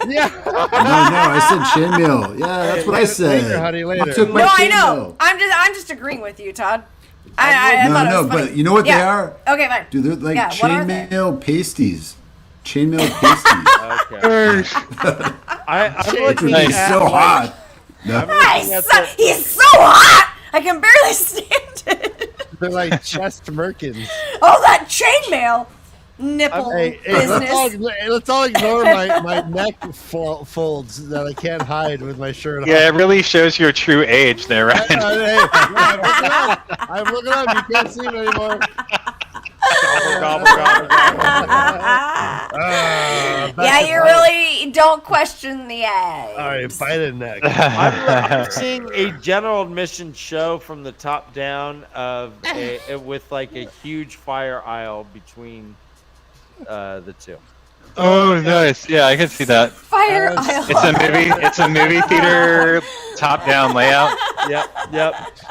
Yeah. No, I said chainmail. Yeah, that's what I said. Later, honey, later. You took my No, I know. chainmail. I'm just agreeing with you, Todd. I thought it No, was funny. but you know what Yeah. they are? Okay, fine. Dude, they're like Yeah, what are they? chainmail pasties. Chainmail pasties. Okay. I'm Which looking would be at so like- hot. No. He's so hot. I can barely stand it. They're like chest merkins. Oh, that chainmail nipple Hey, business. let's all ignore my neck folds that I can't hide with my shirt on. Yeah, it really shows your true age there, Ryan. I'm looking up. You can't see me anymore. Yeah, you really don't question the eye. All right, bite a neck. I'm seeing a general admission show from the top down with like a huge fire aisle between the two. Oh, nice. Yeah, I can see that. Fire aisle. It's a movie theater top-down layout. Yep.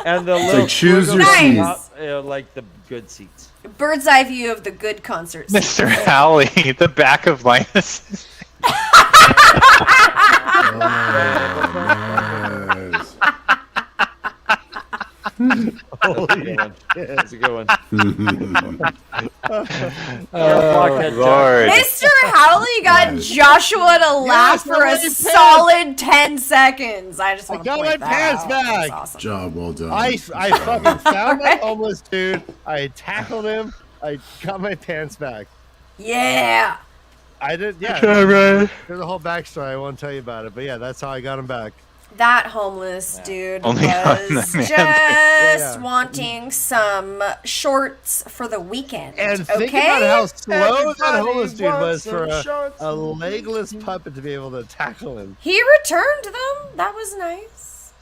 And the little like choose your Nice. seat. Like the good seats. Bird's eye view of the good concert. scene. MrHowley, the back of Linus. Holy That's a good one. Lord. Mr. Howley got Joshua to laugh for a somebody solid 10 seconds. I just want to got point my that pants out. back. That's awesome. Job well done. I fucking found that homeless dude. I tackled him. I got my pants back. Yeah. I did. Yeah. Right. There's a whole backstory. I won't tell you about it, but yeah, that's how I got him back. That homeless dude Only on was the just Yeah. wanting some shorts for the weekend. And okay? think about how slow that Everybody homeless dude was wants for some shorts. a legless puppet to be able to tackle him. He returned them. That was nice.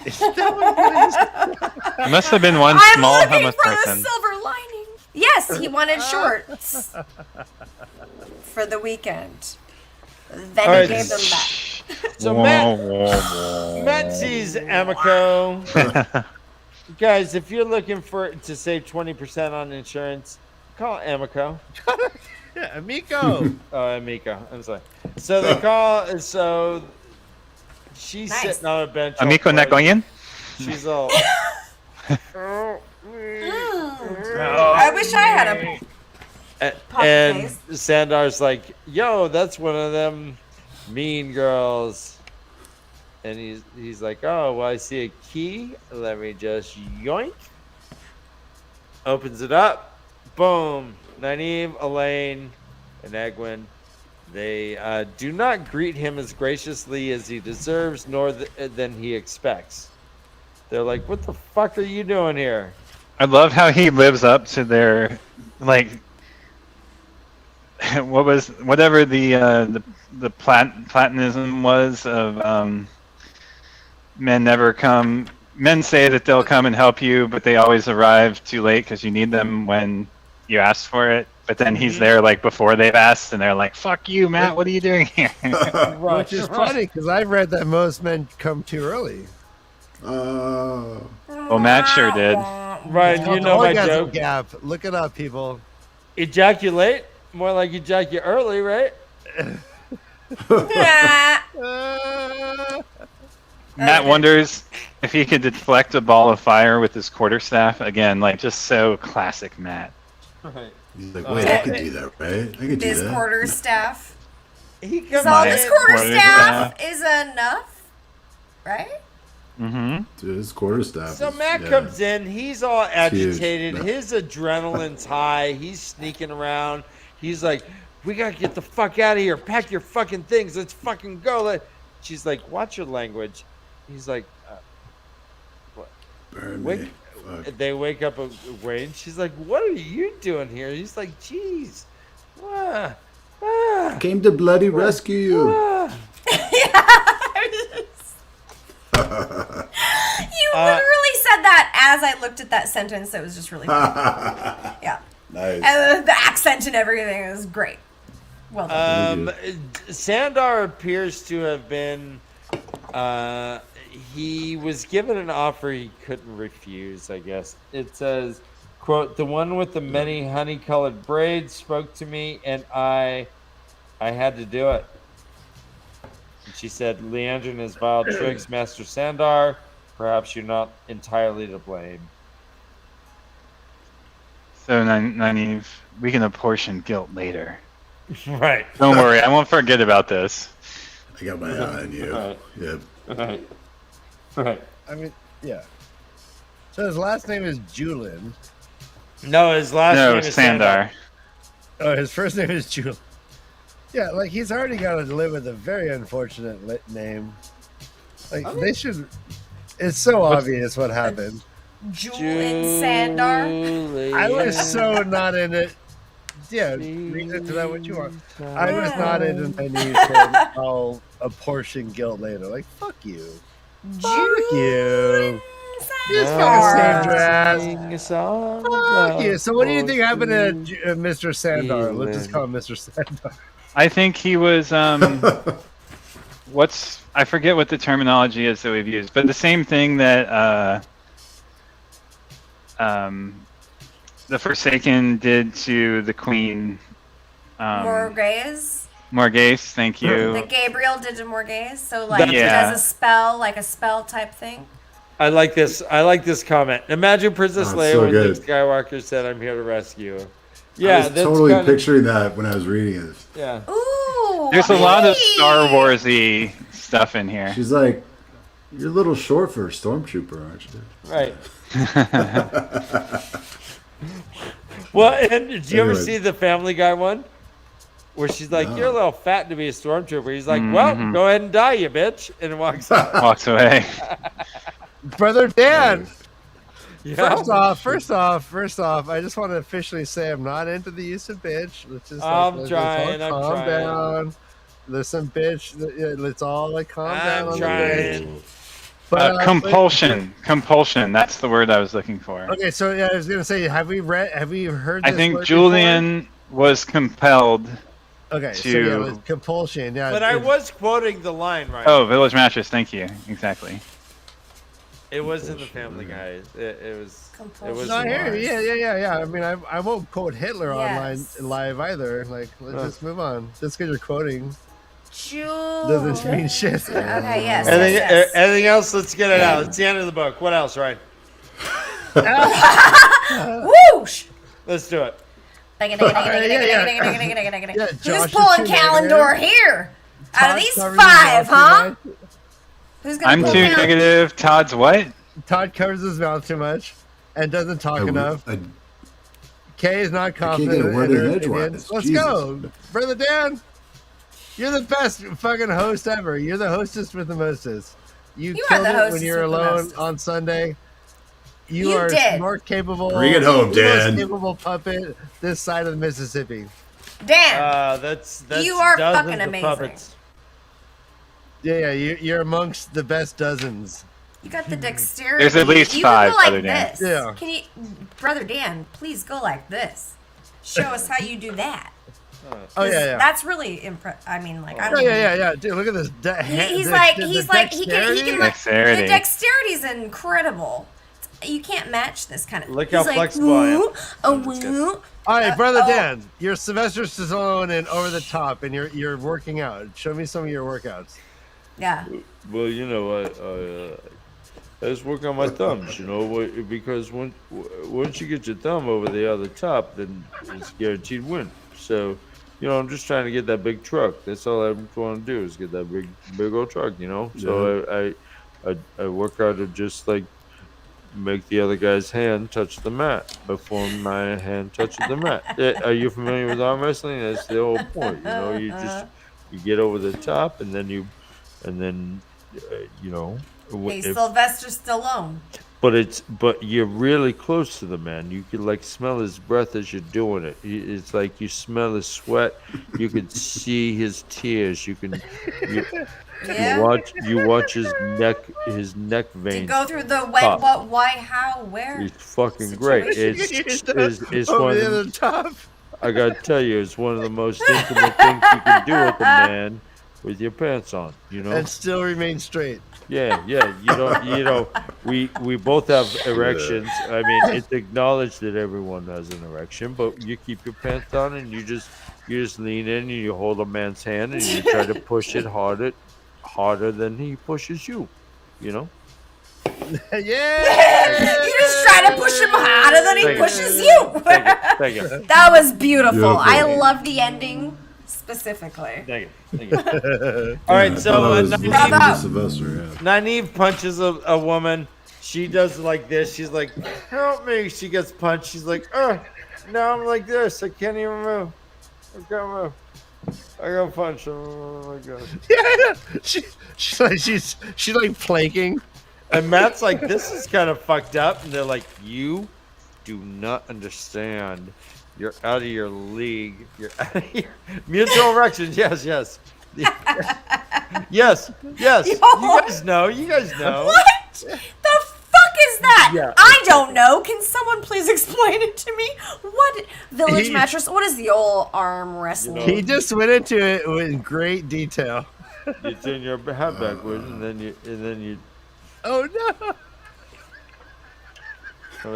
It must have been one I'm small looking homeless for person. the silver lining. Yes, he wanted shorts. for the weekend. Then All he right. gave them back. So Matt sees Amico. Guys, if you're looking to save 20% on insurance, call Amico. Yeah, Amico. Oh, Amico. I'm sorry. So they call. So she's Nice. sitting on a bench. Amico all frozen. Nagoyan? She's all. I wish I had a And face. Sandar's like, "Yo, that's one of them mean girls." And he's like, "Oh, well, I see a key. Let me just yoink." Opens it up. Boom. Nynaeve, Elaine, and Egwene. They do not greet him as graciously as he deserves, nor than he expects. They're like, "What the fuck are you doing here?" I love how he lives up to their, like, whatever the platonism was of men never come. Men say that they'll come and help you, but they always arrive too late because you need them when you ask for it. But then he's there like before they've asked, and they're like, "Fuck you, Matt. What are you doing here?" Which is funny because I've read that most men come too early. Well, Matt sure did. Right, you know my Orgasm joke. gap. Look it up, people. Ejaculate? More like ejaculate early, right? Matt wonders if he could deflect a ball of fire with his quarterstaff. Again, like just so classic Matt. Right. He's like, wait, I could do that, right? I could do This that. quarterstaff. He So comes this in. quarterstaff is enough, right? Mm-hmm. Dude, his quarterstaff. So is- Matt yeah. comes in. He's all agitated. huge. His adrenaline's high. He's sneaking around. He's like, "We gotta get the fuck out of here. Pack your fucking things. Let's fucking go." She's like, "Watch your language." He's like, Burn Wake- me. Fuck. They wake up Wayne. She's like, "What are you doing here?" He's like, "Jeez, Came to bloody rescue you. You literally said that as I looked at that sentence. It was just really funny. Yeah. Nice. And the accent and everything is great. Well done. Sandar appears to have been. He was given an offer he couldn't refuse. I guess it says, "Quote: The one with the many honey-colored braids spoke to me, and I had to do it." And she said, "Leandrin has vile tricks, Master Sandar. Perhaps you're not entirely to blame." So Nynaeve, we can apportion guilt later. Right. Don't worry, I won't forget about this. I got my eye on you. Right. Yep. Right. Right. I mean, yeah. So his last name is Julin. No, his last No, name it's is Sandar. Oh, his first name is Julin. Yeah, like he's already got to live with a very unfortunate name. Like they should. It's so obvious what happened. Julin Sandar. I was so not in it. Yeah, read into that what you want. I was not in it. And you said, "I'll apportion guilt later." Like, fuck you. Fuck you. You just fucking saved your ass. Fuck you. So what do you think happened to Mr. Sandar? Let's just call him Mr. Sandar. I think he was I forget what the terminology is that we've used, but the same thing that the Forsaken did to the Queen. Morghese. Morghese, thank you. That Gabriel did to Morghese. So like he Yeah. does a spell, like a spell type thing. I like this. I like this comment. Imagine Princess Oh, Leia so when Luke good. Skywalker said, "I'm here to rescue." I Yeah, was that's totally kinda- picturing that when I was reading it. Yeah. Ooh. There's a lot of hey! Star Warsy stuff in here. She's like, "You're a little short for a stormtrooper, aren't you?" Right. Well, and did you ever Anyway. see the Family Guy one? Where she's like, No. "You're a little fat to be a stormtrooper." He's like, "Well, go ahead and die, you bitch," and walks out. Walks away. Brother Dan. Yeah. First off, I just want to officially say I'm not into the use of bitch. Let's just I'm trying, I'm calm trying. down. There's some bitch. Let's all like calm down. I'm on the trying. bitch. But, Compulsion. That's the word I was looking for. Okay, so yeah, I was gonna say, have we heard? I This think word Julian was compelled Okay, so to. yeah, it was compulsion. Yeah, But I was quoting the line, right? Oh, Village Mattress. Thank you. Exactly. It was in the Family Guy. It was. It was. No, I hear you. Yeah. I mean, I won't quote Hitler Yes. online live either. Like, let's just move on. Just because you're quoting Jewel. doesn't mean shit. Okay, yes. Anything else? Let's get it out. It's the end of the book. What else, right? Whoosh! Let's do it. Who's Josh pulling is too Calendar negative. here? Out of these Todd covers his 5, mouth huh? too much. Who's gonna I'm pull too Calendar? negative. Todd's what? Todd covers his mouth too much and doesn't talk enough. Kay is not can't confident. get a word in in her edgewise. opinions. Let's Jesus. go, brother Dan. You're the best fucking host ever. You're the hostess with the mostest. You You are killed the it when hostess you're with the alone mostest. on Sunday. You You are did. more capable. Bring it home, you're the most Dan. capable puppet this side of the Mississippi. Dan, That's you are dozens fucking of amazing. puppets. Yeah, you're amongst the best dozens. You got the dexterity. There's at least you 5, can go like Brother Dan. this. Yeah. Can you, Brother Dan? Please go like this. Show us how you do that. Oh yeah. That's really I mean, like I don't. Yeah. Dude, look at this. He's like he can like Dexterity. the dexterity's incredible. You can't match this kind of. Look he's how like, flexible I am. woo. All right, brother oh. Dan, you're Sylvester Stallone and over the top, and you're working out. Show me some of your workouts. Yeah. Well, you know, I just work on my thumbs, you know, because once you get your thumb over the other top, then it's guaranteed win. So, you know, I'm just trying to get that big truck. That's all I want to do is get that big old truck, you know. So I work out to just like make the other guy's hand touch the mat before my hand touches the mat. Are you familiar with arm wrestling? That's the whole point, you know. You get over the top, and then you know. Hey, Sylvester Stallone. But you're really close to the man. You can like smell his breath as you're doing it. It's like you smell his sweat. You can see his tears. You watch his neck veins. To go through the when, pop. what, why, how, where. It's fucking great. It's over one the of other the, top. I gotta tell you, it's one of the most intimate things you can do with a man with your pants on. You know, And still remain straight. Yeah. You know, we both have erections. I mean, it's acknowledged that everyone has an erection, but you keep your pants on and you just lean in and you hold a man's hand and you try to push it harder than he pushes you. You know. Yeah. You just try to push him harder than he Thank you. pushes you. Thank you. That was beautiful. Beautiful. I love the ending specifically. Thank you. All right, so Bravo. Sylvester, yeah. Nynaeve punches a woman. She does like this. She's like, "Help me!" She gets punched. She's like, now I'm like this. I can't even move. I can't move. I got punched. Oh my god. Yeah. She's like planking. And Matt's like, "This is kind of fucked up." And they're like, "You do not understand. You're out of your league. You're out of your mutual erections." Yes. Yes. Yo. You guys know. What the fuck is that? Yeah. I don't know. Can someone please explain it to me? What Village Mattress? What is the old arm wrestling? He just went into it with great detail. You turn your head backwards and then you. Oh no! That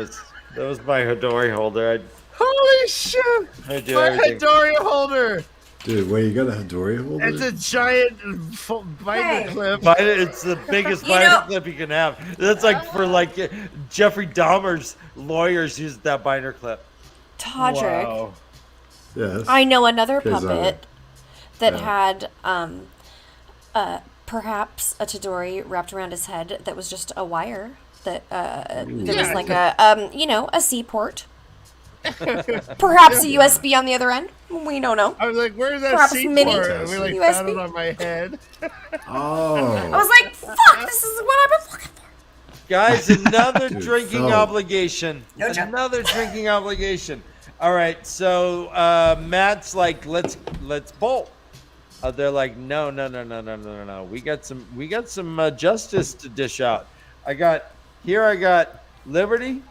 was my Hedori holder. Holy shit! I do My everything. Hedori holder. Dude, wait, you got a Hedori holder? It's a giant binder clip. It's the biggest You binder know- clip you can have. That's like for like Jeffrey Dahmer's lawyers used that binder clip. Todrick. Yes. I know another Okay, puppet that had perhaps a Todori wrapped around his head that was just a wire that there was like a C port. Perhaps a USB on the other end. We don't know. I was like, "Where's that Perhaps seat mini for?" And we like USB. found it on my head. Oh. I was like, "Fuck! This is what I've been looking for." Guys, another Dude, drinking Phil. obligation. No joke. Another drinking obligation. All right, so Matt's like, let's bolt. They're like, no. We got some justice to dish out. I got liberty,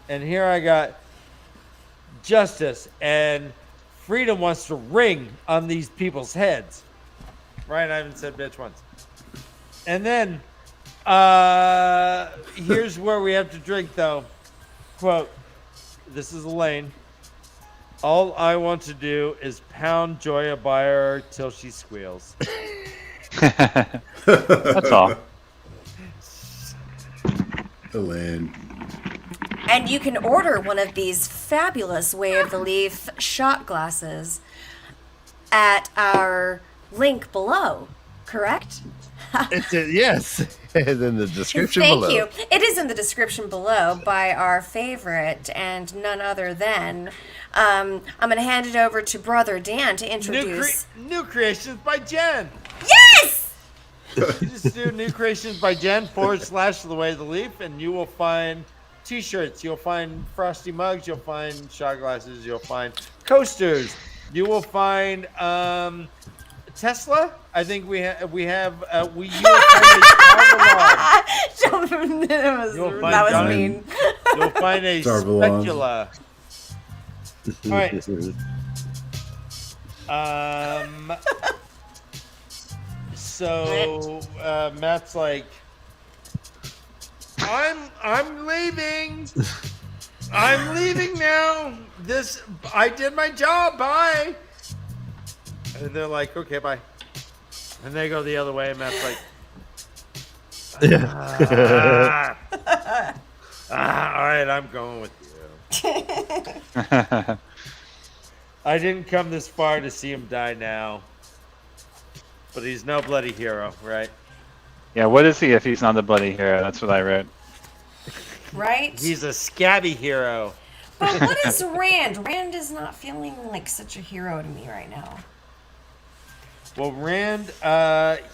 and here I got justice. And freedom wants to ring on these people's heads. Right? I haven't said bitch once. And then, here's where we have to drink, though. Quote, this is Elaine. All I want to do is pound Joya by her till she squeals. That's all. Elaine. And you can order one of these fabulous Way of the Leaf shot glasses at our link below, correct? Yes, it's in the description Thank below. you. It is in the description below by our favorite and none other than. I'm going to hand it over to Brother Dan to introduce. New creations by Jen. Yes! Just do new creations by Jen / The Way of the Leaf, and you will find t-shirts, you'll find frosty mugs, you'll find shot glasses, you'll find coasters, you will find Tesla. I think we have you will find a That was mean. You'll find a specula. All right. So Matt's like, I'm leaving. I'm leaving now. I did my job. Bye. And they're like, okay, bye. And they go the other way, and Matt's like, all right, I'm going with you. I didn't come this far to see him die now. But he's no bloody hero, right? Yeah, what is he if he's not a bloody hero? That's what I wrote. Right? He's a scabby hero. But what is Rand? Rand is not feeling like such a hero to me right now. Well, Rand,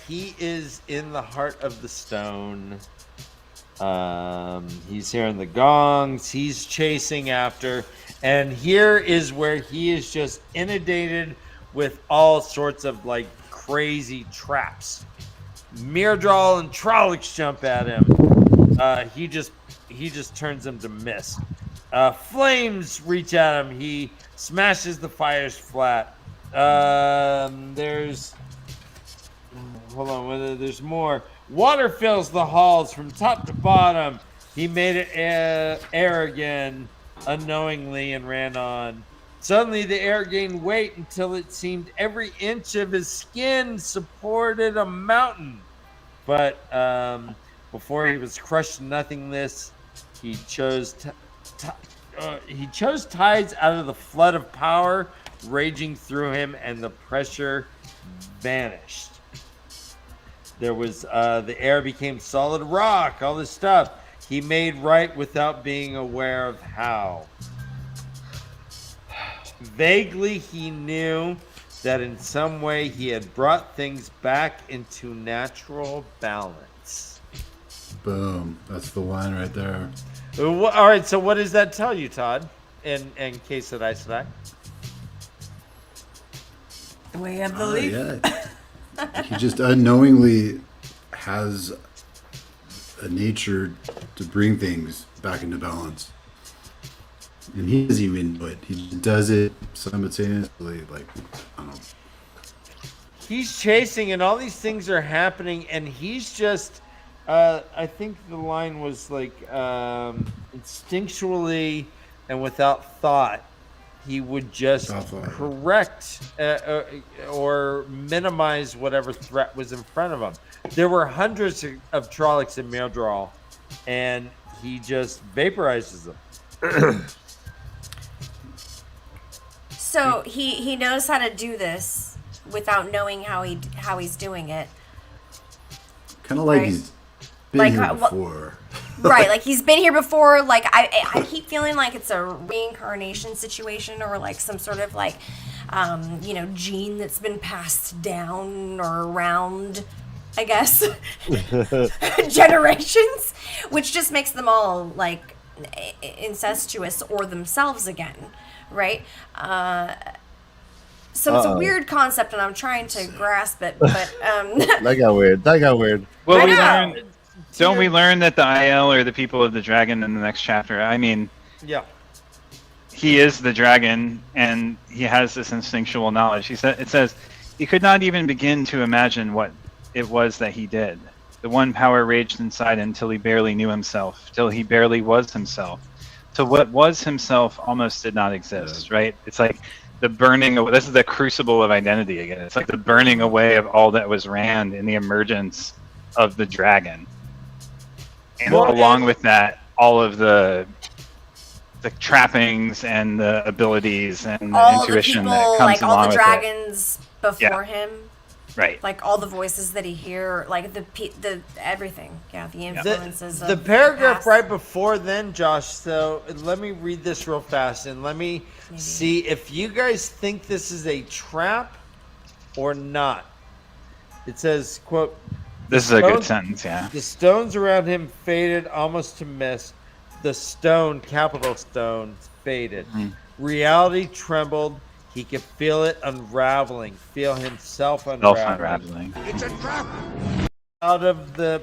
he is in the heart of the stone. He's hearing the gongs. He's chasing after. And here is where he is just inundated with all sorts of, like, crazy traps. Myrddraal and Trollocs jump at him. He just turns them to mist. Flames reach at him. He smashes the fires flat. There's more. Water fills the halls from top to bottom. He made it air again unknowingly and ran on. Suddenly the air gained weight until it seemed every inch of his skin supported a mountain. But before he was crushed to nothingness, he chose tides out of the flood of power raging through him, and the pressure vanished. There was the air became solid rock, all this stuff. He made right without being aware of how. Vaguely, he knew that in some way he had brought things back into natural balance. Boom. That's the line right there. All right, so what does that tell you, Todd? In case that I said The Way of the Leaf. Yeah. He just unknowingly has a nature to bring things back into balance. And he doesn't even know it. He just does it simultaneously. Like, I don't know. He's chasing, and all these things are happening, and he's just. I think the line was like instinctually and without thought, he would just correct or minimize whatever threat was in front of him. There were hundreds of Trollocs in Myrddraal, and he just vaporizes them. So he knows how to do this without knowing how he's doing it. Kind of like Right. he's been Like, here before. Right, like he's been here before. Like I keep feeling like it's a reincarnation situation, or like some sort of like gene that's been passed down or around, I guess, generations, which just makes them all like incestuous or themselves again, right? So it's a weird concept, and I'm trying to grasp it, but That got weird. Well, I we know. learned. Don't we learn that the IL are the people of the dragon in the next chapter? I mean, Yeah. he is the dragon, and he has this instinctual knowledge. It says he could not even begin to imagine what it was that he did. The one power raged inside him till he barely knew himself, till he barely was himself. So what was himself almost did not exist, right? It's like the burning away. This is the crucible of identity again. It's like the burning away of all that was Rand in the emergence of the dragon. And along with that, all of the trappings and the abilities and the intuition that comes along all the with dragons before him. Right. Like all the voices that he hear, like the everything. Yeah, the influences of the paragraph past. right before then, Josh. So let me read this real fast and let me see if you guys think this is a trap or not. It says, quote, This is a good sentence, yeah. The stones around him faded almost to mist. The stone, capital stone, faded. Reality trembled. He could feel it unraveling, feel himself unraveling. It's a trap. Out of the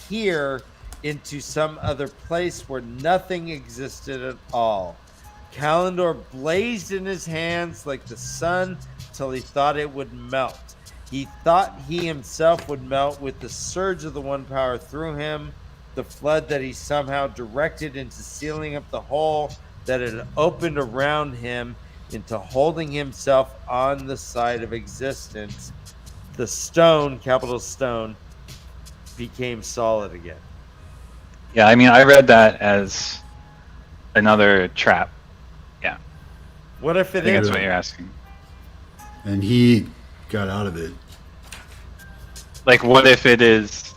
here into some other place where nothing existed at all. Kalendor blazed in his hands like the sun till he thought it would melt. He thought he himself would melt with the surge of the one power through him, the flood that he somehow directed into sealing up the hole that had opened around him, into holding himself on the side of existence. The stone, capital stone, became solid again. Yeah, I mean, I read that as another trap. Yeah. What if it I think is? that's what you're asking. And he got out of it. Like, what if it is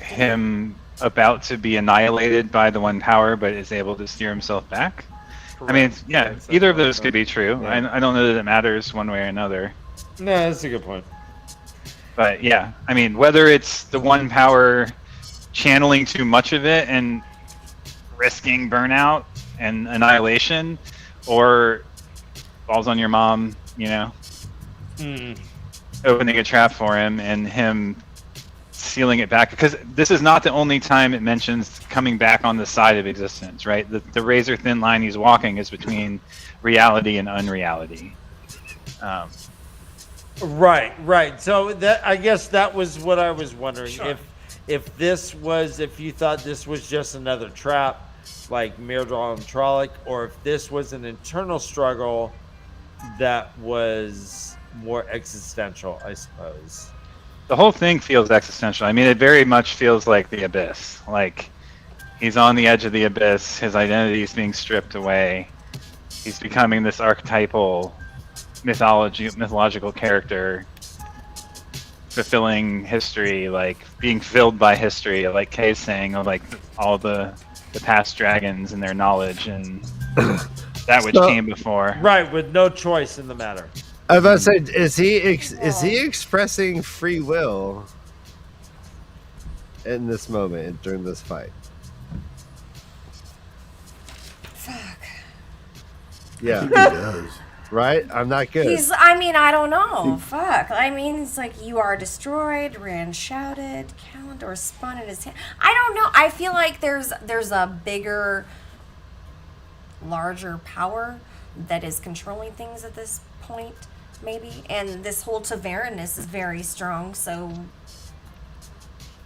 him about to be annihilated by the one power, but is able to steer himself back? I mean, yeah, either of those could be true. Yeah. I don't know that it matters one way or another. No, that's a good point. But yeah, I mean, whether it's the one power channeling too much of it and risking burnout and annihilation, or falls on your mom, you know, opening a trap for him and him sealing it back, because this is not the only time it mentions coming back on the side of existence, right? The razor thin line he's walking is between reality and unreality. Right. So that, I guess that was what I was wondering. Sure. If you thought this was just another trap, like Myrdal and Trolloc, or if this was an internal struggle that was more existential, I suppose. The whole thing feels existential. I mean, it very much feels like the abyss. Like, he's on the edge of the abyss. His identity is being stripped away. He's becoming this archetypal mythological character, fulfilling history, like being filled by history, like Kay's saying, of like all the past dragons and their knowledge and that which came before. Right, with no choice in the matter. I was about to say, is he expressing free will in this moment during this fight? Fuck. Yeah, He does. right. I'm not good. I don't know. Fuck. I mean, it's like, you are destroyed. Rand shouted. Kalendor spun in his hand. I don't know. I feel like there's a bigger, larger power that is controlling things at this point, maybe. And this whole TAVERN-ness is very strong. So,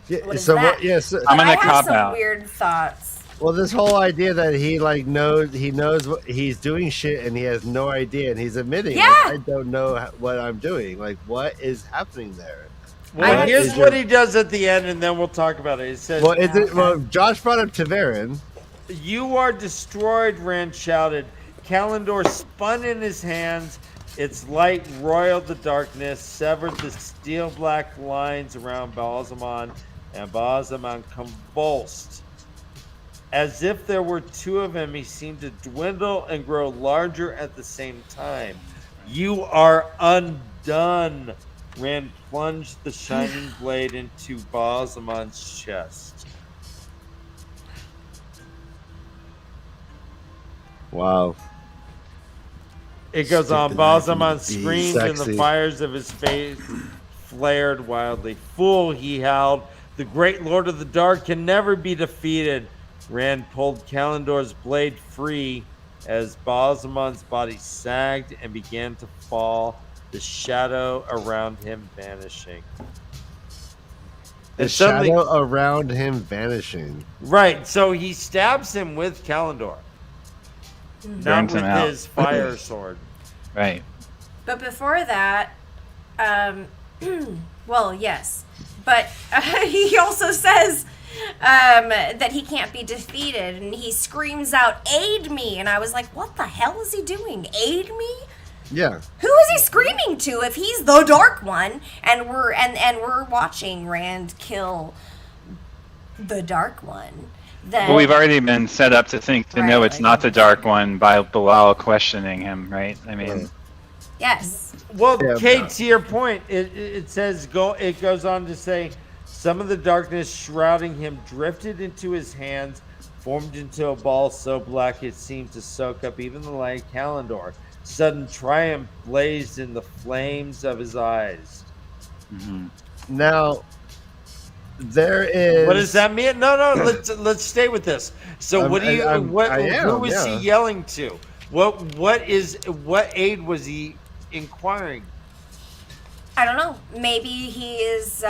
Yeah, what is so that? what? Yes. Yeah, so, I'm gonna I have cop some out. weird thoughts. well, this whole idea that he knows what he's doing shit and he has no idea, and he's admitting, Yeah. like, I don't know what I'm doing. Like, what is happening there? Well, here's what he does at the end, and then we'll talk about it. It says, Well, Josh brought up TAVERN. "You are destroyed," Rand shouted. Kalendor spun in his hands. Its light roiled the darkness, severed the steel black lines around Balsamon, and Balsamon convulsed. As if there were two of him, he seemed to dwindle and grow larger at the same time. "You are undone." Rand plunged the shining blade into Balsamon's chest. Wow. It goes on. Stick the knife in Balsamon the beast. screamed, and the Sexy. fires of his face flared wildly. "Fool," he howled. "The great Lord of the Dark can never be defeated." Rand pulled Kalimdor's blade free as Balzamon's body sagged and began to fall, the shadow around him vanishing. The And suddenly- shadow around him vanishing. Right, so he stabs him with Kalimdor. Not Burns with him out. his fire sword. Right. But before that, well, yes, but he also says that he can't be defeated, and he screams out, "Aid me!" And I was like, "What the hell is he doing? Aid me?" Yeah. Who is he screaming to if he's the Dark One and we're watching Rand kill the Dark One? Then Well, we've already been set up to think to know Right, it's like- not the Dark One by Bilal questioning him, right? I mean, yes. Well, Yeah, Kate, but- to your point, it says it goes on to say, some of the darkness shrouding him drifted into his hands, formed into a ball so black it seemed to soak up even the light of Kalimdor. Sudden triumph blazed in the flames of his eyes. Now, there is. What does that mean? No, let's stay with this. So, what do you? I Who am, was yeah. he yelling to? What aid was he inquiring? I don't know. Maybe he is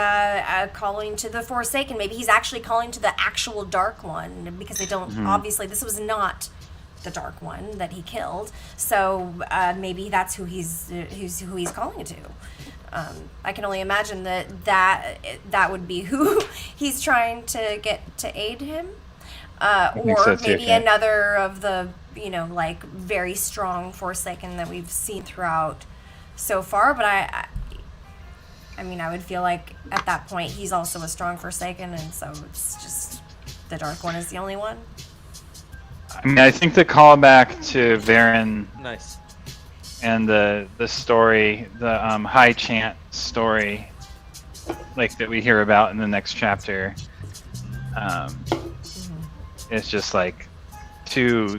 calling to the Forsaken. Maybe he's actually calling to the actual Dark One, because they don't. Obviously, this was not the Dark One that he killed. So maybe that's who he's calling to. I can only imagine that would be who he's trying to get to aid him, think or so too, maybe Kate. another of the like very strong Forsaken that we've seen throughout so far. But I mean, I would feel like at that point he's also a strong Forsaken, and so it's just the Dark One is the only one. I mean, I think the callback to Varen Nice. and the story, the high chant story, like that we hear about in the next chapter, it's just like too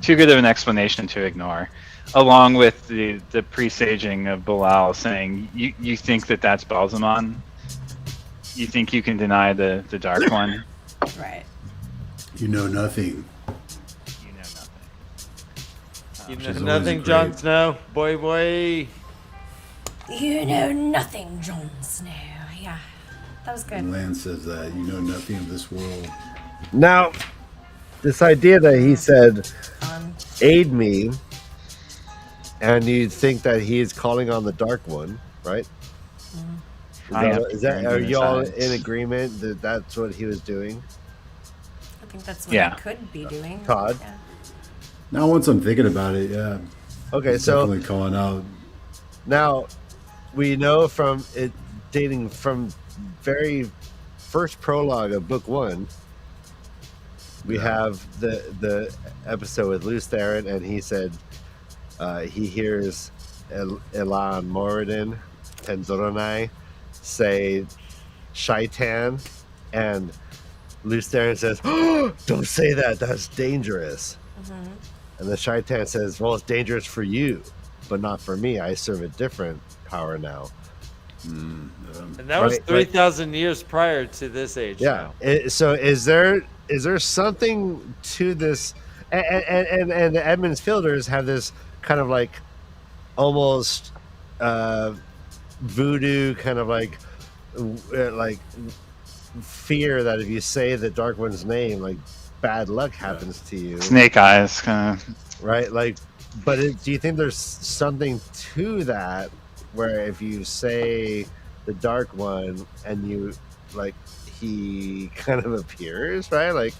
good of an explanation to ignore, along with the presaging of Bilal saying, you think that's Balzamon? You think you can deny the Dark One? Right. You know nothing. You know nothing. You Which know is always nothing, great. Jon Snow. Boy. You know nothing, Jon Snow. Yeah, that was good. And Lan says that. You know nothing of this world. Now, this idea that he said, aid me, and you think that he is calling on the Dark One, right? Are y'all in agreement that that's what he was doing? I think that's what Yeah. I could be doing. Todd? Yeah. Now, once I'm thinking about it, yeah. Okay, He's so definitely calling out. now we know from it dating from very first prologue of book 1, we have the episode with Luce Theron, and he said he hears Elan Moradin and Zoronai say Shaitan, and Luce Theron says, "Oh, don't say that, that's dangerous." And the Shaitan says, "Well, it's dangerous for you, but not for me. I serve a different power now." And that was Right, 3,000 years prior to this age. Yeah. now. So is there something to this? And the Edmonds Fielders have this kind of like almost voodoo kind of like fear that if you say the Dark One's name, like bad luck happens to you. Snake eyes, kind of. Right? Like, but do you think there's something to that where if you say the Dark One and you like he kind of appears, right? Like,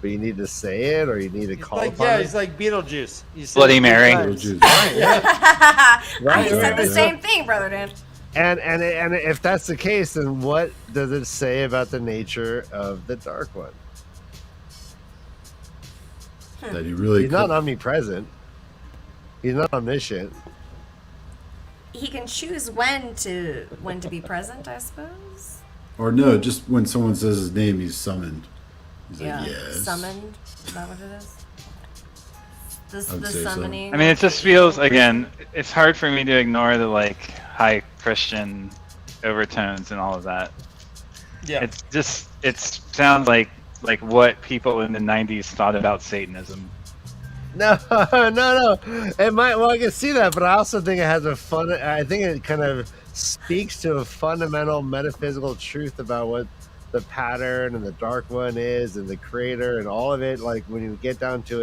but you need to say it or you need to call Like, upon yeah, it. he's like Beetlejuice. You say Bloody it 3 Mary. times. I Right, said the right. same thing, Brother Dan. And if that's the case, then what does it say about the nature of the Dark One? That he really He's not omnipresent. He's not omniscient. He can choose when to be present, I suppose. Or no, just when someone says his name, he's summoned. He's Yeah. like, yes. Summoned. Is that what it is? I'd The say so. summoning. I mean, it just feels, again, it's hard for me to ignore the like high Christian overtones and all of that. Yeah. It sounds like like what people in the 90s thought about Satanism. No. It might. Well, I can see that, but I also think it has a fun. I think it kind of speaks to a fundamental metaphysical truth about what the pattern and the Dark One is, and the creator, and all of it. Like when you get down to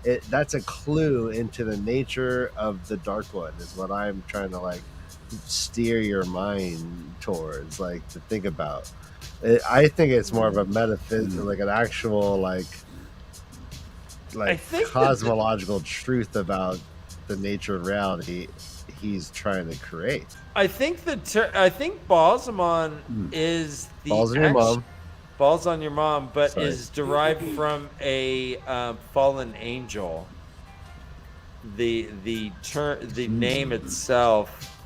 it, that's a clue into the nature of the Dark One. Is what I'm trying to like steer your mind towards, like to think about. I think it's more of a metaphysical, like an actual like cosmological truth about the nature of reality he's trying to create. I think I think Balsamon is the Balls on your mom. Balls on your mom, but Sorry. is derived from a fallen angel. The name itself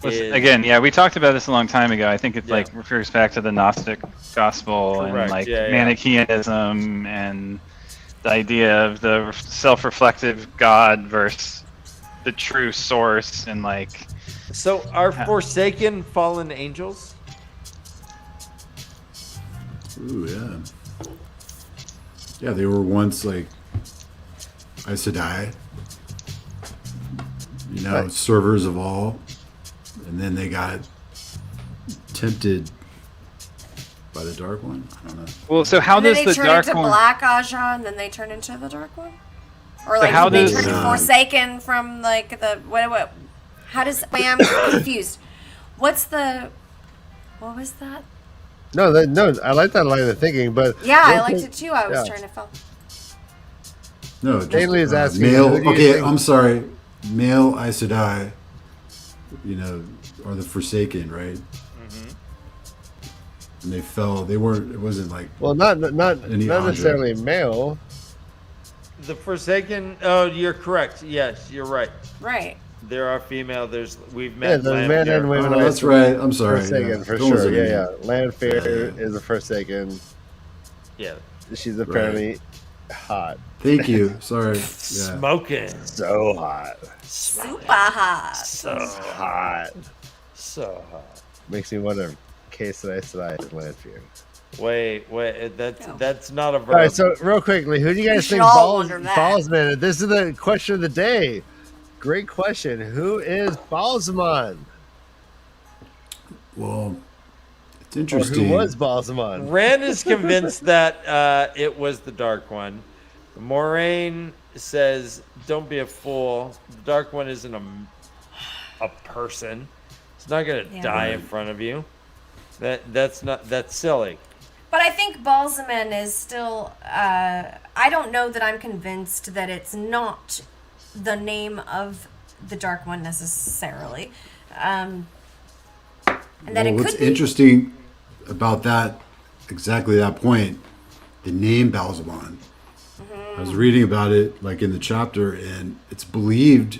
is, Again, yeah, we talked about this a long time ago. I think it like refers back to the Gnostic gospel and like Manichaeism and the idea of the self-reflective God versus the true source, and like. So are Forsaken fallen angels? Ooh, yeah. Yeah, they were once like Aes Sedai, servers of all, and then they got tempted by the Dark One. I don't know. Well, so how does the Dark One? They turn into Black Aja, and then they turn into the Dark One, or like how they does turn Forsaken from like the what? How does? Wait, I'm confused. What was that? No, I like that line of thinking, but yeah, I liked it too. I was trying to follow. No, just, Haley is asking. Male. Okay, I'm sorry. Male Aes Sedai, are the Forsaken, right? Mm-hmm. And they fell. They weren't. It wasn't like. Well, not necessarily male. The Forsaken. Oh, you're correct. Yes, you're right. Right. There are female. We've met. Yeah, there's men and women. Oh, that's right. I'm sorry. Forsaken for sure. Yeah. Lanfear is a Forsaken. Yeah. She's apparently hot. Thank you. Sorry. Smoking. So hot. Super hot. So hot. So hot. Makes me wonder if KayK is Lanfear. Wait. That's not a verb. All right. So real quickly, who do you guys think Ballsman? This is the question of the day. Great question. Who is Balsamon? Well, it's interesting. Or who was Balsamon? Rand is convinced that it was the Dark One. Moraine says, "Don't be a fool. The Dark One isn't a person. It's not going to die in front of you. That's silly." But I think Balsamon is still. I don't know that I'm convinced that it's not the name of the Dark One necessarily, and that it could what's be. Interesting about that, exactly that point, the name Balsamon. I was reading about it like in the chapter, and it's believed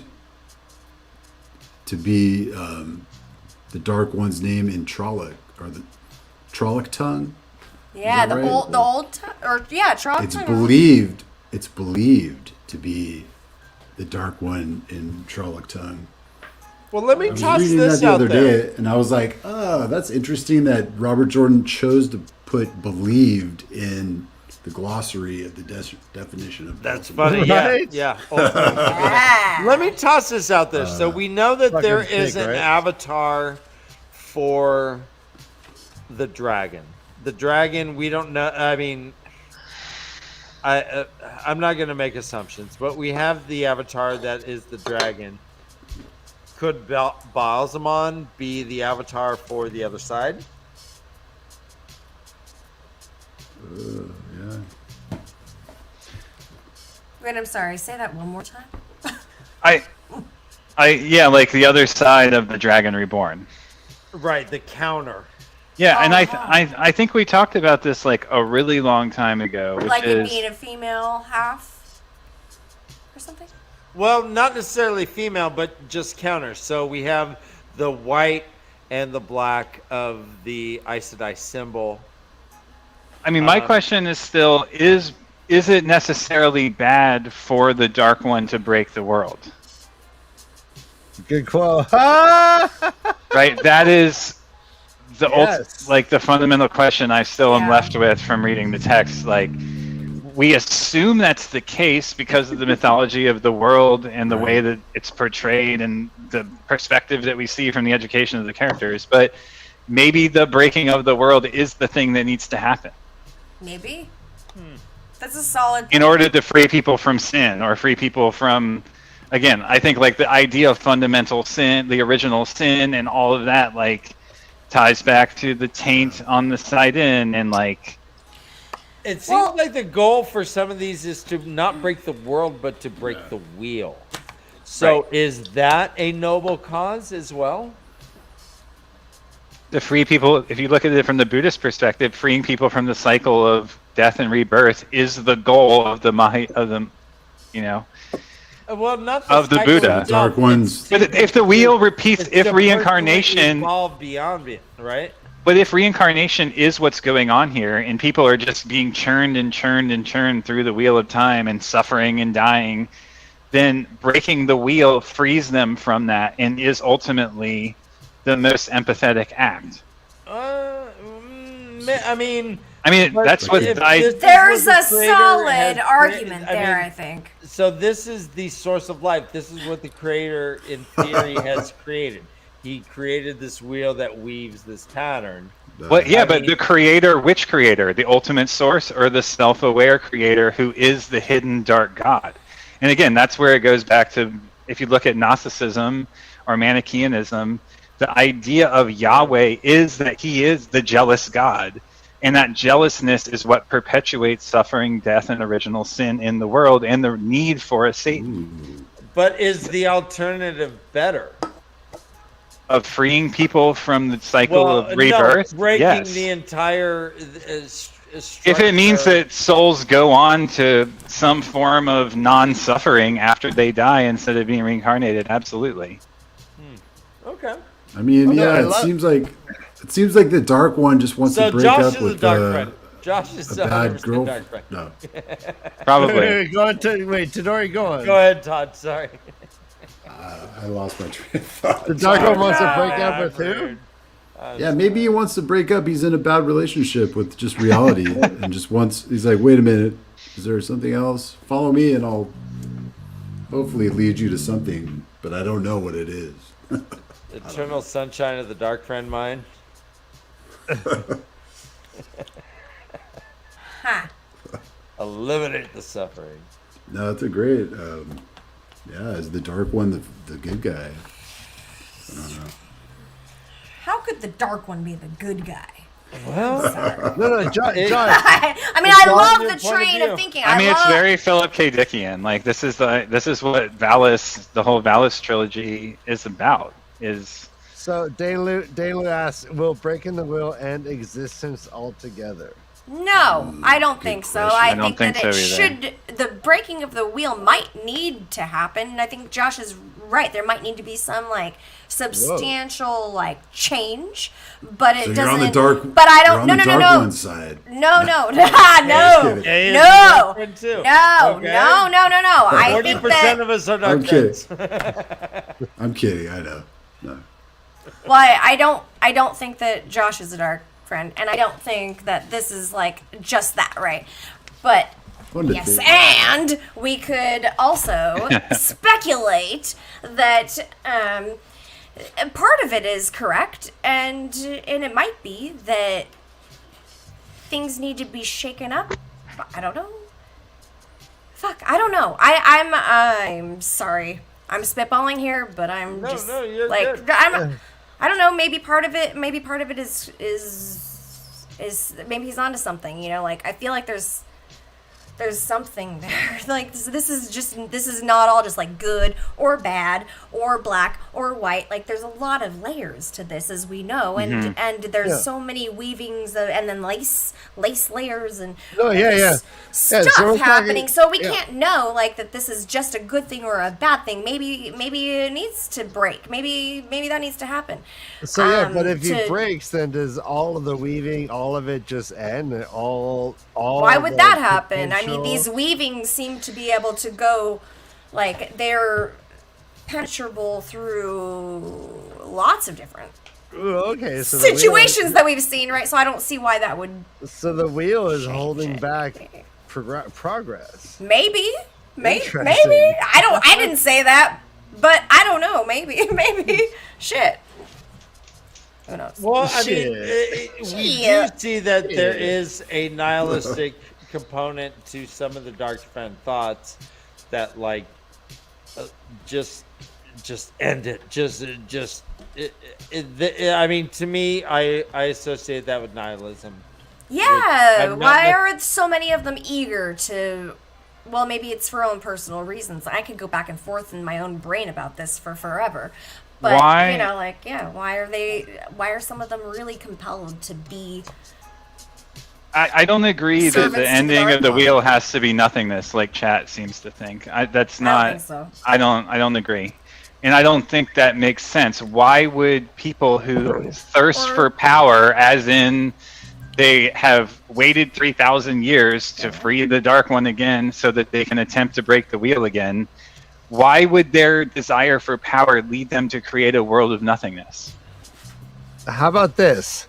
to be the Dark One's name in Trolloc, or the Trolloc tongue. Yeah, the old Trolloc tongue. It's believed to be the Dark One in Trolloc tongue. Well, let me toss reading this that the out other there. day, and I was like, that's interesting that Robert Jordan chose to put believed in the glossary of the definition of That's Balsamon. funny. Yeah. Let me toss this out there. So we know that there is an avatar for the dragon. The dragon, we don't know. I mean, I'm not going to make assumptions, but we have the avatar that is the dragon. Could Balsamon be the avatar for the other side? Yeah. Wait, I'm sorry. Say that one more time. Like the other side of the Dragon Reborn. Right, the counter. Yeah, and I think we talked about this like a really long time ago. Which like is, it being a female half or something? Well, not necessarily female, but just counter. So we have the white and the black of the Aes Sedai symbol. I mean, my question is still, is it necessarily bad for the Dark One to break the world? Good quote. Right? That is the fundamental question I still am left with from reading the text, like, we assume that's the case because of the mythology of the world and the way that it's portrayed and the perspective that we see from the education of the characters. But maybe the breaking of the world is the thing that needs to happen. Maybe. That's a solid. In order to free people from sin or free people from, again, I think like the idea of fundamental sin, the original sin, and all of that, like, ties back to the taint on the side in, and like. It seems like the goal for some of these is to not break the world, but to break the wheel. So is that a noble cause as well? To free people, if you look at it from the Buddhist perspective, freeing people from the cycle of death and rebirth is the goal of the Well, not of the Buddha. Dark ones. But if the wheel repeats, if reincarnation evolved beyond it, right? But if reincarnation is what's going on here, and people are just being churned and churned and churned through the wheel of time and suffering and dying, then breaking the wheel frees them from that and is ultimately the most empathetic act. I mean, that's what there's a solid argument there, I think. So this is the source of life. This is what the creator, in theory, has created. He created this wheel that weaves this pattern. But the creator, which creator? The ultimate source or the self-aware creator who is the hidden dark god? And again, that's where it goes back to, if you look at Gnosticism or Manichaeanism, the idea of Yahweh is that he is the jealous God. And that jealousness is what perpetuates suffering, death, and original sin in the world and the need for a Satan. But is the alternative better? Of freeing people from the cycle of rebirth? No, breaking the entire if it means that souls go on to some form of non-suffering after they die instead of being reincarnated, absolutely. Okay. I mean, it seems like the Dark One just wants to break Josh up is with a dark friend. Josh is a bad 100% girl. dark friend. No, probably. Tadori, go on. Go ahead, Todd. Sorry. I lost my train of thought. The Dark One wants to break up with who? Yeah, maybe he wants to break up. He's in a bad relationship with just reality, and he's like, wait a minute, is there something else? Follow me, and I'll hopefully lead you to something, but I don't know what it is. Eternal sunshine of the dark friend mind. Eliminate the suffering. No, it's a great. Is the Dark One the good guy? I don't know. How could the Dark One be the good guy? Well, no, John. I mean, I love the train of thinking. It's very Philip K. Dickian. Like this is what the whole Valis trilogy is about. So Delu asks, will breaking the wheel end existence altogether? No, I don't think so. I don't think that think it so should. The breaking of the wheel might need to happen. And I think Josh is right. There might need to be some like substantial change, but it So doesn't. you're on the dark. But I don't. You're on the dark No. one's side. No. No. I think 40% of us are dark friends. I'm kidding. I know. No. Well, I don't think that Josh is a dark friend, and I don't think that this is just that, right? But yes, and we could also speculate that part of it is correct, and it might be that things need to be shaken up. I don't know. I don't know. I'm sorry. I'm spitballing here, but I'm you're good. I don't know. Maybe part of it is maybe he's onto something. I feel like there's something there. This is not all just good or bad or black or white. There's a lot of layers to this, as we know, and there's so many weavings and then lace layers and stuff happening. So we can't know that this is just a good thing or a bad thing. Maybe it needs to break. Maybe that needs to happen. So but if he breaks, then does all of the weaving, all of it just end? All why would that happen? I mean, these weavings seem to be able to go, they're penetrable through lots of different Okay, so situations that we've seen, right? So I don't see why that would. So the wheel is holding back progress. Maybe. Interesting. I didn't say that, but I don't know. Maybe. Shit. Who knows? Well, I mean, we do see that there is a nihilistic component to some of the Dark Friend thoughts that, like, just end it. I mean, to me, I associate that with nihilism. Yeah. Why are so many of them eager to? Well, maybe it's for own personal reasons. I could go back and forth in my own brain about this for forever. But, why? You know, like, yeah, why are some of them really compelled to be... I don't agree that the ending of the wheel has to be nothingness, like chat seems to think. That's not... I don't think so. I don't agree. And I don't think that makes sense. Why would people who thirst for power, as in they have waited 3,000 years to free the Dark One again so that they can attempt to break the wheel again, why would their desire for power lead them to create a world of nothingness? How about this?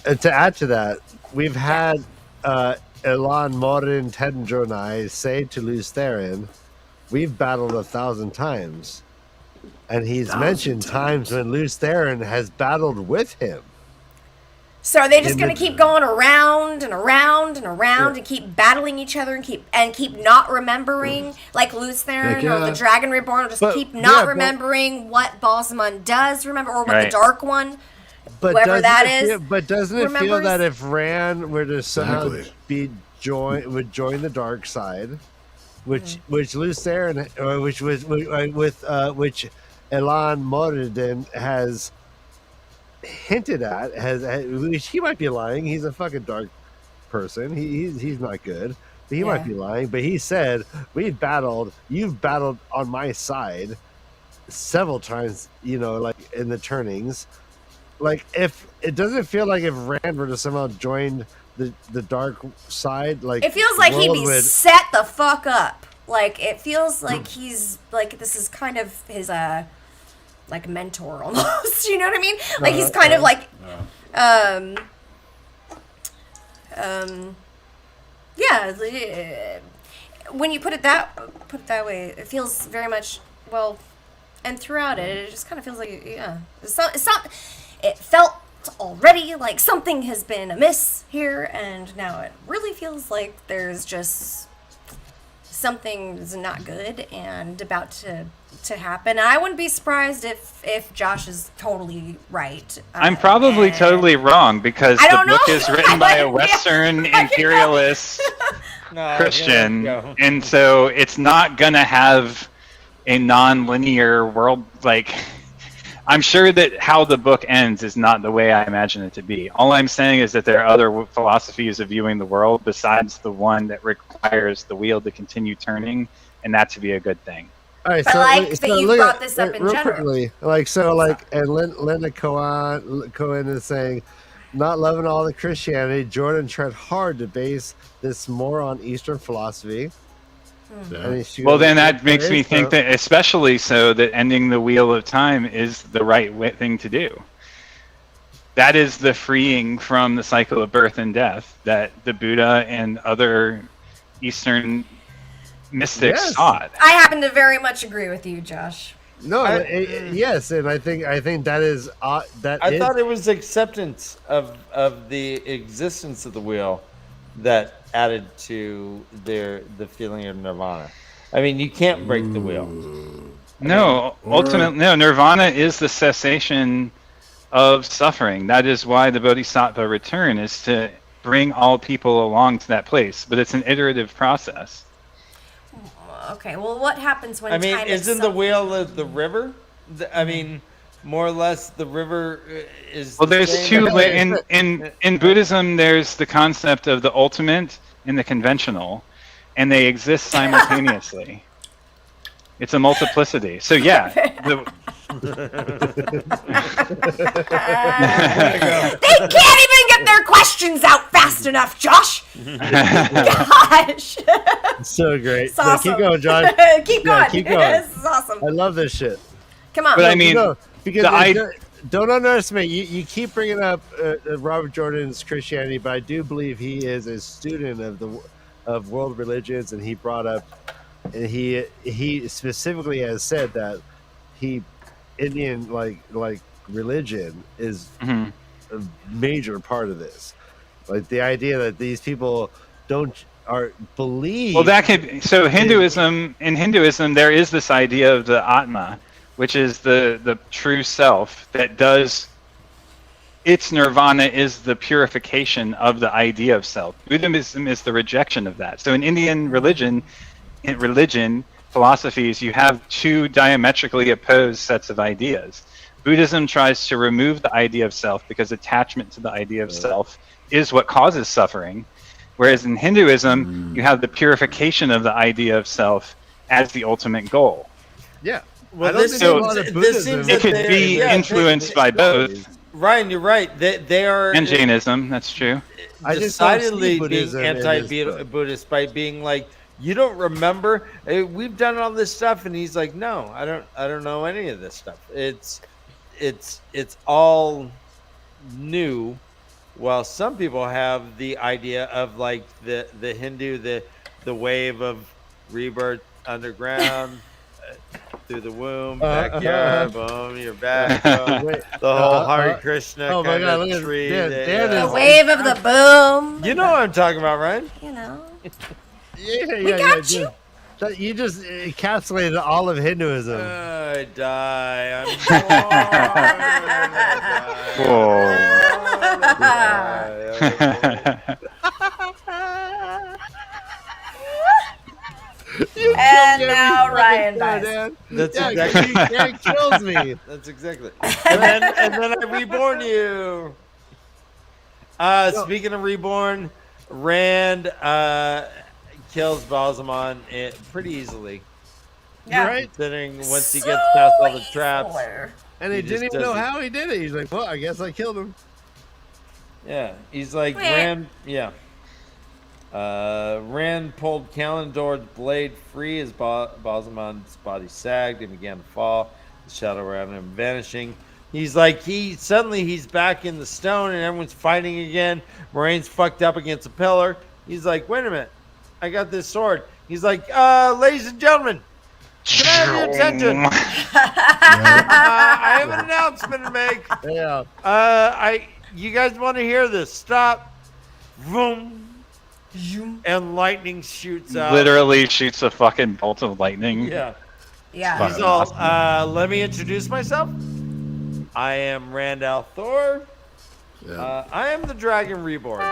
To add to that, we've had Elan, Morin, Tendro, and I say to Lutheran, we've battled 1,000 times. And he's mentioned times when Lutheran has battled with him. So are they just going to keep going around and around and around and keep battling each other and keep not remembering, like Lutheran or the Dragon Reborn, or just keep not remembering what Balsamund does remember, or what the Dark One, whoever that is. But doesn't it feel that if Ran were to somehow would join the dark side, which Lutheran, which Elan Moradin has hinted at, which he might be lying. He's a fucking dark person. He's not good. But he might be lying. But he said, you've battled on my side several times, you know, like in the turnings. Like, if it doesn't feel like if Rand were to somehow join the dark side, like, it feels like he'd be set the fuck up. Like, it feels like he's like, this is kind of his like mentor almost, you know what I mean? Like, he's kind of like, yeah. When you put it that way, it feels very much, well, and throughout it just kind of feels like, it felt already like something has been amiss here, and now it really feels like there's just something's not good and about to happen. And I wouldn't be surprised if Josh is totally right. I'm probably totally wrong, because the book is written by a Western imperialist Christian, and so it's not gonna have a non-linear world. Like, I'm sure that how the book ends is not the way I imagine it to be. All I'm saying is that there are other philosophies of viewing the world besides the one that requires the wheel to continue turning, and that to be a good thing. All right, but so, I like that you brought this up in real general. Quickly, and Linda Cohen is saying, not loving all the Christianity, Jordan tried hard to base this more on Eastern philosophy. Well, then that makes me think that, especially so, that ending the Wheel of Time is the right thing to do. That is the freeing from the cycle of birth and death that the Buddha and other Eastern mystics taught. I happen to very much agree with you, Josh. No, yes, and I think that is that. I thought it was acceptance of the existence of the wheel that added to the feeling of nirvana. I mean, you can't break the wheel. Ultimately, nirvana is the cessation of suffering. That is why the Bodhisattva return is to bring all people along to that place. But it's an iterative process. Okay, well, what happens when time isn't the wheel the river? I mean, more or less, the river is. Well, there's two in Buddhism. There's the concept of the ultimate and the conventional, and they exist simultaneously. It's a multiplicity. So yeah. They can't even get their questions out fast enough, Josh. Gosh. So great. It's awesome. Keep going, John. Keep going. Keep going. This is awesome. I love this shit. Come on. But I mean, because don't underestimate. You keep bringing up Robert Jordan's Christianity, but I do believe he is a student of world religions, and he brought up, and he specifically has said that Indian like religion is a major part of this. Like the idea that these people believe. Well, that could. So in Hinduism, there is this idea of the Atma, which is the true self that does. Its nirvana is the purification of the idea of self. Buddhism is the rejection of that. So in Indian religion, philosophies, you have two diametrically opposed sets of ideas. Buddhism tries to remove the idea of self because attachment to the idea of self is what causes suffering. Whereas in Hinduism, you have the purification of the idea of self as the ultimate goal. Yeah. Well, this seems it could be influenced by both. Ryan, you're right. They are. And Jainism, that's true. Decidedly being anti-Buddhist by being like, you don't remember? We've done all this stuff, and he's like, no, I don't know any of this stuff. It's all new. While some people have the idea of like the Hindu, the wave of rebirth underground, through the womb, backyard, boom, you're back. The whole Hare Krishna kind of tree. The wave of the boom. You know what I'm talking about, right? You know. We got you. You just encapsulated all of Hinduism. I die. And now Ryan dies. That's exactly. That kills me. That's exactly. And then I reborn you. Speaking of reborn, Rand kills Balsamon pretty easily. Yeah. Right? Considering once he gets past all the traps. And he didn't even know how he did it. He's like, well, I guess I killed him. Yeah. He's like, Rand, yeah. Rand pulled Kalendor's blade free as Balsamon's body sagged and began to fall. The shadow around him vanishing. He's like, he's back in the stone and everyone's fighting again. Moraine's fucked up against a pillar. He's like, wait a minute. I got this sword. He's like, ladies and gentlemen, can I have your attention? I have an announcement to make. Yeah. You guys want to hear this? Stop. Vroom. And lightning shoots out. Literally shoots a fucking bolt of lightning. Yeah. Yeah. He's all, let me introduce myself. I am Rand al'Thor. Yeah. I am the Dragon Reborn.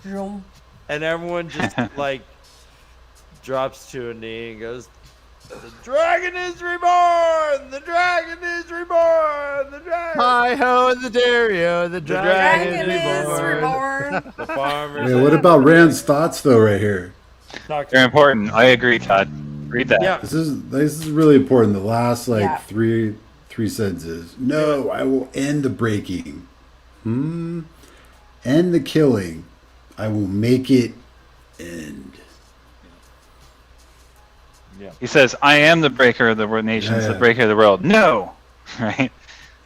And everyone just like drops to a knee and goes, the dragon is reborn! The dragon is reborn! The dragon! Hi ho, the Dario, the dragon is reborn. The farmers. Wait, what about Rand's thoughts though, right here? They're important. I agree, Todd. Read that. Yeah. This is really important. The last three sentences. No, I will end the breaking. End the killing. I will make it end. Yeah. He says, I am the breaker of the nations, the breaker of the world. No! Right?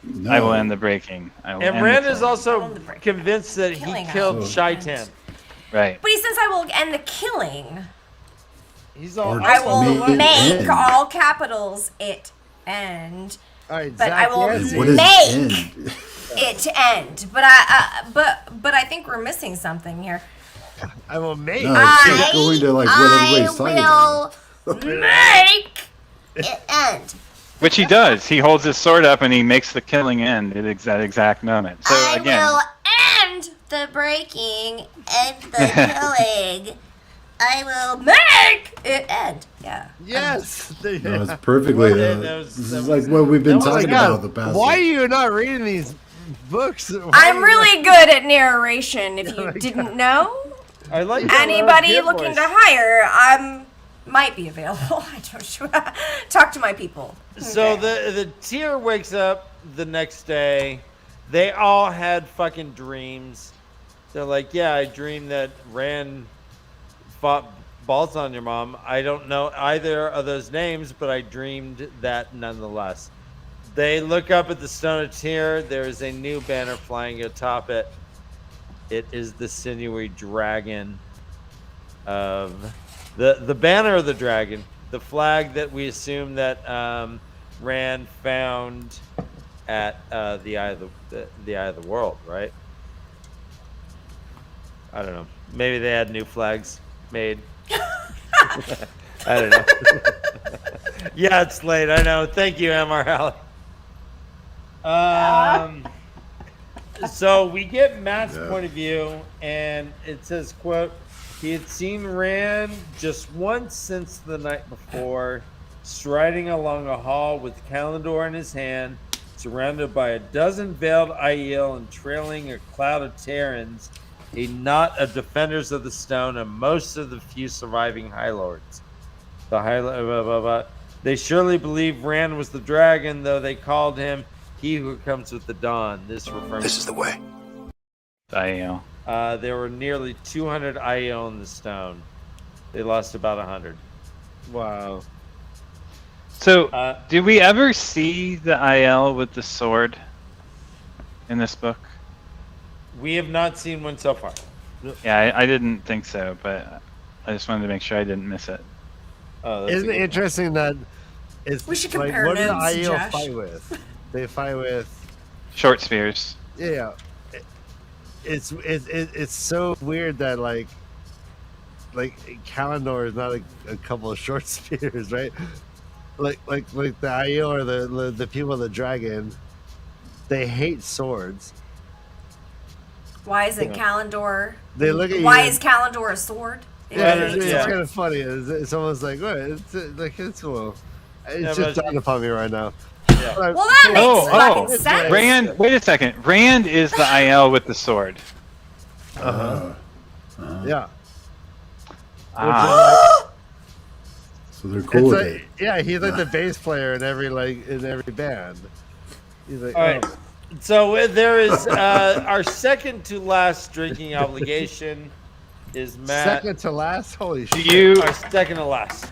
No. I will end the breaking. And Rand is also convinced that he killed Shaitan. Right. But he says, I will end the killing. He's all. I will make all capitals it end. All right, but I will make it end. But I think we're missing something here. I will make. No, it's going to like what everybody's talking about. Make it end. Which he does. He holds his sword up and he makes the killing end at that exact moment. So I again, will end the breaking and the killing. I will make it end. Yeah. Yes. No, it's perfectly. This is like what we've been talking about the past. Why are you not reading these books? I'm really good at narration. If you didn't know, I like anybody looking to hire, might be available. I don't know. Talk to my people. So the tier wakes up the next day. They all had fucking dreams. They're like, yeah, I dreamed that Rand fought balls on your mom. I don't know either of those names, but I dreamed that nonetheless. They look up at the Stone of Tyr. There is a new banner flying atop it. It is the sinewy dragon of the banner of the dragon, the flag that we assume that Rand found at the eye of the world, right? I don't know. Maybe they had new flags made. I don't know. Yeah, it's late. I know. Thank you, MrHowley. So we get Matt's point of view, and it says, quote, he had seen Rand just once since the night before, striding along a hall with Kalendor in his hand, surrounded by a dozen veiled Aiel and trailing a cloud of Terrans, a knot of defenders of the stone, and most of the few surviving High Lords. They surely believed Rand was the dragon, though they called him he who comes with the dawn. This is the way. Aiel. There were nearly 200 Aiel in the stone. They lost about 100. Wow. So, do we ever see the Aiel with the sword in this book? We have not seen one so far. Yeah, I didn't think so, but I just wanted to make sure I didn't miss it. Oh, Isn't it interesting that it's We should like, compare what do the notes, Aiel Josh. fight with? They fight with Short spears. yeah. It's so weird that like Kalendor is not a couple of short spears, right? Like the Aiel or the people of the dragon, they hate swords. Why is it Kalendor? They look at Why you. is Kalendor a sword? Yeah, If he it's hates kind swords? of funny. It's almost like what? It's cool. It's Yeah, just but- dawned upon me right now. Yeah. But Well, that makes fucking sense. Rand, wait a second. Rand is the Aiel with the sword. yeah. Ah. So they're cool with it. Yeah, he's like the bass player in every band. He's like, All right. oh. So there is our second to last drinking obligation is Matt. Second to last. Holy Do shit! you? Our second to last.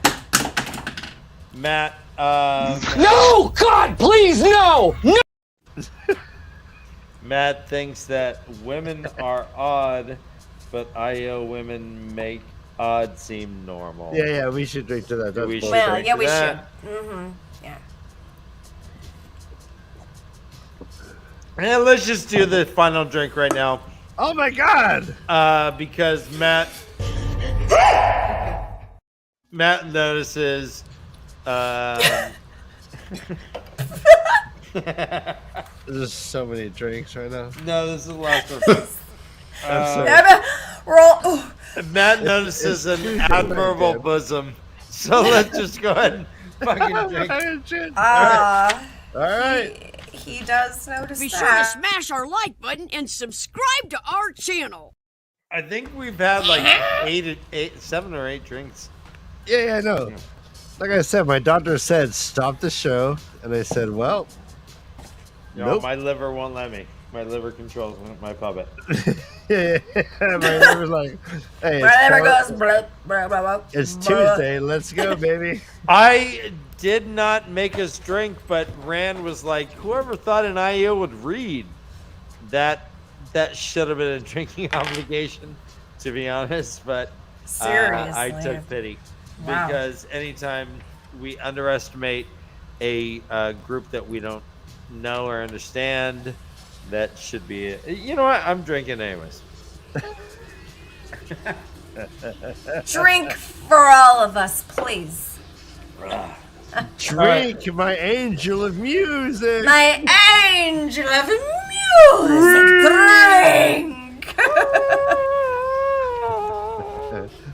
Matt. No! God, please, no! No! Matt thinks that women are odd, but IO women make odd seem normal. Yeah, we should drink to that. That's We should bullshit. Well, drink yeah, to we should. that. Mm-hmm. Yeah. And let's just do the final drink right now. Oh my god! Because Matt notices. There's so many drinks right now. No, this is the last one. We're all. Oh, Matt notices it's an Tuesday admirable night, man. bosom. So let's just go ahead and fucking drink. All right. he does notice Be that. sure to smash our like button and subscribe to our channel. I think we've had like 7 or 8 drinks. Yeah, I know. Like I said, my doctor said stop the show, and I said, well, No, nope. my liver won't let me. My liver controls my puppet. yeah, my liver's like, hey, Wherever it's, goes. Blah, blah, blah, blah, it's blah. Tuesday. Let's go, baby. I did not make us drink, but Rand was like, whoever thought an IO would read that should have been a drinking obligation, to be honest. But Seriously. I took pity Wow. because anytime we underestimate a group that we don't know or understand, that should be it. You know what? I'm drinking anyways. Drink for all of us, please. Drink, my angel of music. My angel of music, drink.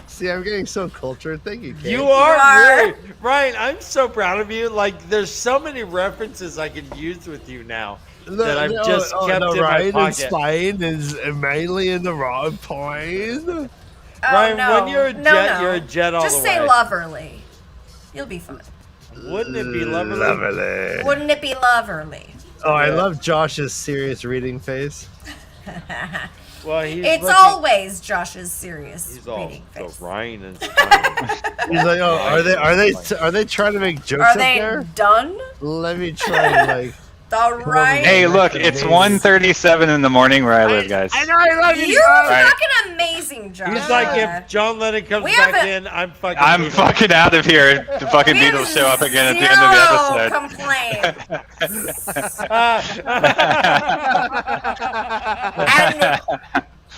See, I'm getting so cultured. Thank you, KayK. You are are. really Ryan. I'm so proud of you. Like, there's so many references I can use with you now that I've just kept in my Ryan and pocket. Spine is mainly in the wrong point. Oh, Ryan, no. when you're a No, jet, no. you're a jet all Just the way. say loverly. You'll be fine. Wouldn't it be lovely? Lovely. Wouldn't it be loverly? Oh, I love Josh's serious reading face. Well, he's It's looking- always Josh's serious He's all reading the face. Ryan and He's like, oh, are they trying to make jokes Are up they there? done? Let me try and like. The right. Hey, look, it's 1:37 in the morning where I live, guys. I know, I love you. You're Right. fucking amazing, Josh. He's like, if John Lennon comes We back haven't- in, I'm fucking. I'm leaving. fucking out of here. The fucking We have Beatles show up again at the end of the episode. Complain. And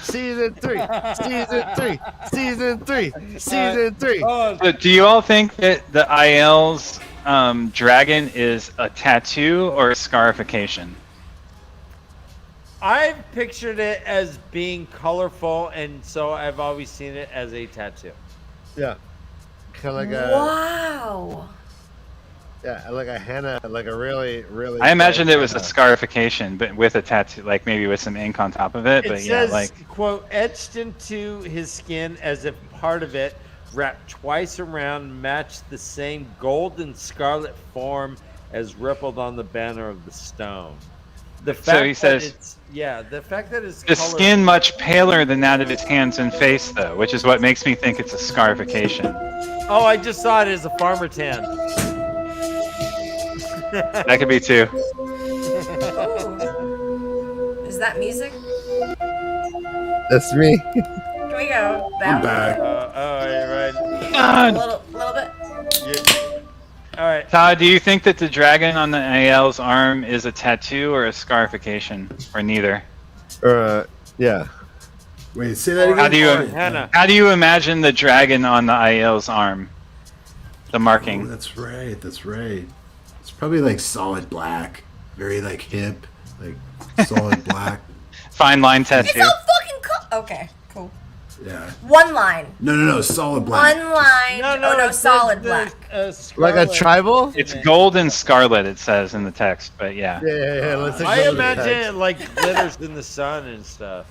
Season 3, season 3, season 3, season 3. Oh, So do you all think that the IL's dragon is a tattoo or a scarification? I've pictured it as being colorful, and so I've always seen it as a tattoo. Yeah, kind of like a wow. like a henna, like a really. I imagined it was a scarification, but with a tattoo, like maybe with some ink on top of it. It But yeah, says, like quote, etched into his skin as if part of it, wrapped twice around, matched the same golden scarlet form as rippled on the banner of the stone. The fact he that says- it's, yeah, the fact that it's the color- skin much paler than that of his hands and face, though, which is what makes me think it's a scarification. Oh, I just saw it as a farmer tan. That could be too. Ooh. Is that music? That's me. Can we go down? I'm back. Right. A little bit. Yeah. All right. Todd, do you think that the dragon on the AL's arm is a tattoo or a scarification, or neither? Yeah. Wait, say that again. How do you imagine the dragon on the IL's arm? The marking. Oh, that's right. That's right. It's probably like solid black, very like hip, like solid black. Fine line It's tattoo. all fucking cool. Okay, cool. Yeah. One line. No, solid black. One line. No, solid black. Like a tribal? It's gold and scarlet, it says in the text, but yeah. Yeah. Let's take I a look at the imagine text. it like glitters in the sun and stuff.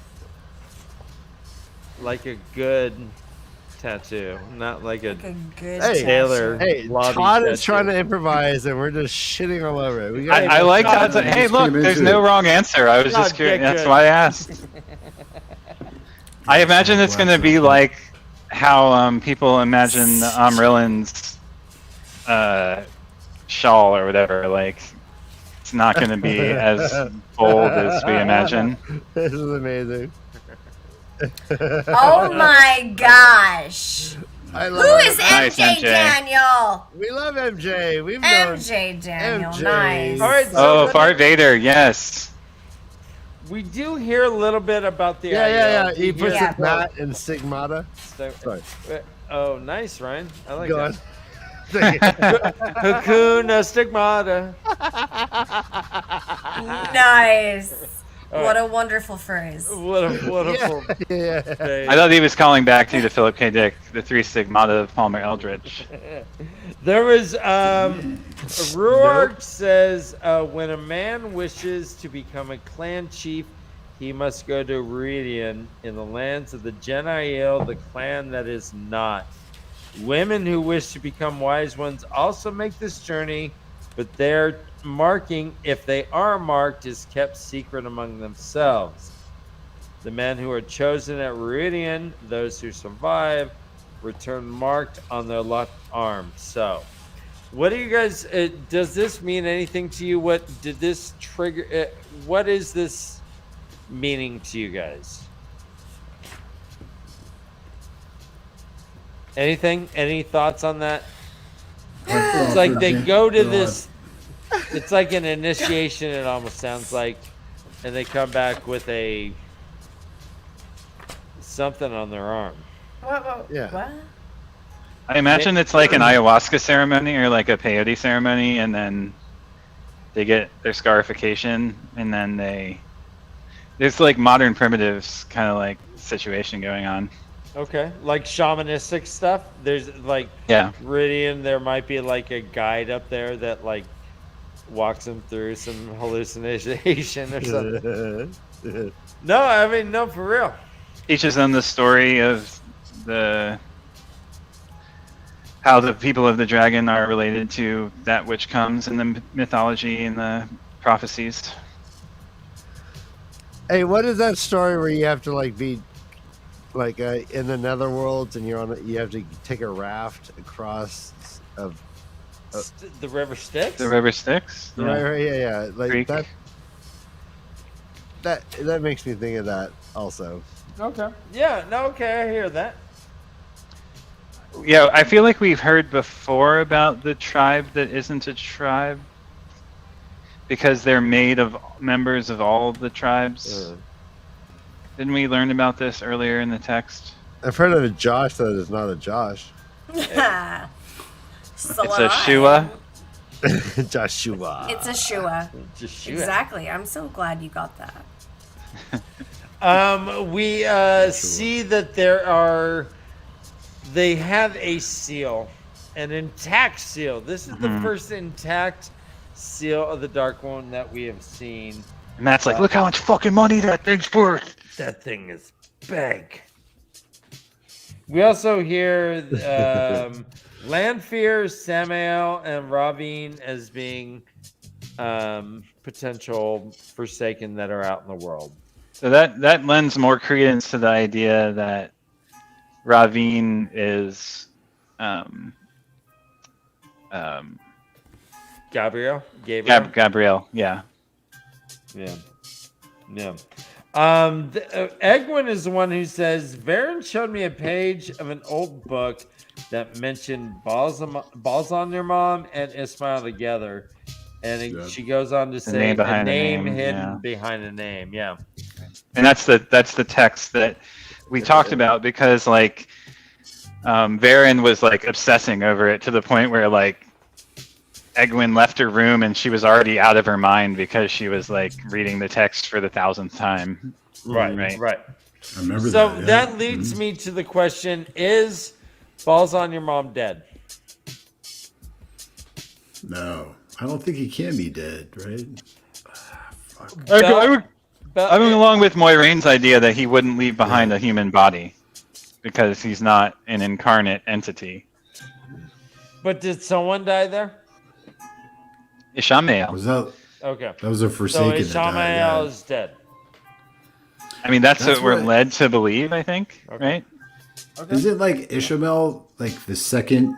Like a good tattoo, not like a good tailor. Hey, blobby Todd is tattoo. trying to improvise, and we're just shitting all over it. We I like Todd's. Hey, look, there's no wrong answer. I was just Todd, curious. get That's good. why I asked. I imagine it's going to be like how people imagine Amrillen's shawl or whatever. Like, it's not going to be as bold as we imagine. This is amazing. Oh my gosh. I Who love is it. MJ, Nice, MJ. Daniel? We love MJ. We've known MJ Daniel. MJ. Nice. All right, so Oh, FartVader, yes. we do hear a little bit about the Yeah. IL. He puts Yeah. it Matt and Stigmata. Sorry. Oh, nice, Ryan. I like Go that. on. Hakuna Stigmata. Nice. All What right. a wonderful phrase. What a wonderful Yeah. phrase. I thought he was calling back to Philip K. Dick, the three stigmata of Palmer Eldritch. There was Ruark says when a man wishes to become a clan chief, he must go to Redian in the lands of the Genial, the clan that is not. Women who wish to become wise ones also make this journey, but their marking, if they are marked, is kept secret among themselves. The men who are chosen at Redian, those who survive, return marked on their left arm. So, what do you guys? Does this mean anything to you? What did this trigger? What is this meaning to you guys? Anything? Any thoughts on that? It's like they go to this. It's like an initiation. It almost sounds like, and they come back with a something on their arm. What? Yeah. What? I imagine it's like an ayahuasca ceremony or like a peyote ceremony, and then they get their scarification, and then there's like modern primitives kind of like situation going on. Okay, like shamanistic stuff. There's like Yeah. Redian. There might be like a guide up there that like walks them through some hallucination or something. No, I mean no, for real. Teaches them the story of how the people of the dragon are related to that which comes in the mythology and the prophecies. Hey, what is that story where you have to like be like in the netherworlds and you have to take a raft across of The river Styx? The river Styx? yeah. Like Creek. that makes me think of that also. Okay. Yeah, no, okay, I hear that. Yeah, I feel like we've heard before about the tribe that isn't a tribe. Because they're made of members of all the tribes. Didn't we learn about this earlier in the text? I've heard of a Josh that is not a Josh. So It's am a I. Shua. Joshua. It's a Shua. Joshua. Exactly. I'm so glad you got that. We see that they have a seal, an intact seal. This is the first intact seal of the Dark One that we have seen. And Matt's like, look how much fucking money that thing's worth. That thing is big. We also hear Lanfear, Samael, and Ravine as being potential Forsaken that are out in the world. So that lends more credence to the idea that Ravine is Gabriel, yeah. Yeah. Egwin is the one who says, Varen showed me a page of an old book that mentioned balls on your mom and Ismail together. And she goes on to say a name hidden behind a name. Yeah. And that's the text that we talked about because like Varen was like obsessing over it to the point where like Egwin left her room and she was already out of her mind because she was like reading the text for the 1,000th time. Right. I remember that. So Yeah. that leads me to the question: is balls on your mom dead? No, I don't think he can be dead, right? I'm along with Moiraine's idea that he wouldn't leave behind a human body because he's not an incarnate entity. But did someone die there? Ishamael. Was that? Okay. That was a Forsaken. So Ishamael is dead. I mean, that's what we're led to believe, I think, right? Okay. Isn't like Ishamael like the second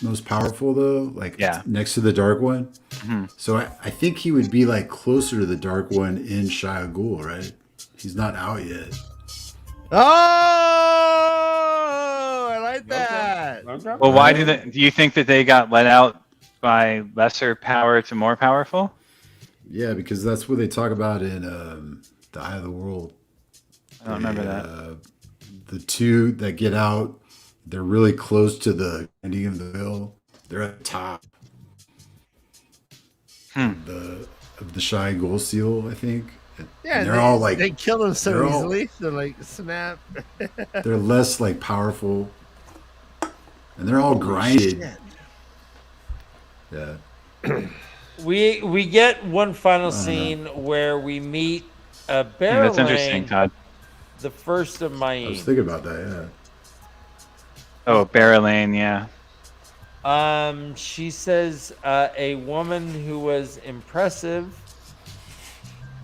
most powerful though? Like next to the Dark One? Mm-hmm. So I think he would be like closer to the Dark One in Shia Ghul, right? He's not out yet. Oh, I like that. Okay. Well, why do you think that they got let out by lesser power to more powerful? Yeah, because that's what they talk about in The Eye of the World. I don't remember that. The two that get out, they're really close to the ending of the hill. They're at the top of the Shia Ghul seal, I think. Yeah, and they're all like they kill them so easily. They're like snap. They're less like powerful, and they're all grinded. Shit. Yeah. We get one final scene where we meet Barrelane. That's interesting, Todd. The first of Maine. I was thinking about that. Yeah. Oh, Barrelane, yeah. She says a woman who was impressive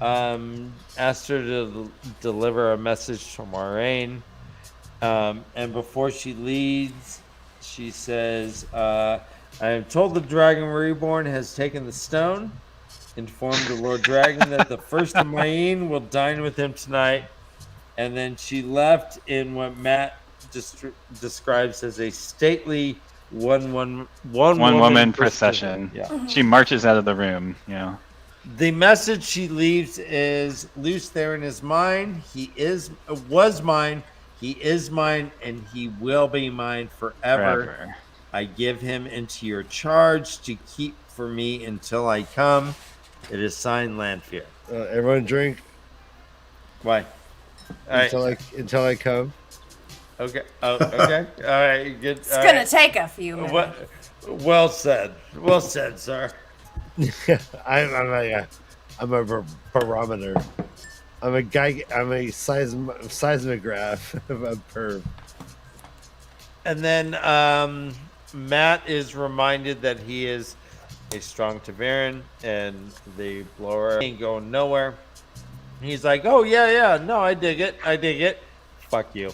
asked her to deliver a message to Moiraine. And before she leaves, she says, I am told the Dragon Reborn has taken the stone. Informed the Lord Dragon that the first of Maine will dine with him tonight. And then she left in what Matt describes as a stately one woman procession. Yeah. She marches out of the room. Yeah. The message she leaves is: Luce Theron is mine. Was mine. He is mine, and he will be mine forever. I give him into your charge to keep for me until I come. It is signed, Lanfear. Everyone drink. Why? Until I come. Okay. Oh, okay. All right. Good. It's gonna take a few minutes. Well said. Well said, sir. I'm a barometer. I'm a seismograph of a perv. And then Matt is reminded that he is a strong TAVERN and the blower ain't going nowhere. He's like, oh yeah, no, I dig it. Fuck you.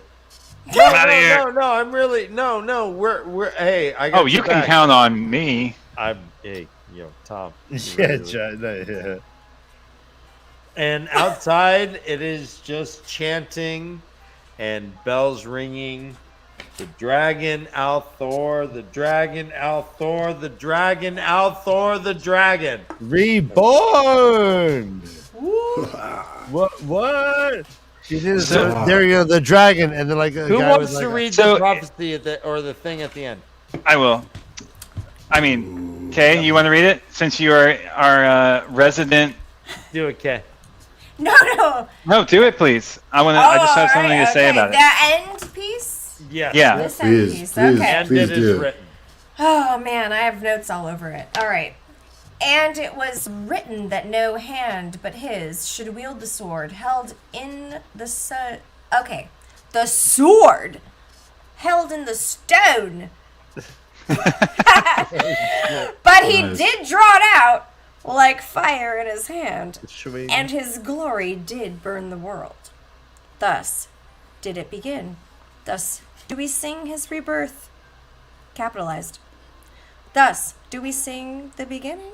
I'm outta here. No, I'm really no. We're hey, I got. Oh, you can count on me. Hey, Tom. Yeah, John, yeah. And outside, it is just chanting and bells ringing. The dragon, Althor, the dragon, Althor, the dragon, Althor, the dragon. Reborn! What? She did it. There you go, the dragon, and then Who wants to read the prophecy or the thing at the end? I will. I mean, Kay, you want to read it since you are our resident? Do it, Kay. No. No, do it, please. I want to. I just have something to say about it. The end piece? Yes. Yeah. This end piece. Okay. And it is written. Oh man, I have notes all over it. All right. And it was written that no hand but his should wield the sword held in the Okay. The sword held in the stone. But he did draw it out like fire in his hand, and his glory did burn the world. Thus did it begin. Thus do we sing his rebirth. Capitalized. Thus do we sing the beginning.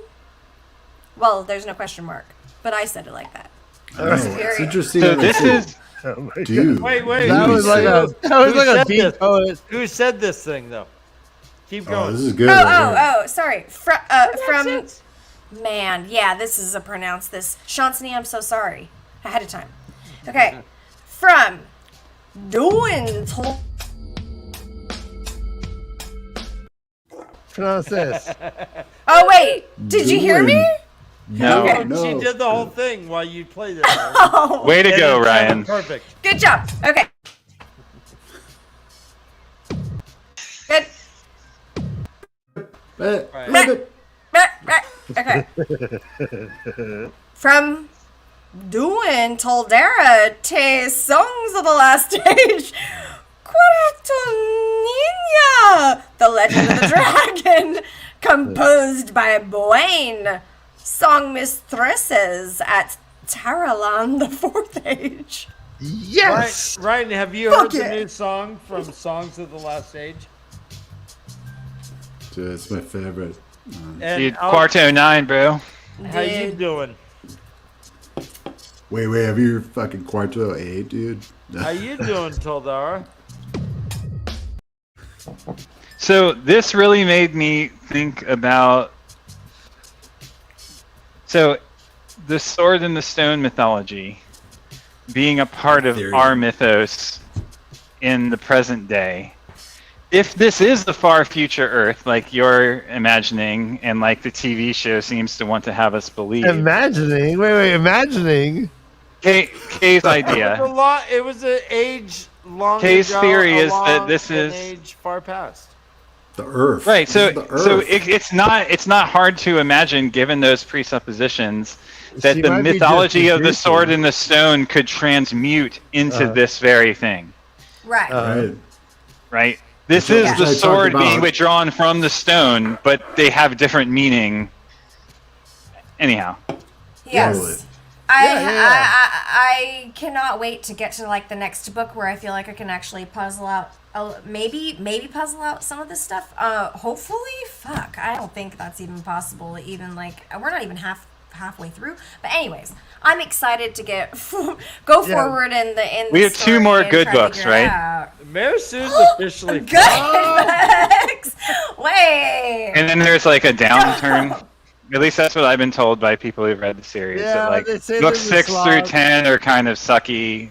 Well, there's no question mark, but I said it like that. It's interesting. So this is. Dude. Wait. That was like a deep poet. Who said this thing though? Keep going. Oh, this is good. Sorry. From. Man, yeah, this is a pronounce this. Shantini, I'm so sorry. Ahead of time. Okay. From doing. Pronounce this. Oh, wait. Did you hear me? No. Okay. No. She did the whole thing while you played it. Oh. Way to go, Ryan. Perfect. Good job. Okay. Good. Okay. From doing Toldera te songs of the last age. Quartonina, the Legend of the Dragon, composed by Boyne, song mistresses at Taralan the Fourth Age. Yes! Ryan, have you heard the new song from Songs of the Last Age? Dude, it's my favorite. Dude, Quarto 9, bro. How you doing? Wait, have you fucking Quarto 8, dude? How you doing, Toldara? So this really made me think about. So, the sword and the stone mythology being a part of our mythos in the present day. If this is the far future Earth, like you're imagining, and like the TV show seems to want to have us believe. Imagining? Wait, imagining? Kay's idea. It was an age long Kay's ago, theory is that along this an is age far past. The Earth. Right. So This is the Earth. it's not hard to imagine, given those presuppositions, that She the might be mythology just of the sword and the stone could transmute into this very thing. Right. Right. Right. This Which is I the talked sword being about. withdrawn from the stone, but they have different meaning. Anyhow. Yes. Totally. I cannot wait to get to like the next book where I feel like I can actually puzzle out, maybe puzzle out some of this stuff. Hopefully, fuck, I don't think that's even possible. Even like we're not even halfway through. But anyways, I'm excited to get go forward in the. We have two more good books, right? Mare Sue's officially Good books. Wait. And then there's like a downturn. At least that's what I've been told by people who've read the series. Yeah, that, like, they say books there's a 6 through slog. 10 are kind of sucky.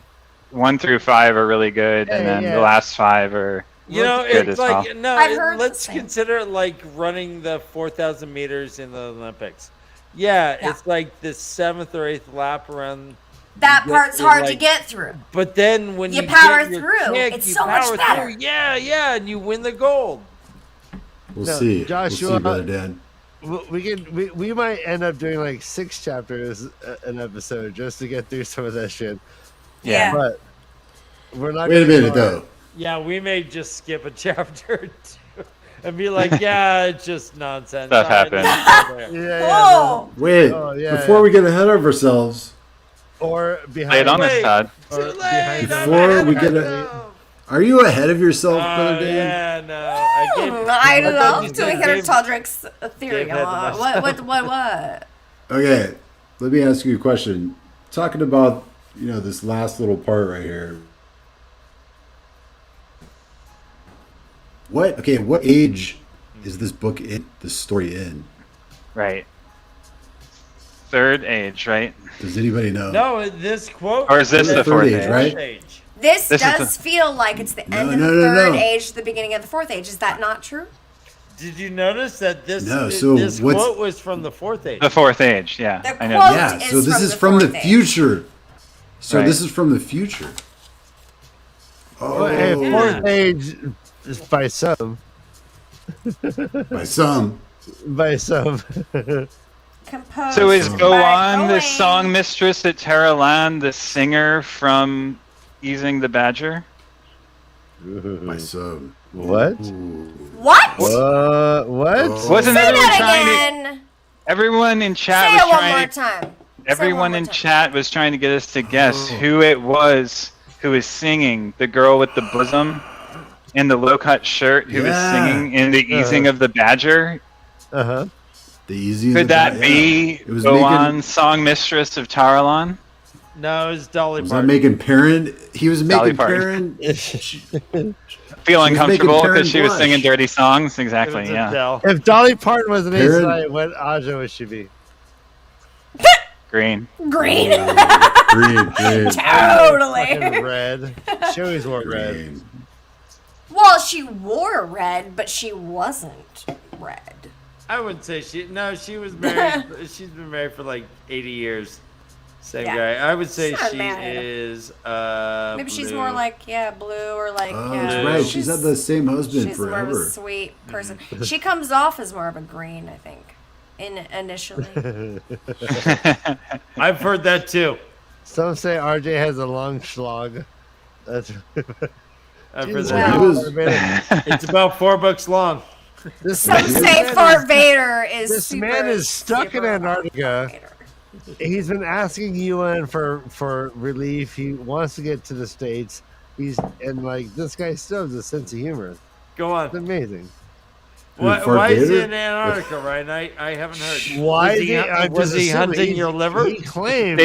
1 through 5 are really good, and then the last 5 are You know, good it's as like well. no. I've heard Let's the same. consider it like running the 4,000 meters in the Olympics. Yeah, it's like the 7th or 8th lap around. That you part's get, hard to like- get through. But then when You you power get your through. kick, It's you so much power better. through. Yeah, and you win the gold. We'll No, see. Joshua, we'll see, Brother Dan. We might end up doing like 6 chapters an episode just to get through some of that shit. Yeah. But we're not. Wait a gonna minute, go- though. Yeah, we may just skip a chapter or two and be like, yeah, it's just nonsense. Stuff All right, happens. let's go there. Yeah. Oh. Wait, Oh, yeah, before yeah. we get ahead of ourselves, Or behind. Lay it on us, Todd. Or behind Before we get are you ahead of yourself, Brother Dan? Yeah, no. I thought love you to said hear Dave- Todrick's theory. Dave had the What? Okay, let me ask you a question. Talking about, this last little part right here. What age is this book in, this story in? Right. Third age, right? Does anybody know? No, this quote. Or is this the fourth age? Right? This This is does feel like it's the end of No, the no, third no. age, the beginning of the fourth age. Is that not true? Did you notice that this No, so this what's- quote was from the fourth age? The fourth age, yeah. The I know. quote Yeah, is so this from is the from the fourth age. future. So Right. this is from the future. Oh, Hey, fourth age is by some. by some. By some. Composed So is Go by On the Owen. song mistress at Terraland the singer from Easing the Badger? By some. What? What? What? Wasn't Say everyone that trying again. to? Everyone in chat Say was it one trying more to. time. Everyone in chat was trying to get us to guess who it was who was singing. The girl with the bosom and the low-cut shirt who was Yeah. singing in the Easing of the Badger. Uh-huh. The easy. Could that be It was Go making. On, song mistress of Taralon? No, it was Dolly Was that Parton. making Perrin? He was Dolly making Parton. Perrin. Feel She was uncomfortable making Perrin because she was blush. singing dirty songs? It Exactly, was yeah. Adele. If Dolly Parton was an ace Parent- tonight, what Aja would she be? Green. Green. Green. Fucking Totally. red. She always wore red. Green. Well, she wore red, but she wasn't red. I wouldn't say she. No, she was married. She's been married for like 80 years. Same Yeah. guy. I would say She's not she married. is. Maybe she's blue. more like blue or like Oh, yeah. that's right. She's had the same husband She's more of a forever. sweet person. She comes off as more of a green, I think, initially. I've heard that too. Some say RJ has a long schlog. That's I've heard Jesus, that. He wow. was- It's about 4 bucks long. This Some man- say this man Fart is- Vader is This super, man is stuck in super Antarctica. Vader. He's been asking UN for relief. He wants to get to the States. This guy still has a sense of humor. Go It's on. amazing. Why, Fart why is he Vader? in Antarctica, right? I haven't heard. Why was is he, I'm was just he assuming hunting he's- your liver? He claims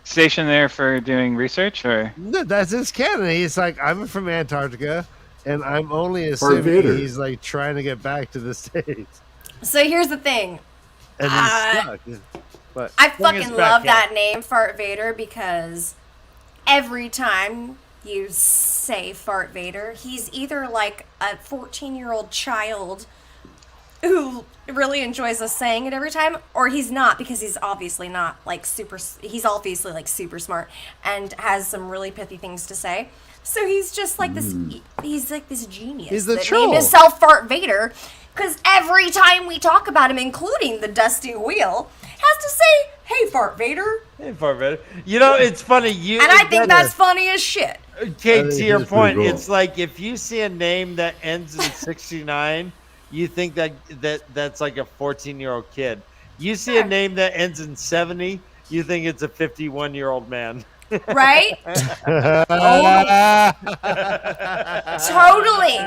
Station there for doing research, or No, that's his canon. He's like, I'm from Antarctica, and I'm only Fart Vader. assuming he's like trying to get back to the States, So here's the thing. and he's stuck. But I Bring us fucking back love in. that name, Fart Vader, because every time you say Fart Vader, he's either like a 14-year-old child who really enjoys us saying it every time, or he's not, because he's obviously not like he's obviously like super smart and has some really pithy things to say. So he's just like this, he's like this genius. He's the that troll. named himself Fart Vader, because every time we talk about him, including the Dusty Wheel, has to say, "Hey, Fart Vader," Hey, Fart Vader. You know, it's funny. You and I think that's funny as shit. Okay, I think to your it is point, pretty cool. it's like if you see a name that ends in 69, you think that's like a 14-year-old kid. You see a name that ends in 70, you think it's a 51-year-old man. Right? Totally.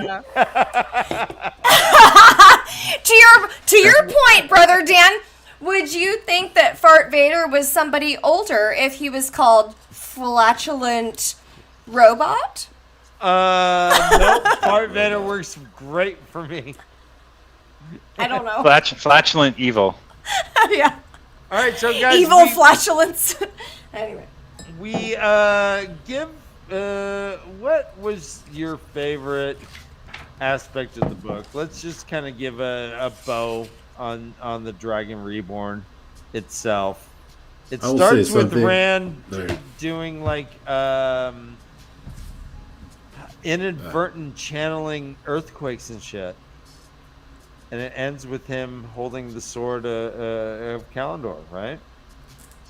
to your point, brother Dan, would you think that Fart Vader was somebody older if he was called Flatulent Robot? Nope. Fart Vader works great for me. I don't know. flatulent evil. Yeah. All right, so guys, Evil flatulence. Anyway. we give what was your favorite aspect of the book? Let's just kind of give a bow on the Dragon Reborn itself. It I will starts say with something- Rand There. doing like inadvertent channeling earthquakes and shit, and it ends with him holding the sword of Kalendor, right?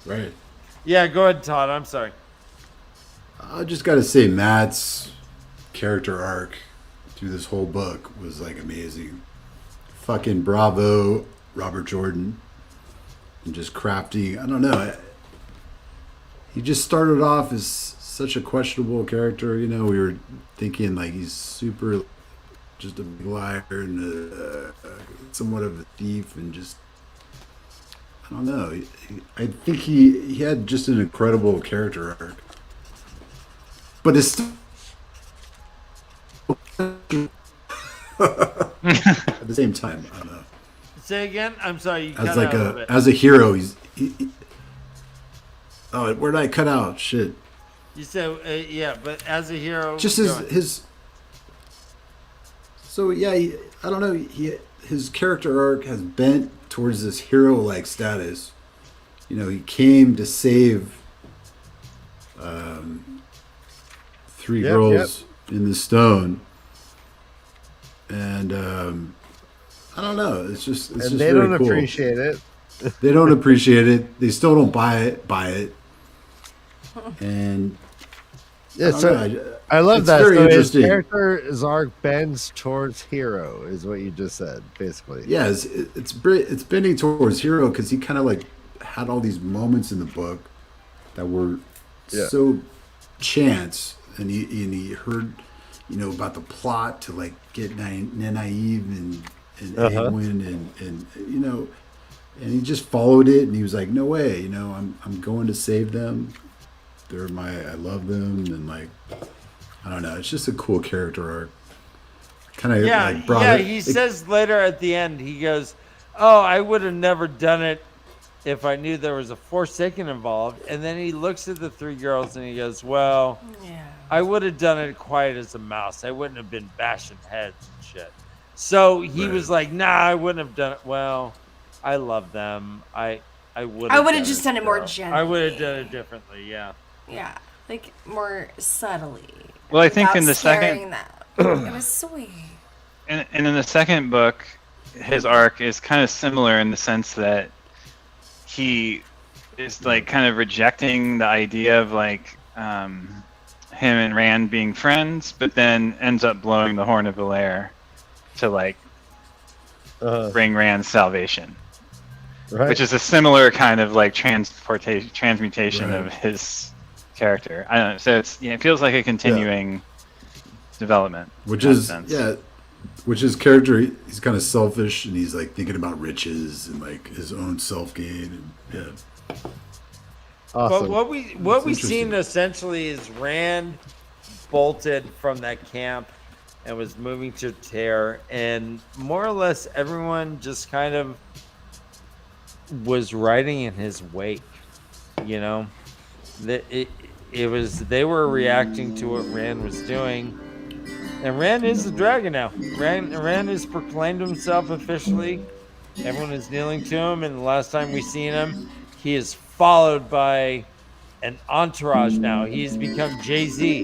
Right. Yeah, go ahead, Todd. I'm sorry. I just got to say, Matt's character arc through this whole book was like amazing. Fucking bravo, Robert Jordan, and just crafting. I don't know. he just started off as such a questionable character. You know, we were thinking like he's super, just a big liar and somewhat of a thief, and just I don't know. I think he had just an incredible character arc, but it's still at the same time. I don't know. Say again. I'm sorry. You As cut like out a as a hero, oh, where did I cut out? Shit. You said yeah, but as a hero, Just his. So yeah, I don't know. His character arc has bent towards this hero-like status. You know, he came to save three girls in the stone, and I don't know. It's just and just they very don't cool. appreciate it. They don't appreciate it. They still don't buy it, and Yeah, don't so know, I love it's that. very So his interesting. character's arc bends towards hero, is what you just said, basically. Yeah, it's bending towards hero because he kind of like had all these moments in the book that were so chance, and he heard, you know, about the plot to like get naive and Adolin and you know, and he just followed it, and he was like, no way, you know, I'm going to save them. I love them, and like, I don't know, it's just a cool character arc. Kind of like brought it. He says later at the end, he goes, "Oh, I would have never done it if I knew there was a Forsaken involved." And then he looks at the three girls and he goes, "Well, I would have done it quiet as a mouse. I wouldn't have been bashing heads and shit." So he was like, "Nah, I wouldn't have done it." Well, I love them. I would. I would have just done it more gently. I would have done it differently. Yeah. Yeah, like more subtly. Well, I think in the without second, scaring them. It was sweet. and in the second book, his arc is kind of similar in the sense that he is like kind of rejecting the idea of like him and Rand being friends, but then ends up blowing the Horn of Valair to like bring Rand's salvation, which is a similar kind of like transmutation of his character. I don't know. So it's it feels like a continuing development. Which is which his character, he's kind of selfish, and he's like thinking about riches and like his own self gain, and Awesome. But what we've seen essentially is Rand bolted from that camp and was moving to Tear, and more or less everyone just kind of was riding in his wake. You know, they were reacting to what Rand was doing, and Rand is the dragon now. Rand has proclaimed himself officially. Everyone is kneeling to him, and the last time we seen him, he is followed by an entourage now. He's become Jay-Z.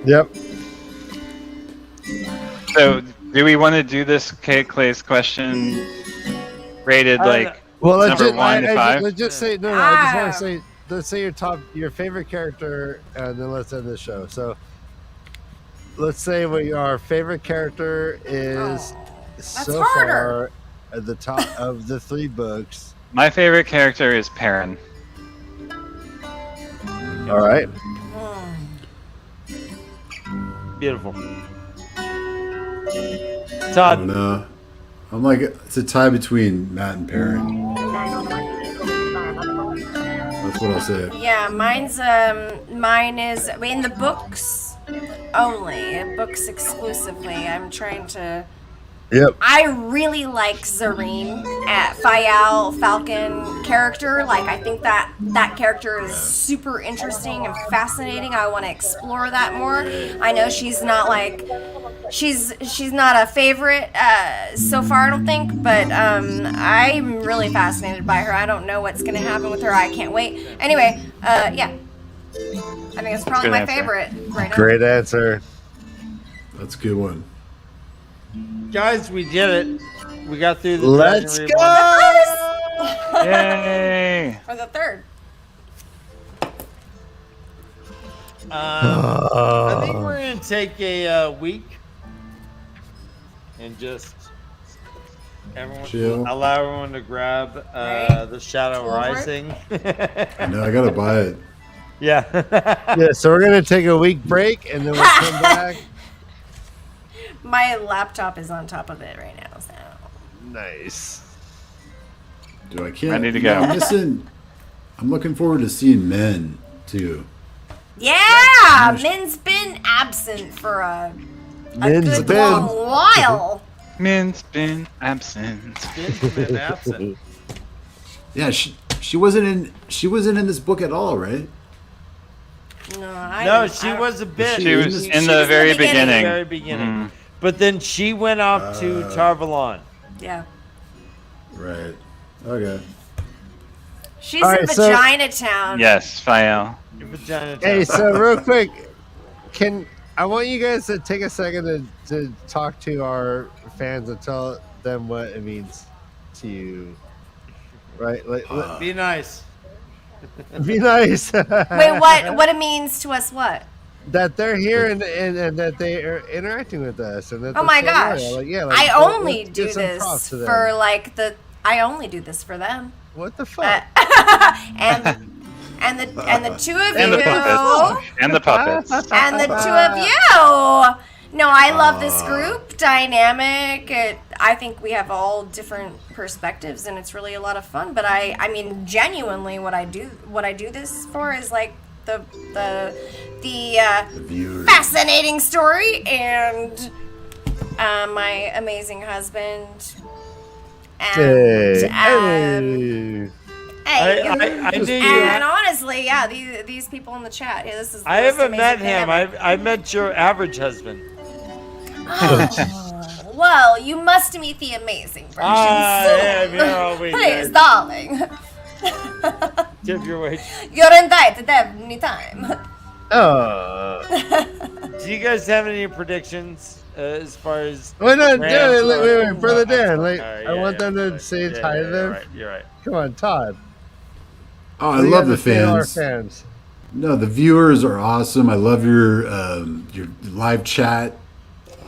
Yep. So, do we want to do this Clay's question rated like number 1 to 5? Let's just say no. I just want to say, let's say your favorite character, and then let's end the show. So, let's say what our favorite character is so far at the top of the 3 books. My favorite character is Perrin. All right. Beautiful. I Todd. don't know. I'm like, it's a tie between Matt and Perrin. That's what I'll say. Yeah, mine is in the books only, books exclusively. I'm trying to. Yep. I really like Zareen at Fayal Falcon character. Like, I think that character is super interesting and fascinating. I want to explore that more. I know she's not like she's not a favorite so far, I don't think, but I'm really fascinated by her. I don't know what's gonna happen with her. I can't wait. Anyway, yeah, I think it's probably my favorite right now. Great answer. That's a good one. Guys, we did it. We got through the Let's Dragon go! Yay! For the 3rd. I think we're going to take a week and just Chill. Allow everyone to grab the Shadow Rising. I know, I gotta buy it. Yeah. Yeah, so we're gonna take a week break and then we'll come back. My laptop is on top of it right now, so. Nice. Dude, I can't. Ready to go. I'm looking forward to seeing Men too. Yeah, Min's been absent for a good long while. Min's been absent. Min's been absent. Yeah, she wasn't in this book at all, right? No, she was a bit. She was in the very beginning. Very beginning. But then she went off to Tarvalon. Yeah. Right. Okay. She's in Vagina Town. Yes, Fael. Hey, so real quick, I want you guys to take a second to talk to our fans and tell them what it means to you. Right? Be nice. Be nice. Wait, what it means to us? What? That they're here and that they are interacting with us. And that Oh my they're so gosh! loyal. Like, yeah, I only do this for them. I only do this for them. What the fuck? And the two of And you. the puppets. And the puppets. And the two of you. No, I love this group dynamic. I think we have all different perspectives, and it's really a lot of fun. But I mean, genuinely, what I do this for is like the fascinating story and my amazing husband. And and honestly, yeah, these people in the chat. Yeah, this is. I haven't met him. I met your average husband. Oh, well, you must meet the amazing version soon. Please, darling. Tip your wage. You're invited any time. Do you guys have any predictions as far as? Wait, Brother Dan. I want them to say hi to them. You're right. Come on, Todd. Oh, I love the Our fans. fans. No, the viewers are awesome. I love your live chat.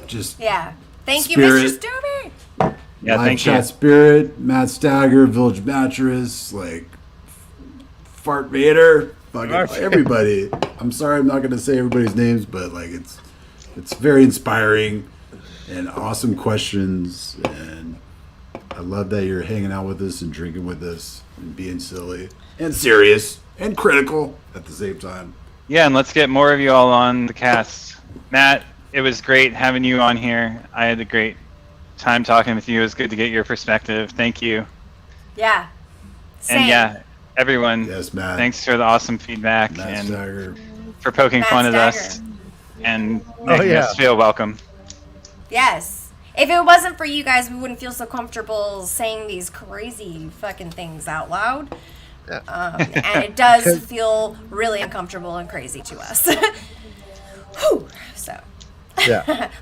Just Thank spirit. you, Mr. Stubby. Yeah, live thank chat you. spirit, MaTsDaGgerX, Village Mattress, like FartVader, fucking everybody. I'm sorry, I'm not gonna say everybody's names, but like it's very inspiring and awesome questions, and I love that you're hanging out with us and drinking with us and being silly and serious and critical at the same time. Yeah, and let's get more of you all on the cast. Matt, it was great having you on here. I had a great time talking with you. It was good to get your perspective. Thank you. Yeah. Same. And yeah, everyone. Yes, Matt. Thanks for the awesome feedback and for poking fun at us and making us feel welcome. Yes. If it wasn't for you guys, we wouldn't feel so comfortable saying these crazy fucking things out loud. And it does feel really uncomfortable and crazy to us. Whew. So,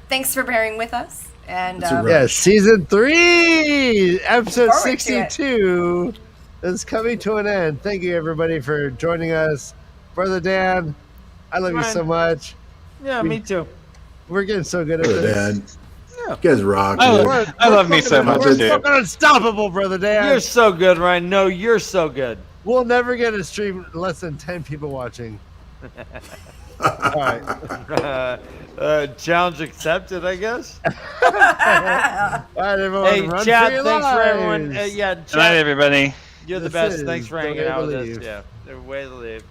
thanks for bearing with us. And season 3, episode Forward to 62 is coming to an end. Thank you, everybody, for joining us. Brother Dan, I love you so much. Yeah, me too. We're getting so good at Brother this. Dan. You guys rock. I love me so much We're too. fucking unstoppable, Brother Dan. You're so good, Ryan. No, you're so good. We'll never get a stream less than 10 people watching. All right. Challenge accepted, I guess. All right, everyone. Hey, run chat, for your thanks for everyone. lives. Good night, everybody. You're the This best. is Thanks for The hanging Way out to with us. Leave. Yeah, the way to leave.